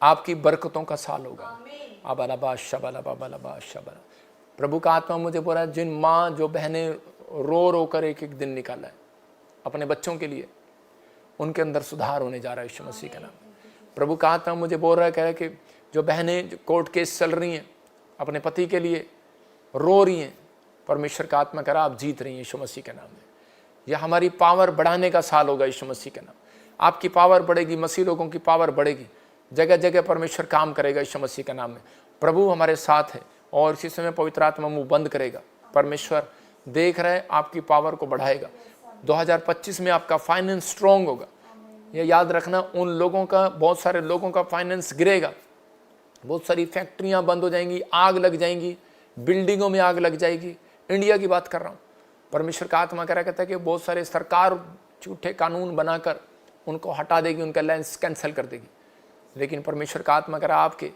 आपकी बरकतों का साल होगा। प्रभु का आत्मा मुझे बोल रहा है जिन माँ जो बहनें रो रो कर एक एक दिन निकाला है अपने बच्चों के लिए, उनके अंदर सुधार होने जा रहा है यीशु मसीह का नाम। प्रभु का आत्मा मुझे बोल रहा है, कह रहा है कि जो बहनें कोर्ट केस चल रही हैं अपने पति के लिए रो रही हैं, परमेश्वर का आत्मा कह रहा आप जीत रही हैं यीशु मसीह के नाम में। यह हमारी पावर बढ़ाने का साल होगा यीशु मसीह के नाम। आपकी पावर बढ़ेगी, मसीह लोगों की पावर बढ़ेगी, जगह जगह परमेश्वर काम करेगा यीशु मसीह के नाम में। प्रभु हमारे साथ है, और इसी समय पवित्र आत्मा मुंह बंद करेगा। परमेश्वर देख रहे हैं, आपकी पावर को बढ़ाएगा। 2025 में आपका फाइनेंस स्ट्रॉन्ग होगा। ये याद रखना, उन लोगों का, बहुत सारे लोगों का फाइनेंस गिरेगा, बहुत सारी फैक्ट्रियां बंद हो जाएंगी, आग लग जाएंगी, बिल्डिंगों में आग लग जाएगी। इंडिया की बात कर रहा हूँ। परमेश्वर का आत्मा कह रहा कहता है कि बहुत सारे सरकार झूठे कानून बनाकर उनको हटा देगी, उनका लाइसेंस कैंसिल कर देगी। लेकिन परमेश्वर का आत्मा करा आपके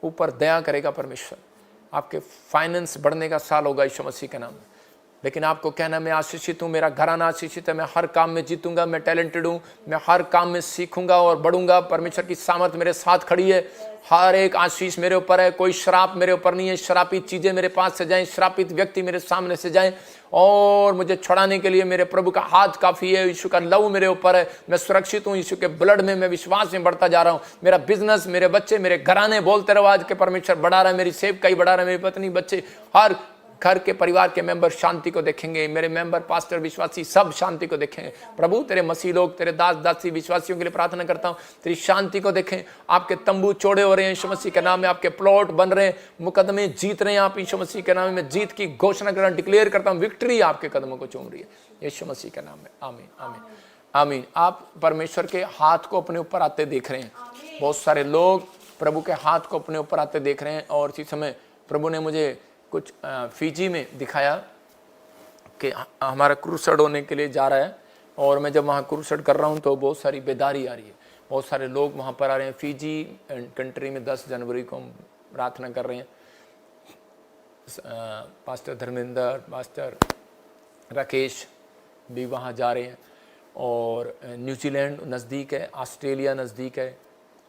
ऊपर दया करेगा परमेश्वर। आपके फाइनेंस बढ़ने का साल होगा यीशु मसीह के नाम में। लेकिन आपको कहना मैं आशीषित हूँ, मेरा घराना आशीषित है, मैं हर काम में जीतूंगा, मैं टैलेंटेड हूँ, मैं हर काम में सीखूंगा और बढ़ूंगा। परमेश्वर की सामर्थ मेरे साथ खड़ी है, हर एक आशीष मेरे ऊपर है, कोई श्राप मेरे ऊपर नहीं है। श्रापित चीजें मेरे पास से जाएं, श्रापित व्यक्ति मेरे सामने से जाएं और मुझे छुड़ाने के लिए मेरे प्रभु का हाथ काफी है। यीशु का लहू मेरे ऊपर है, मैं सुरक्षित हूँ यीशु के ब्लड में, मैं विश्वास में बढ़ता जा रहा हूँ। मेरा बिजनेस, मेरे बच्चे, मेरे घराने बोलते रहो आज के परमेश्वर बढ़ा रहा है, मेरी सेवकाई बढ़ा रहा है, मेरी पत्नी, बच्चे, हर घर के परिवार के मेंबर शांति को देखेंगे। मेरे मेंबर, पास्टर, विश्वासी सब शांति को देखेंगे। प्रभु तेरे मसीह लोग, तेरे दास दासी विश्वासियों के लिए प्रार्थना करता हूँ, तेरी शांति को देखें। आपके तंबू चौड़े हो रहे हैं यीशु मसीह के नाम में, आपके प्लॉट बन रहे हैं, मुकदमे जीत रहे हैं आप यीशु मसीह के नाम में। जीत की घोषणा करना, डिक्लेयर करता हूँ, विक्ट्री आपके कदमों को चूम रही है यीशु मसीह के नाम में। आमीन, आमीन, आमीन। आप परमेश्वर के हाथ को अपने ऊपर आते देख रहे हैं। बहुत सारे लोग प्रभु के हाथ को अपने ऊपर आते देख रहे हैं। और इसी समय प्रभु ने मुझे कुछ फिजी में दिखाया कि हमारा क्रूसेड होने के लिए जा रहा है। और मैं जब वहाँ क्रूसेड कर रहा हूँ तो बहुत सारी बेदारी आ रही है, बहुत सारे लोग वहाँ पर आ रहे हैं। फिजी कंट्री में 10 जनवरी को हम प्रार्थना कर रहे हैं। पास्टर धर्मेंद्र, पास्टर राकेश भी वहाँ जा रहे हैं। और न्यूजीलैंड नज़दीक है, ऑस्ट्रेलिया नज़दीक है,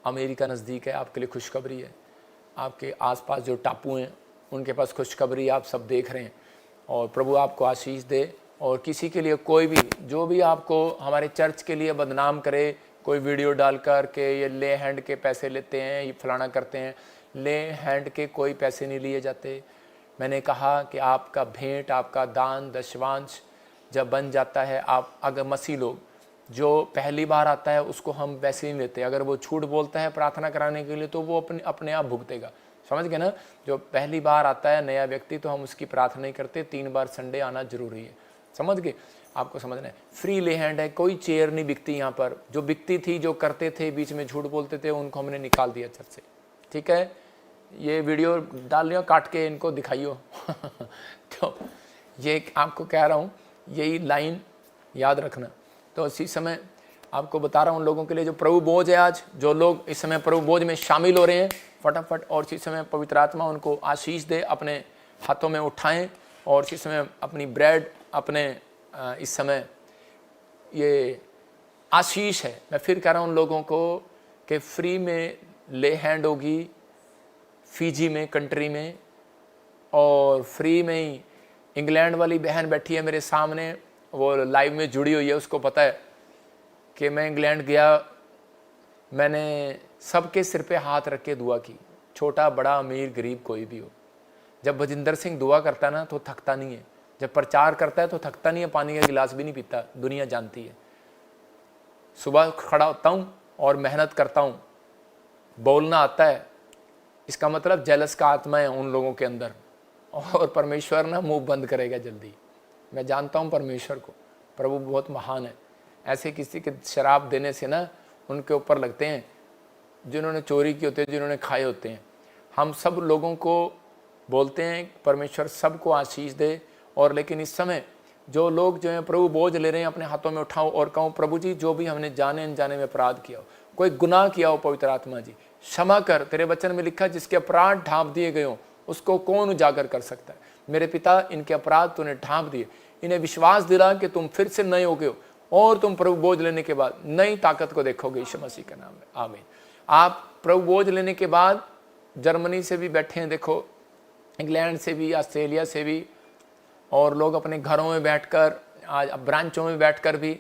अमेरिका नज़दीक है। आपके लिए खुशखबरी है। आपके आसपास जो टापू हैं उनके पास खुशखबरी आप सब देख रहे हैं। और प्रभु आपको आशीष दे। और किसी के लिए कोई भी जो भी आपको हमारे चर्च के लिए बदनाम करे, कोई वीडियो डाल कर के ये ले हैंड के पैसे लेते हैं, ये फलाना करते हैं, ले हैंड के कोई पैसे नहीं लिए जाते। मैंने कहा कि आपका भेंट, आपका दान, दशवांश जब बन जाता है, आप अगर मसीह लोग जो पहली बार आता है उसको हम वैसे ही लेते हैं। अगर वो झूठ बोलता है प्रार्थना कराने के लिए तो वो अपने आप भुगतेगा। समझ गए ना? जो पहली बार आता है नया व्यक्ति तो हम उसकी प्रार्थना नहीं करते। 3 बार संडे आना जरूरी है। समझ गए? आपको समझना है। फ्री ले हैंड है, कोई चेयर नहीं बिकती यहाँ पर। जो बिकती थी, जो करते थे, बीच में झूठ बोलते थे, उनको हमने निकाल दिया चर्च से। ठीक है? ये वीडियो डाल लियो, काट के इनको दिखाइयो। तो ये आपको कह रहा हूँ, यही लाइन याद रखना। तो इसी समय आपको बता रहा हूँ उन लोगों के लिए जो प्रभु बोझ है आज, जो लोग इस समय प्रभु बोझ में शामिल हो रहे हैं, फटाफट। और इसी समय पवित्र आत्मा उनको आशीष दे, अपने हाथों में उठाएं। और इसी समय अपनी ब्रेड अपने इस समय ये आशीष है। मैं फिर कह रहा हूँ उन लोगों को कि फ्री में ले हैंड होगी फिजी में, कंट्री में। और फ्री में ही इंग्लैंड वाली बहन बैठी है मेरे सामने, वो लाइव में जुड़ी हुई है, उसको पता है कि मैं इंग्लैंड गया, मैंने सबके सिर पे हाथ रख के दुआ की, छोटा बड़ा अमीर गरीब कोई भी हो। जब भजिंदर सिंह दुआ करता है ना तो थकता नहीं है, जब प्रचार करता है तो थकता नहीं है, पानी का गिलास भी नहीं पीता, दुनिया जानती है। सुबह खड़ा होता हूँ और मेहनत करता हूँ, बोलना आता है। इसका मतलब जेलस का आत्मा है उन लोगों के अंदर, और परमेश्वर ना मुंह बंद करेगा जल्दी। मैं जानता हूँ परमेश्वर को, प्रभु बहुत महान है। ऐसे किसी के शराब देने से ना उनके ऊपर लगते हैं जिन्होंने चोरी की होती है, जिन्होंने खाए होते हैं। हम सब लोगों को बोलते हैं परमेश्वर सबको आशीष दे। और लेकिन इस समय जो लोग जो हैं प्रभु बोझ ले रहे हैं, अपने हाथों में उठाओ और कहो प्रभु जी जो भी हमने जाने अनजाने में अपराध किया हो, कोई गुनाह किया हो, पवित्र आत्मा जी क्षमा कर। तेरे वचन में लिखा जिसके अपराध ढांप दिए गए हो उसको कौन उजागर कर सकता है। मेरे पिता इनके अपराध तूने ढांप दिए, इन्हें विश्वास दिला कि तुम फिर से नए हो गए हो और तुम प्रभु बोझ लेने के बाद नई ताकत को देखोगे यीशु मसीह के नाम में। आमीन। आप प्रभु बोझ लेने के बाद जर्मनी से भी बैठे हैं, देखो इंग्लैंड से भी, ऑस्ट्रेलिया से भी, और लोग अपने घरों में बैठकर, आज ब्रांचों में बैठकर भी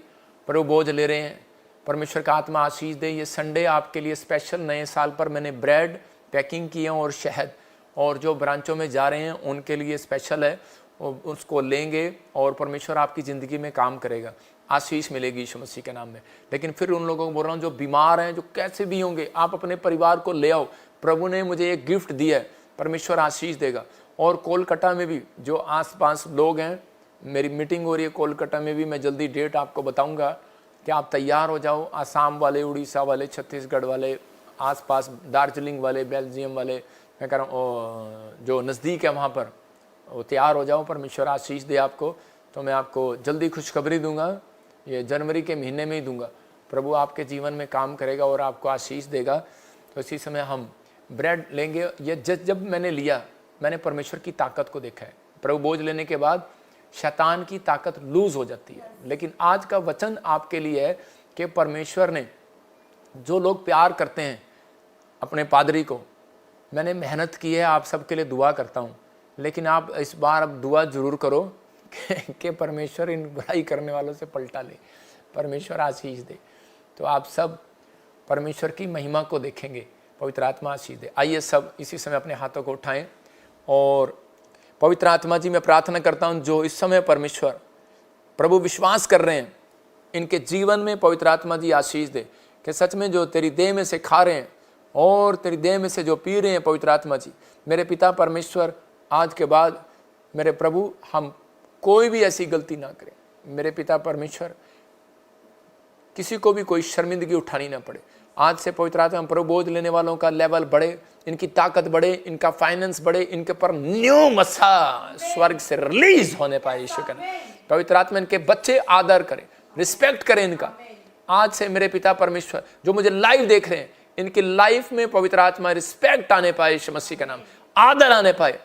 प्रभु बोझ ले रहे हैं। परमेश्वर का आत्मा आशीष दे। ये संडे आपके लिए स्पेशल, नए साल पर मैंने ब्रेड पैकिंग किए और शहद, और जो ब्रांचों में जा रहे हैं उनके लिए स्पेशल है, उसको लेंगे और परमेश्वर आपकी ज़िंदगी में काम करेगा, आशीष मिलेगी यीशु मसीह के नाम में। लेकिन फिर उन लोगों को बोल रहा हूँ जो बीमार हैं, जो कैसे भी होंगे, आप अपने परिवार को ले आओ। प्रभु ने मुझे एक गिफ्ट दिया है, परमेश्वर आशीष देगा। और कोलकाता में भी जो आसपास लोग हैं, मेरी मीटिंग हो रही है कोलकाता में भी, मैं जल्दी डेट आपको बताऊंगा कि आप तैयार हो जाओ। आसाम वाले, उड़ीसा वाले, छत्तीसगढ़ वाले, आसपास दार्जिलिंग वाले, बेल्जियम वाले, मैं कह रहा हूँ जो नज़दीक है वहाँ पर, वो तैयार हो जाओ। परमेश्वर आशीष दे आपको। तो मैं आपको जल्दी खुशखबरी दूंगा, ये जनवरी के महीने में ही दूंगा। प्रभु आपके जीवन में काम करेगा और आपको आशीष देगा। तो इसी समय हम ब्रेड लेंगे। ये जब मैंने लिया, मैंने परमेश्वर की ताकत को देखा है। प्रभु भोज लेने के बाद शैतान की ताकत लूज हो जाती है। लेकिन आज का वचन आपके लिए है कि परमेश्वर ने, जो लोग प्यार करते हैं अपने पादरी को, मैंने मेहनत की है, आप सबके लिए दुआ करता हूँ, लेकिन आप इस बार अब दुआ जरूर करो कि परमेश्वर इन बुराई करने वालों से पलटा ले, परमेश्वर आशीष दे। तो आप सब परमेश्वर की महिमा को देखेंगे, पवित्र आत्मा आशीष दे। आइए सब इसी समय अपने हाथों को उठाएं और पवित्र आत्मा जी, मैं प्रार्थना करता हूं जो इस समय परमेश्वर प्रभु विश्वास कर रहे हैं, इनके जीवन में पवित्र आत्मा जी आशीष दे कि सच में जो तेरी देह में से खा रहे हैं और तेरी देह में से जो पी रहे हैं, पवित्र आत्मा जी, मेरे पिता परमेश्वर, आज के बाद मेरे प्रभु हम कोई भी ऐसी गलती ना करें। मेरे पिता परमेश्वर, किसी को भी कोई शर्मिंदगी उठानी ना पड़े। आज से पवित्र आत्मा प्रभु बोझ लेने वालों का लेवल बढ़े, इनकी ताकत बढ़े, इनका फाइनेंस बढ़े, इनके पर न्यू मसा स्वर्ग से रिलीज होने पाए। यीशु का पवित्र आत्मा इनके बच्चे आदर करें, रिस्पेक्ट करें इनका। आज से मेरे पिता परमेश्वर, जो मुझे लाइव देख रहे हैं, इनकी लाइफ में पवित्र आत्मा रिस्पेक्ट आने पाए, यीशु मसीह का नाम, आदर आने पाए।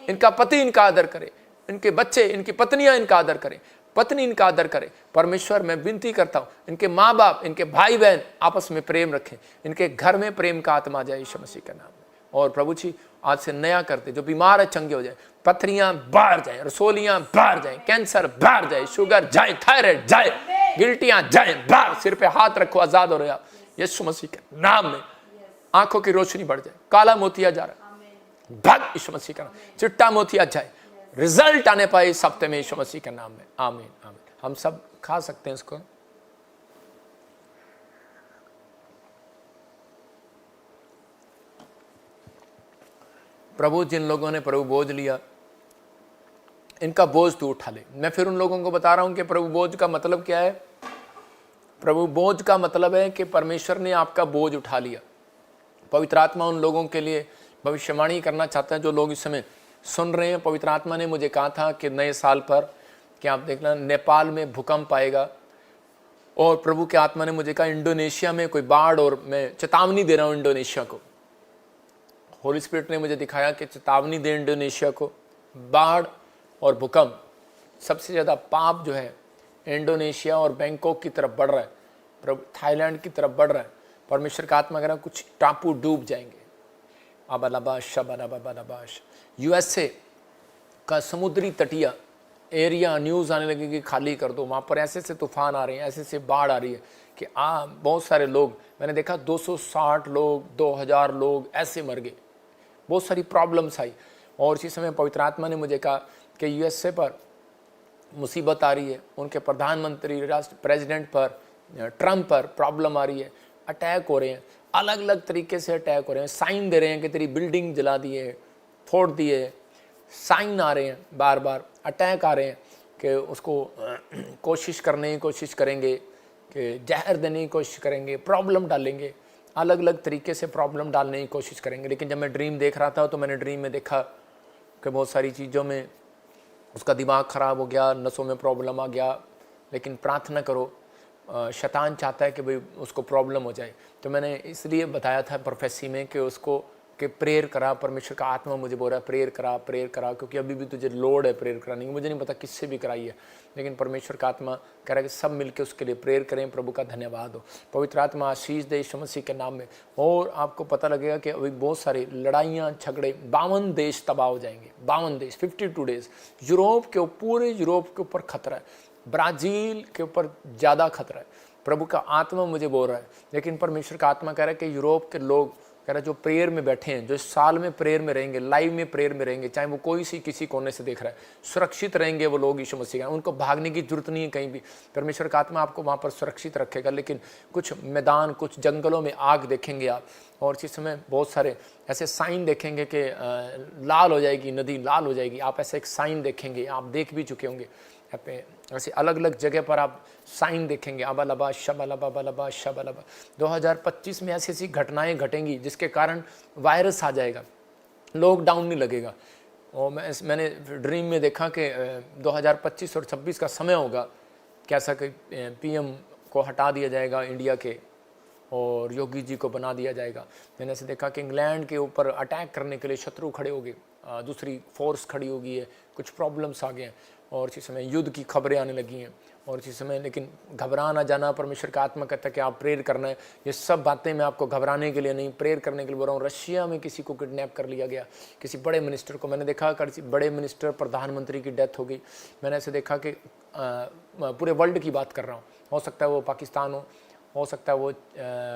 इनका पति इनका आदर करे, इनके बच्चे, इनकी पत्नियां इनका आदर करें, पत्नी इनका आदर करे। परमेश्वर मैं विनती करता हूं, इनके माँ बाप, इनके भाई बहन आपस में प्रेम रखें, इनके घर में प्रेम का आत्मा जाए यीशु मसीह के नाम में। और प्रभु जी आज से नया करते, जो बीमार है चंगे हो जाए, पथरियां बाहर जाए, रसोलियां बाहर जाए, कैंसर बाहर जाए, शुगर जाए, थायराइड जाए, गिल्टियां जाए बाहर। सिर पे हाथ रखो, आजाद हो रहे आप यीशु मसीह के नाम में। आंखों की रोशनी बढ़ जाए, काला मोतिया जा रहा भाग यीशु मसीह का नाम, चिट्टा मोतिया जाए, रिजल्ट आने पाए इस हफ्ते में यीशु मसीह के नाम में। आमीन आमीन। हम सब खा सकते हैं इसको। प्रभु, जिन लोगों ने प्रभु बोझ लिया, इनका बोझ तू उठा ले। मैं फिर उन लोगों को बता रहा हूं कि प्रभु बोझ का मतलब क्या है। प्रभु बोझ का मतलब है कि परमेश्वर ने आपका बोझ उठा लिया। पवित्र आत्मा उन लोगों के लिए भविष्यवाणी करना चाहता है जो लोग इस समय सुन रहे हैं। पवित्र आत्मा ने मुझे कहा था कि नए साल पर कि आप देखना नेपाल में भूकंप आएगा, और प्रभु के आत्मा ने मुझे कहा इंडोनेशिया में कोई बाढ़, और मैं चेतावनी दे रहा हूँ इंडोनेशिया को। होली स्पिरिट ने मुझे दिखाया कि चेतावनी दे इंडोनेशिया को, बाढ़ और भूकंप। सबसे ज़्यादा पाप जो है इंडोनेशिया और बैंकॉक की तरफ बढ़ रहा है, प्रभु थाईलैंड की तरफ बढ़ रहा है। परमेश्वर का आत्मा कह रहा है कुछ टापू डूब जाएंगे। अबलाबाश शबलाबाश। यूएसए का समुद्री तटीय एरिया न्यूज़ आने लगी कि खाली कर दो, वहाँ पर ऐसे से तूफान आ रहे हैं, ऐसे से बाढ़ आ रही है कि बहुत सारे लोग, मैंने देखा 260 लोग, 2000 लोग ऐसे मर गए। बहुत सारी प्रॉब्लम्स आई। और इसी समय पवित्र आत्मा ने मुझे कहा कि यूएसए पर मुसीबत आ रही है, उनके प्रधानमंत्री, राष्ट्र प्रेसिडेंट पर, ट्रम्प पर प्रॉब्लम आ रही है, अटैक हो रहे हैं, अलग अलग तरीके से अटैक हो रहे हैं। साइन दे रहे हैं कि तेरी बिल्डिंग जला दिए, फोड़ दिए, साइन आ रहे हैं, बार बार अटैक आ रहे हैं कि उसको कोशिश करने की कोशिश करेंगे, कि जहर देने की कोशिश करेंगे, प्रॉब्लम डालेंगे, अलग अलग तरीके से प्रॉब्लम डालने की कोशिश करेंगे। लेकिन जब मैं ड्रीम देख रहा था तो मैंने ड्रीम में देखा कि बहुत सारी चीज़ों में उसका दिमाग ख़राब हो गया, नसों में प्रॉब्लम आ गया। लेकिन प्रार्थना करो, शैतान चाहता है कि भाई उसको प्रॉब्लम हो जाए। तो मैंने इसलिए बताया था प्रोफेसी में कि उसको कि प्रेयर करा। परमेश्वर का आत्मा मुझे बोल रहा है प्रेयर करा, क्योंकि अभी भी तुझे लोड है प्रेयर कराने की। मुझे नहीं पता किससे भी कराई है, लेकिन परमेश्वर का आत्मा कह रहा है कि सब मिलकर उसके लिए प्रेयर करें। प्रभु का धन्यवाद हो। पवित्र आत्मा आशीष दे यीशु मसीह के नाम में। और आपको पता लगेगा कि अभी बहुत सारी लड़ाइयाँ झगड़े, 52 देश तबाह हो जाएंगे, 52 देश, 52 डेज। यूरोप के पूरे यूरोप के ऊपर खतरा है, ब्राज़ील के ऊपर ज़्यादा खतरा है। प्रभु का आत्मा मुझे बोल रहा है। लेकिन परमेश्वर का आत्मा कह रहा है कि यूरोप के लोग, कह रहा है जो प्रेयर में बैठे हैं, जो इस साल में प्रेयर में रहेंगे, लाइव में प्रेयर में रहेंगे, चाहे वो कोई सी किसी कोने से देख रहा है, सुरक्षित रहेंगे वो लोग यीशु मसीह का। उनको भागने की जरूरत नहीं है कहीं भी। परमेश्वर का आत्मा आपको वहाँ पर सुरक्षित रखेगा। लेकिन कुछ मैदान, कुछ जंगलों में आग देखेंगे आप, और इसी समय बहुत सारे ऐसे साइन देखेंगे कि लाल हो जाएगी नदी, लाल हो जाएगी। आप ऐसे एक साइन देखेंगे, आप देख भी चुके होंगे। ऐसे अलग अलग जगह पर आप साइन देखेंगे। अबलबा शबलबा बलबा शबलबा। 2025 में ऐसी ऐसी घटनाएं घटेंगी जिसके कारण वायरस आ जाएगा, लॉकडाउन नहीं लगेगा। और मैंने ड्रीम में देखा कि 2025 और 26 का समय होगा कैसा कि पीएम को हटा दिया जाएगा इंडिया के, और योगी जी को बना दिया जाएगा। मैंने ऐसे देखा कि इंग्लैंड के ऊपर अटैक करने के लिए शत्रु खड़े हो गए, दूसरी फोर्स खड़ी हो गई है, कुछ प्रॉब्लम्स आ गए हैं और इसी समय युद्ध की खबरें आने लगी हैं और इसी समय, लेकिन घबरा ना जाना, परमेश्वर का आत्मा कहता है कि आप प्रेयर करना है। ये सब बातें मैं आपको घबराने के लिए नहीं, प्रेयर करने के लिए बोल रहा हूँ। रशिया में किसी को किडनैप कर लिया गया, किसी बड़े मिनिस्टर को, मैंने देखा किसी बड़े मिनिस्टर प्रधानमंत्री की डेथ हो गई। मैंने ऐसे देखा कि पूरे वर्ल्ड की बात कर रहा हूँ, हो सकता है वो पाकिस्तान हो सकता है वो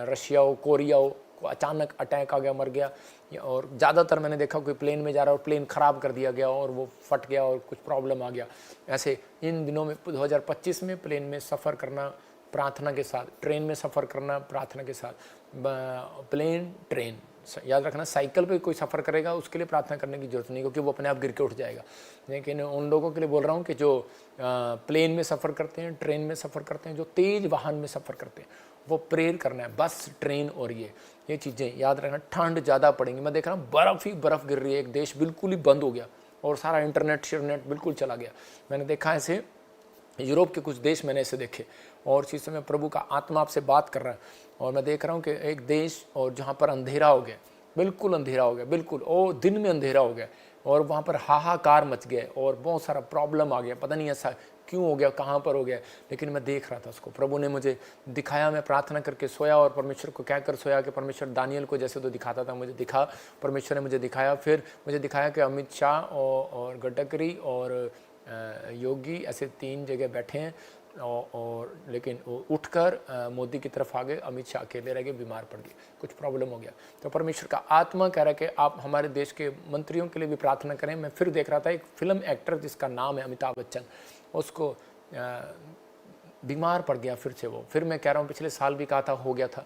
रशिया हो, कोरिया हो, अचानक अटैक आ गया, मर गया। और ज़्यादातर मैंने देखा कोई प्लेन में जा रहा है और प्लेन ख़राब कर दिया गया और वो फट गया और कुछ प्रॉब्लम आ गया। ऐसे इन दिनों में 2025 में प्लेन में सफ़र करना प्रार्थना के साथ, ट्रेन में सफ़र करना प्रार्थना के साथ, प्लेन ट्रेन याद रखना, साइकिल पे कोई सफ़र करेगा उसके लिए प्रार्थना करने की ज़रूरत नहीं, क्योंकि वो अपने आप गिर के उठ जाएगा। लेकिन उन लोगों के लिए बोल रहा हूँ कि जो प्लेन में सफ़र करते हैं, ट्रेन में सफ़र करते हैं, जो तेज़ वाहन में सफ़र करते हैं, वो प्रेयर करना है। बस, ट्रेन और ये चीज़ें याद रखना। ठंड ज़्यादा पड़ेंगी, मैं देख रहा हूँ बर्फ़ ही बर्फ़ गिर रही है, एक देश बिल्कुल ही बंद हो गया और सारा इंटरनेट बिल्कुल चला गया। मैंने देखा ऐसे यूरोप के कुछ देश मैंने ऐसे देखे और इस समय प्रभु का आत्मा आपसे बात कर रहा है और मैं देख रहा हूँ कि एक देश और जहाँ पर अंधेरा हो गया, बिल्कुल अंधेरा हो गया, बिल्कुल और दिन में अंधेरा हो गया और वहाँ पर हाहाकार मच गया और बहुत सारा प्रॉब्लम आ गया। पता नहीं ऐसा क्यों हो गया, कहाँ पर हो गया, लेकिन मैं देख रहा था उसको। प्रभु ने मुझे दिखाया, मैं प्रार्थना करके सोया और परमेश्वर को कहकर सोया कि परमेश्वर दानियल को जैसे तो दिखाता था मुझे दिखा, परमेश्वर ने मुझे दिखाया। फिर मुझे दिखाया कि अमित शाह और गडकरी और योगी ऐसे 3 जगह बैठे हैं और लेकिन वो उठकर मोदी की तरफ आ गए, अमित शाह अकेले रह गए, बीमार पड़ गए, कुछ प्रॉब्लम हो गया। तो परमेश्वर का आत्मा कह रहा है कि आप हमारे देश के मंत्रियों के लिए भी प्रार्थना करें। मैं फिर देख रहा था एक फिल्म एक्टर जिसका नाम है अमिताभ बच्चन, उसको बीमार पड़ गया फिर से वो। फिर मैं कह रहा हूँ पिछले साल भी कहा था हो गया था,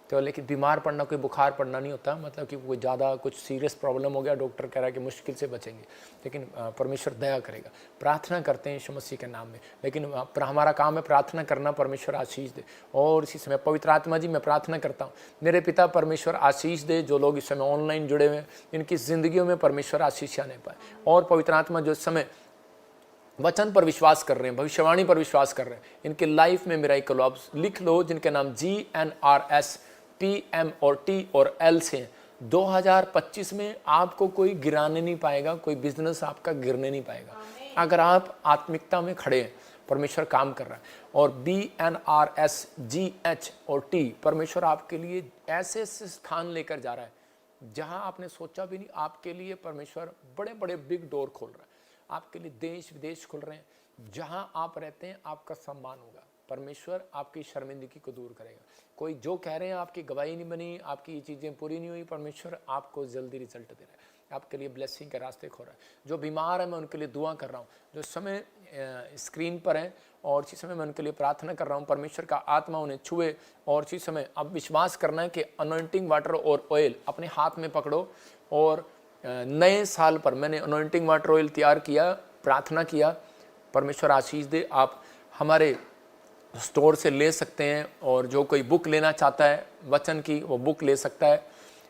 तो लेकिन बीमार पड़ना कोई बुखार पड़ना नहीं होता, मतलब कि कोई ज़्यादा कुछ सीरियस प्रॉब्लम हो गया, डॉक्टर कह रहा है कि मुश्किल से बचेंगे, लेकिन परमेश्वर दया करेगा। प्रार्थना करते हैं यीशु मसीह के नाम में, लेकिन हमारा काम है प्रार्थना करना, परमेश्वर आशीष दे। और इसी समय पवित्र आत्मा जी मैं प्रार्थना करता हूँ, मेरे पिता परमेश्वर आशीष दे। जो लोग इस समय ऑनलाइन जुड़े हुए हैं, इनकी ज़िंदगियों में परमेश्वर आशीष आने पाए। और पवित्र आत्मा जो इस समय वचन पर विश्वास कर रहे हैं, भविष्यवाणी पर विश्वास कर रहे हैं, इनके लाइफ में मेरा एक आप लिख लो जिनके नाम GNRS PM और T और L से हैं। 2025 में आपको कोई गिराने नहीं पाएगा, कोई बिजनेस आपका गिरने नहीं पाएगा अगर आप आत्मिकता में खड़े हैं। परमेश्वर काम कर रहा है। और BNRS GH और T परमेश्वर आपके लिए ऐसे स्थान लेकर जा रहा है जहां आपने सोचा भी नहीं। आपके लिए परमेश्वर बड़े बड़े बिग डोर खोल रहा है, आपके लिए देश विदेश खुल रहे हैं। जहां आप रहते हैं आपका सम्मान होगा, परमेश्वर आपकी शर्मिंदगी को दूर करेगा। कोई जो कह रहे हैं आपकी गवाही नहीं बनी, आपकी ये चीज़ें पूरी नहीं हुई, परमेश्वर आपको जल्दी रिजल्ट दे रहा है, आपके लिए ब्लेसिंग के रास्ते खोल रहा है। जो बीमार है मैं उनके लिए दुआ कर रहा हूँ, जो समय स्क्रीन पर है और इसी समय मैं उनके लिए प्रार्थना कर रहा हूँ, परमेश्वर का आत्मा उन्हें छुए। और इसी समय अब विश्वास करना है कि अनॉइंटिंग वाटर और ऑयल अपने हाथ में पकड़ो और नए साल पर मैंने अनॉइंटिंग वाटर ऑयल तैयार किया, प्रार्थना किया, परमेश्वर आशीष दे। आप हमारे स्टोर से ले सकते हैं और जो कोई बुक लेना चाहता है वचन की वो बुक ले सकता है।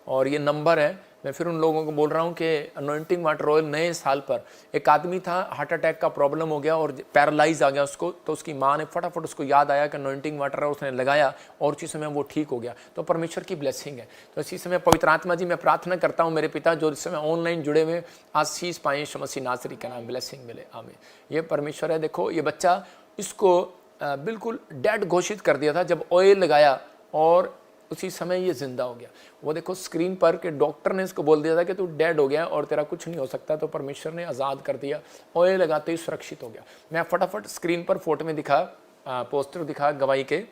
और ये नंबर है, मैं फिर उन लोगों को बोल रहा हूँ कि अनॉइंटिंग वाटर ऑयल नए साल पर। एक आदमी था, हार्ट अटैक का प्रॉब्लम हो गया और पैरालाइज आ गया उसको, तो उसकी माँ ने फटाफट उसको याद आया कि अनॉइंटिंग वाटर उसने लगाया और उसी समय वो ठीक हो गया। तो परमेश्वर की ब्लेसिंग है। तो इसी समय पवित्र आत्मा जी मैं प्रार्थना करता हूँ मेरे पिता जो इस समय ऑनलाइन जुड़े हुए आशीष पाएं, यीशु मसीह नासरी का नाम, ब्लेसिंग मिले, आमीन। ये परमेश्वर है। देखो ये बच्चा, इसको बिल्कुल डेड घोषित कर दिया था, जब ऑयल लगाया और उसी समय ये जिंदा हो गया। वो देखो स्क्रीन पर कि डॉक्टर ने इसको बोल दिया था कि तू डेड हो गया और तेरा कुछ नहीं हो सकता, तो परमेश्वर ने आज़ाद कर दिया, ऑयल लगाते ही सुरक्षित हो गया। मैं फटाफट स्क्रीन पर फोटो में दिखा, पोस्टर दिखा गवाही के।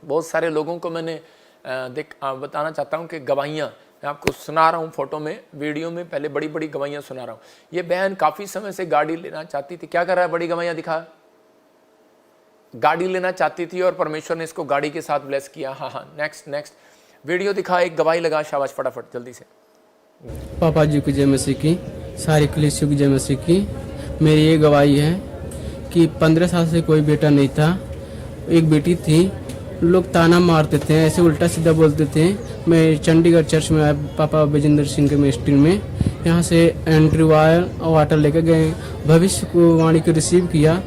बहुत सारे लोगों को मैंने बताना चाहता हूँ कि गवाहियाँ मैं आपको सुना रहा हूँ, फोटो में, वीडियो में, पहले बड़ी बड़ी गवाहियाँ सुना रहा हूँ। ये बहन काफ़ी समय से गाड़ी लेना चाहती थी। क्या कर रहा है? बड़ी गवाहियाँ दिखा। गाड़ी लेना चाहती थी और परमेश्वर ने इसको गाड़ी के साथ ब्लेस किया। हाँ, नेक्स्ट वीडियो दिखा, एक गवाही लगा, शाबाश, फटाफट जल्दी से। पापा जी की जय मसीह की, सारी कलीसियों की जय मसीह की। मेरी ये गवाही है कि 15 साल से कोई बेटा नहीं था, एक बेटी थी। लोग ताना मारते थे, ऐसे उल्टा सीधा बोलते थे। मैं चंडीगढ़ चर्च में आया, पापा विजेंद्र सिंह के मिनिस्ट्री में, यहाँ से एंट्री वाटर लेकर गए, भविष्य को वाणी को रिसीव किया।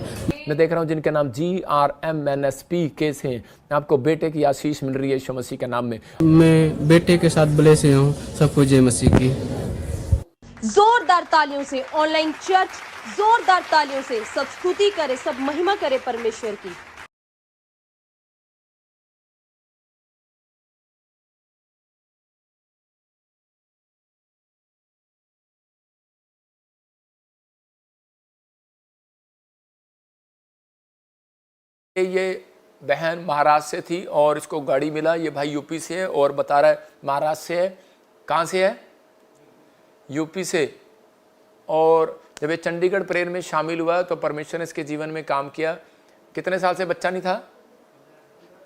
मैं देख रहा हूँ जिनके नाम GRMNSP केस हैं, आपको बेटे की आशीष मिल रही है यीशु मसीह के नाम में। मैं बेटे के साथ ब्लेस हूँ। सबको जय मसीह की। जोरदार तालियों से ऑनलाइन चर्च, जोरदार तालियों से सब स्तुति करे, सब महिमा करे परमेश्वर की। ये बहन महाराष्ट्र से थी और इसको गाड़ी मिला, ये भाई यूपी से है और बता रहा है महाराष्ट्र से है। कहाँ से है? यूपी से। और जब ये चंडीगढ़ प्रेयर में शामिल हुआ तो परमेश्वर ने इसके जीवन में काम किया। कितने साल से बच्चा नहीं था?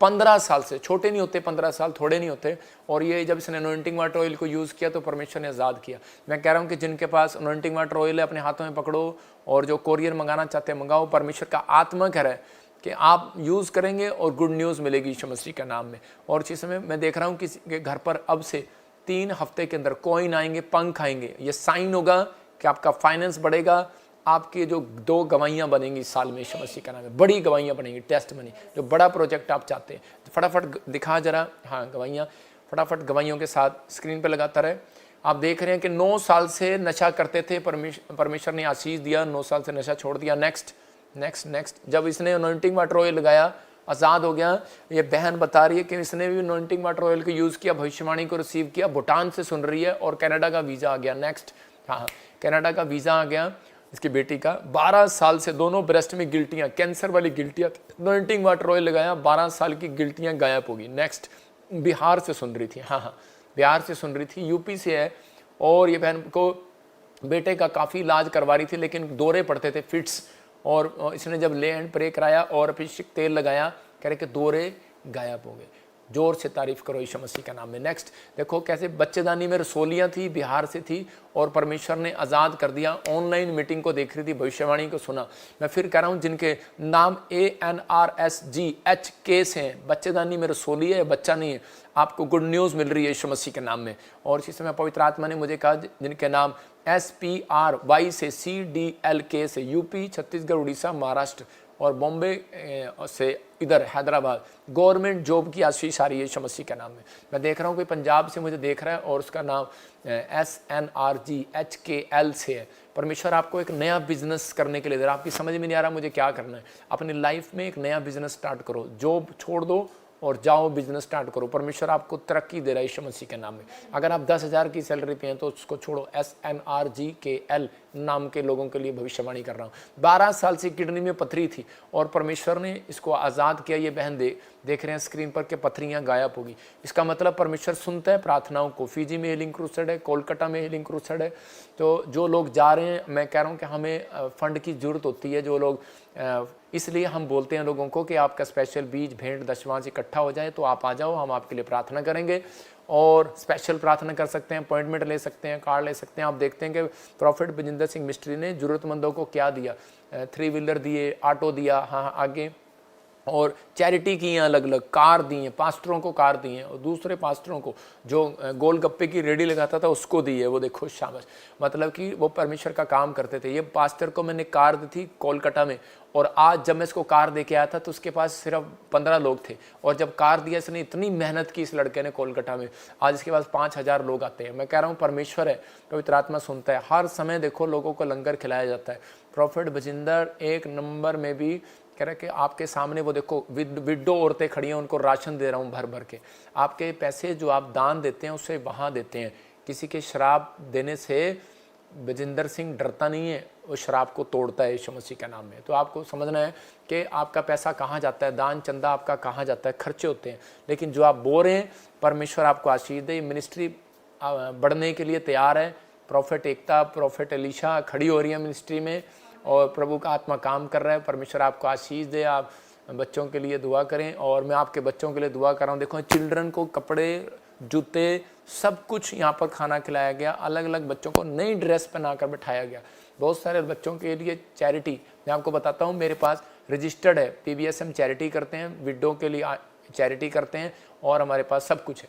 15 साल से। छोटे नहीं होते 15 साल, थोड़े नहीं होते। और ये जब इसने अनॉइंटिंग वाटर ऑयल को यूज़ किया तो परमेश्वर ने आज़ाद किया। मैं कह रहा हूँ कि जिनके पास अनॉइंटिंग वाटर ऑयल है अपने हाथों में पकड़ो, और जो कोरियर मंगाना चाहते हैं मंगाओ। परमेश्वर का आत्मा कह रहा है कि आप यूज़ करेंगे और गुड न्यूज़ मिलेगी यीशु मसीह के नाम में। और इस समय मैं देख रहा हूँ किसी के घर पर अब से 3 हफ्ते के अंदर कॉइन आएंगे, पंख आएंगे। ये साइन होगा कि आपका फाइनेंस बढ़ेगा। आपकी जो 2 गवाहियाँ बनेंगी इस साल में यीशु मसीह का नाम है, बड़ी गवाहियाँ बनेंगी, टेस्ट मनी। जो बड़ा प्रोजेक्ट आप चाहते हैं फटाफट दिखा जरा। हाँ, गवाहियाँ फटाफट गवाहियों के साथ स्क्रीन पर लगाता रहे। आप देख रहे हैं कि 9 साल से नशा करते थे, परमेश्वर ने आशीष दिया, 9 साल से नशा छोड़ दिया। नेक्स्ट जब इसने अनॉइंटिंग वाटर ऑयल लगाया आज़ाद हो गया। ये बहन बता रही है कि इसने भी अनॉइंटिंग वाटर ऑयल को यूज़ किया, भविष्यवाणी को रिसीव किया, भूटान से सुन रही है और कनाडा का वीज़ा आ गया। नेक्स्ट, हाँ, कनाडा का वीज़ा आ गया इसकी बेटी का। 12 साल से दोनों ब्रेस्ट में गिल्टियाँ, कैंसर वाली गिल्टियाँ, अनॉइंटिंग वाटर ऑयल लगाया, 12 साल की गिल्टियाँ गायब होगी। नेक्स्ट, बिहार से सुन रही थी। हाँ, बिहार से सुन रही थी, यूपी से है। और ये बहन को बेटे का काफ़ी इलाज करवा रही थी लेकिन दौरे पड़ते थे, फिट्स। और इसने जब ले एंड प्रे कराया और अभिषेक तेल लगाया, कह रहे कि दौरे गायब हो गए। जोर से तारीफ करो यीशु मसीह का नाम में। नेक्स्ट देखो कैसे बच्चेदानी में रसोलियाँ थी, बिहार से थी और परमेश्वर ने आज़ाद कर दिया। ऑनलाइन मीटिंग को देख रही थी, भविष्यवाणी को सुना। मैं फिर कह रहा हूँ जिनके नाम ANRSGH केस हैं, बच्चेदानी में रसोली है, बच्चा नहीं है, आपको गुड न्यूज़ मिल रही है यीशु मसीह के नाम में। और इसी समय पवित्र आत्मा ने मुझे कहा जिनके नाम SPRY से CDL के से यूपी, छत्तीसगढ़, उड़ीसा, महाराष्ट्र और बॉम्बे से इधर हैदराबाद गवर्नमेंट जॉब की आशीष आ रही है यीशु मसीह के नाम में। मैं देख रहा हूँ कोई पंजाब से मुझे देख रहा है और उसका नाम SNRGHKL से है। परमेश्वर आपको एक नया बिजनेस करने के लिए दे रहा है। आपकी समझ में नहीं आ रहा मुझे क्या करना है, अपनी लाइफ में एक नया बिजनेस स्टार्ट करो, जॉब छोड़ दो और जाओ बिजनेस स्टार्ट करो। परमेश्वर आपको तरक्की दे रहा है यीशु मसीह के नाम में। अगर आप 10,000 की सैलरी पे हैं तो उसको छोड़ो। SNRGKL नाम के लोगों के लिए भविष्यवाणी कर रहा हूँ। 12 साल से किडनी में पथरी थी और परमेश्वर ने इसको आज़ाद किया। ये बहन देख रहे हैं स्क्रीन पर कि पथरियाँ गायब होगी। इसका मतलब परमेश्वर सुनता है प्रार्थनाओं को। फिजी में हीलिंग क्रूसेड है, कोलकाता में हीलिंग क्रूसेड है। तो जो लोग जा रहे हैं, मैं कह रहा हूँ कि हमें फंड की ज़रूरत होती है। जो लोग इसलिए हम बोलते हैं लोगों को कि आपका स्पेशल बीज, भेंट, दशवांश इकट्ठा हो जाए तो आप आ जाओ, हम आपके लिए प्रार्थना करेंगे और स्पेशल प्रार्थना कर सकते हैं, अपॉइंटमेंट ले सकते हैं, कार्ड ले सकते हैं। आप देखते हैं कि प्रॉफिट बजिंदर सिंह मिस्ट्री ने ज़रूरतमंदों को क्या दिया, 3 व्हीलर दिए, ऑटो दिया, हाँ आगे, और चैरिटी की हैं, अलग अलग कार दी हैं, पास्टरों को कार दी हैं और दूसरे पास्टरों को जो गोलगप्पे की रेडी लगाता था उसको दी है। वो देखो शाबाश, मतलब कि वो परमेश्वर का काम करते थे। ये पास्टर को मैंने कार दी थी कोलकाता में और आज जब मैं इसको कार दे के आया था तो उसके पास सिर्फ 15 लोग थे और जब कार दिया इसने इतनी मेहनत की इस लड़के ने कोलकाता में, आज इसके पास 5,000 लोग आते हैं। मैं कह रहा हूँ परमेश्वर है, पवित्र आत्मा सुनता है। हर समय देखो लोगों को लंगर खिलाया जाता है। प्रॉफिट बजिंदर 1 नंबर में भी कह रहे कि आपके सामने वो देखो विडो औरतें खड़ी हैं, उनको राशन दे रहा हूँ भर भर के। आपके पैसे जो आप दान देते हैं उससे वहाँ देते हैं। किसी के शराब देने से बजिंदर सिंह डरता नहीं है, वो शराब को तोड़ता है यीशु मसीह के नाम में। तो आपको समझना है कि आपका पैसा कहाँ जाता है, दान चंदा आपका कहाँ जाता है, खर्चे होते हैं। लेकिन जो आप बोल रहे हैं परमेश्वर आपको आशीष दे। मिनिस्ट्री बढ़ने के लिए तैयार है। प्रॉफिट एकता, प्रॉफिट एलिशा खड़ी हो रही है मिनिस्ट्री में और प्रभु का आत्मा काम कर रहा है। परमेश्वर आपको आशीष दे। आप बच्चों के लिए दुआ करें और मैं आपके बच्चों के लिए दुआ कर रहा हूँ। देखो चिल्ड्रन को कपड़े, जूते, सब कुछ यहाँ पर खाना खिलाया गया। अलग अलग बच्चों को नई ड्रेस पहना कर बैठाया गया। बहुत सारे बच्चों के लिए चैरिटी, मैं आपको बताता हूँ, मेरे पास रजिस्टर्ड है। PBSM चैरिटी करते हैं, विडो के लिए चैरिटी करते हैं और हमारे पास सब कुछ है।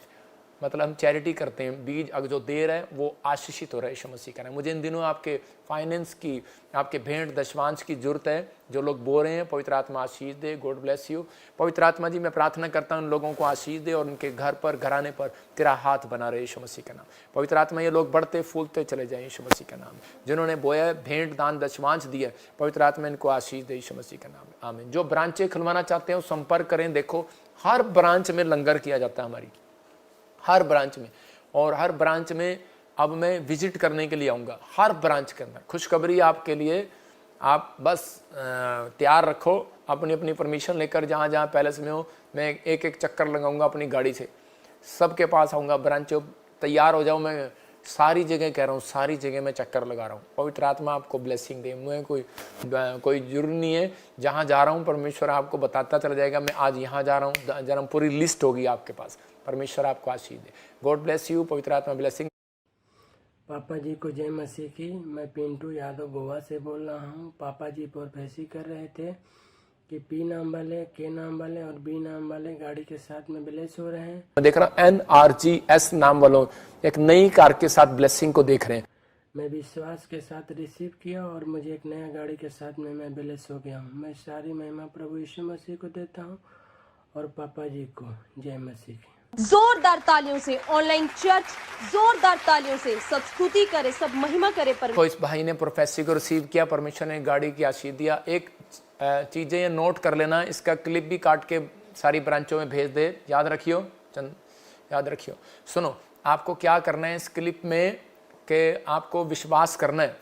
मतलब हम चैरिटी करते हैं, बीज अगर जो दे रहे हैं वो आशीषित हो रहा है यीशु मसीह का नाम। मुझे इन दिनों आपके फाइनेंस की, आपके भेंट दशवांश की जरूरत है। जो लोग बो रहे हैं, पवित्र आत्मा आशीष दे। God bless you. पवित्र आत्मा जी मैं प्रार्थना करता हूँ उन लोगों को आशीष दे और उनके घर पर, घराने पर तेरा हाथ बना रहे यीशु मसीह का नाम। पवित्र आत्मा ये लोग बढ़ते फूलते चले जाए यीशु मसीह का नाम। जिन्होंने बोया, भेंट दान दशवांश दिया, पवित्र आत्मा इनको आशीष दे यीशु मसीह का नाम। आमीन। जो ब्रांचें खुलवाना चाहते हैं वो संपर्क करें। देखो हर ब्रांच में लंगर किया जाता है हमारी, हर ब्रांच में। और हर ब्रांच में अब मैं विजिट करने के लिए आऊँगा, हर ब्रांच के अंदर। खुशखबरी आपके लिए, आप बस तैयार रखो अपनी अपनी परमिशन लेकर। जहाँ जहाँ पैलेस में हो मैं एक एक चक्कर लगाऊंगा अपनी गाड़ी से, सबके पास आऊँगा। ब्रांचों तैयार हो जाओ, मैं सारी जगह कह रहा हूँ, सारी जगह मैं चक्कर लगा रहा हूँ। पवित्र आत्मा आपको ब्लेसिंग दे। मुझे कोई जरूरी नहीं है, जहाँ जा रहा हूँ परमेश्वर आपको बताता चला जाएगा मैं आज यहाँ जा रहा हूँ, जन्म पूरी लिस्ट होगी आपके पास। परमेश्वर आपको आशीष दे। God bless you. पवित्र आत्मा ब्लेसिंग। पापा जी को जय मसीह की। मैं पिंटू यादव गोवा से बोल रहा हूँ। पापा जी प्रोफेसी कर रहे थे कि पी नाम वाले, के नाम वाले और बी नाम वाले गाड़ी के साथ में ब्लेस हो रहे हैं। मैं देख रहा हूँ NRGS नाम वालों एक नई कार के साथ ब्लेसिंग को देख रहे हैं। मैं विश्वास के साथ रिसीव किया और मुझे एक नया गाड़ी के साथ में मैं ब्लेस हो गया हूँ। मैं सारी महिमा प्रभु यीशु मसीह को देता हूँ और पापा जी को जय मसीह की। जोरदार तालियों से ऑनलाइन चर्च, जोरदार तालियों से सब स्तुति करे, सब महिमा करे परमेश्वर। तो इस भाई ने प्रोफेसी को रिसीव किया, परमेश्वर ने गाड़ी की आशीष दिया। एक चीज़ें ये नोट कर लेना, इसका क्लिप भी काट के सारी ब्रांचों में भेज दे। याद रखियो याद रखियो। सुनो, आपको क्या करना है इस क्लिप में कि आपको विश्वास करना है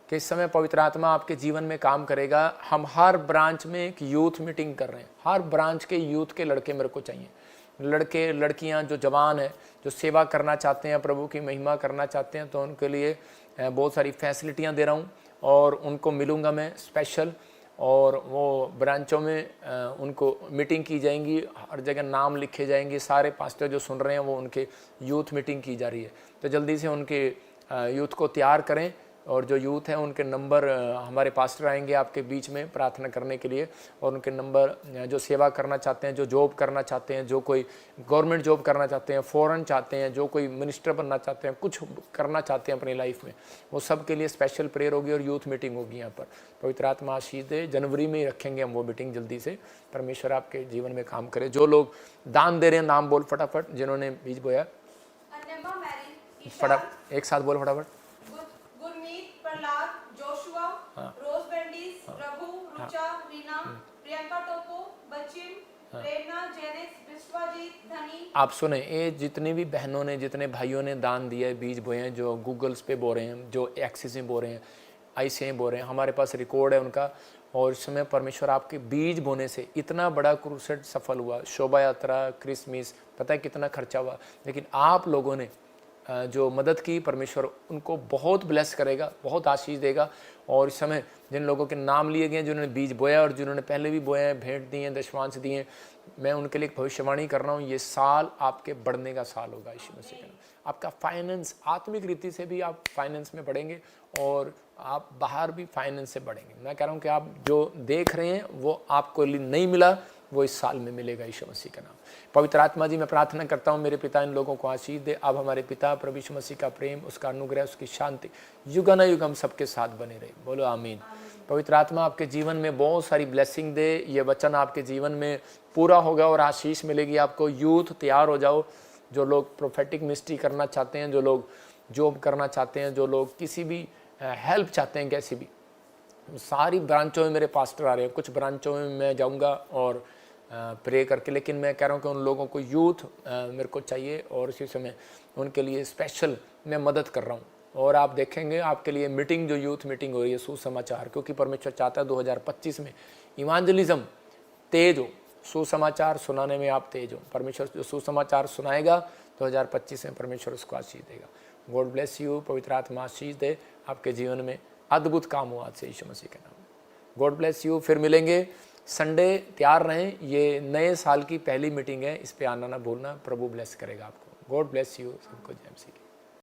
कि इस समय पवित्र आत्मा आपके जीवन में काम करेगा। हम हर ब्रांच में एक यूथ मीटिंग कर रहे हैं। हर ब्रांच के यूथ के लड़के मेरे को चाहिए, लड़के लड़कियां जो जवान हैं, जो सेवा करना चाहते हैं, प्रभु की महिमा करना चाहते हैं, तो उनके लिए बहुत सारी फैसिलिटियां दे रहा हूं और उनको मिलूंगा मैं स्पेशल। और वो ब्रांचों में उनको मीटिंग की जाएंगी, हर जगह नाम लिखे जाएंगे। सारे पास्टर जो सुन रहे हैं वो उनके यूथ मीटिंग की जा रही है, तो जल्दी से उनके यूथ को तैयार करें। और जो यूथ हैं उनके नंबर, हमारे पास्टर आएंगे आपके बीच में प्रार्थना करने के लिए, और उनके नंबर, जो सेवा करना चाहते हैं, जो जॉब करना चाहते हैं, जो कोई गवर्नमेंट जॉब करना चाहते हैं, फॉरेन चाहते हैं, जो कोई मिनिस्टर बनना चाहते हैं, कुछ करना चाहते हैं अपनी लाइफ में, वो सब के लिए स्पेशल प्रेयर होगी और यूथ मीटिंग होगी यहाँ पर। पवित्र आत्मा आशीष दे। जनवरी में ही रखेंगे हम वो मीटिंग जल्दी से। परमेश्वर आपके जीवन में काम करे। जो लोग दान दे रहे हैं नाम बोल फटाफट, जिन्होंने बीज बोया फटाफट, एक साथ बोल फटाफट। प्रहलाद, जोशुआ, रोज बेंडिस, प्रभु, रुचा, रीना, प्रियंका टोपो, बच्चिम, प्रेरणा, जेनिस, विश्वजीत, धनी। आप सुने, ये जितनी भी बहनों ने, जितने भाइयों ने दान दिया है, बीज बोए हैं, जो गूगल्स पे बो रहे हैं, जो एक्सिस में बो रहे हैं, ICA बो रहे हैं, हमारे पास रिकॉर्ड है उनका। और इस समय परमेश्वर आपके बीज बोने से इतना बड़ा क्रूसेड सफल हुआ, शोभा यात्रा, क्रिसमस, पता है कितना खर्चा हुआ, लेकिन आप लोगों ने जो मदद की, परमेश्वर उनको बहुत ब्लेस करेगा, बहुत आशीष देगा। और इस समय जिन लोगों के नाम लिए गए, जिन्होंने बीज बोया और जिन्होंने पहले भी बोया है, भेंट दिए, दशवांश दिए, मैं उनके लिए एक भविष्यवाणी कर रहा हूँ, ये साल आपके बढ़ने का साल होगा यीशु मसीह के नाम। आपका फाइनेंस, आत्मिक रीति से भी आप फाइनेंस में बढ़ेंगे और आप बाहर भी फाइनेंस से बढ़ेंगे। मैं कह रहा हूँ कि आप जो देख रहे हैं वो आपको नहीं मिला, वो इस साल में मिलेगा यीशु मसीह का नाम। पवित्र आत्मा जी मैं प्रार्थना करता हूँ मेरे पिता इन लोगों को आशीष दे। अब हमारे पिता प्रभु यीशु मसीह का प्रेम, उसका अनुग्रह, उसकी शांति युगानुयुग हम सबके साथ बने रहे। बोलो आमीन। पवित्र आत्मा आपके जीवन में बहुत सारी ब्लेसिंग दे। ये वचन आपके जीवन में पूरा होगा और आशीष मिलेगी आपको। यूथ तैयार हो जाओ, जो लोग प्रोफेटिक मिनिस्ट्री करना चाहते हैं, जो लोग जॉब करना चाहते हैं, जो लोग किसी भी हेल्प चाहते हैं, कैसी भी, सारी ब्रांचों में मेरे पास्टर आ रहे हैं। कुछ ब्रांचों में मैं जाऊंगा और प्रे करके, लेकिन मैं कह रहा हूँ कि उन लोगों को यूथ मेरे को चाहिए और इसी समय उनके लिए स्पेशल मैं मदद कर रहा हूँ। और आप देखेंगे आपके लिए मीटिंग, जो यूथ मीटिंग हो रही है, सुसमाचार, क्योंकि परमेश्वर चाहता है 2025 में इवांजलिज्म तेज हो, सुसमाचार सुनाने में आप तेज हो। परमेश्वर जो सुसमाचार सुनाएगा 2025 में, परमेश्वर उसको आशीष देगा। God bless you. पवित्र आत्मा आशीष दे। आपके जीवन में अद्भुत काम हो आज से यीशु मसीह के नाम। God bless you. फिर मिलेंगे संडे, तैयार रहें। ये नए साल की पहली मीटिंग है, इस पे आना ना भूलना। प्रभु ब्लेस करेगा आपको। God bless you. सबको जय मसीह।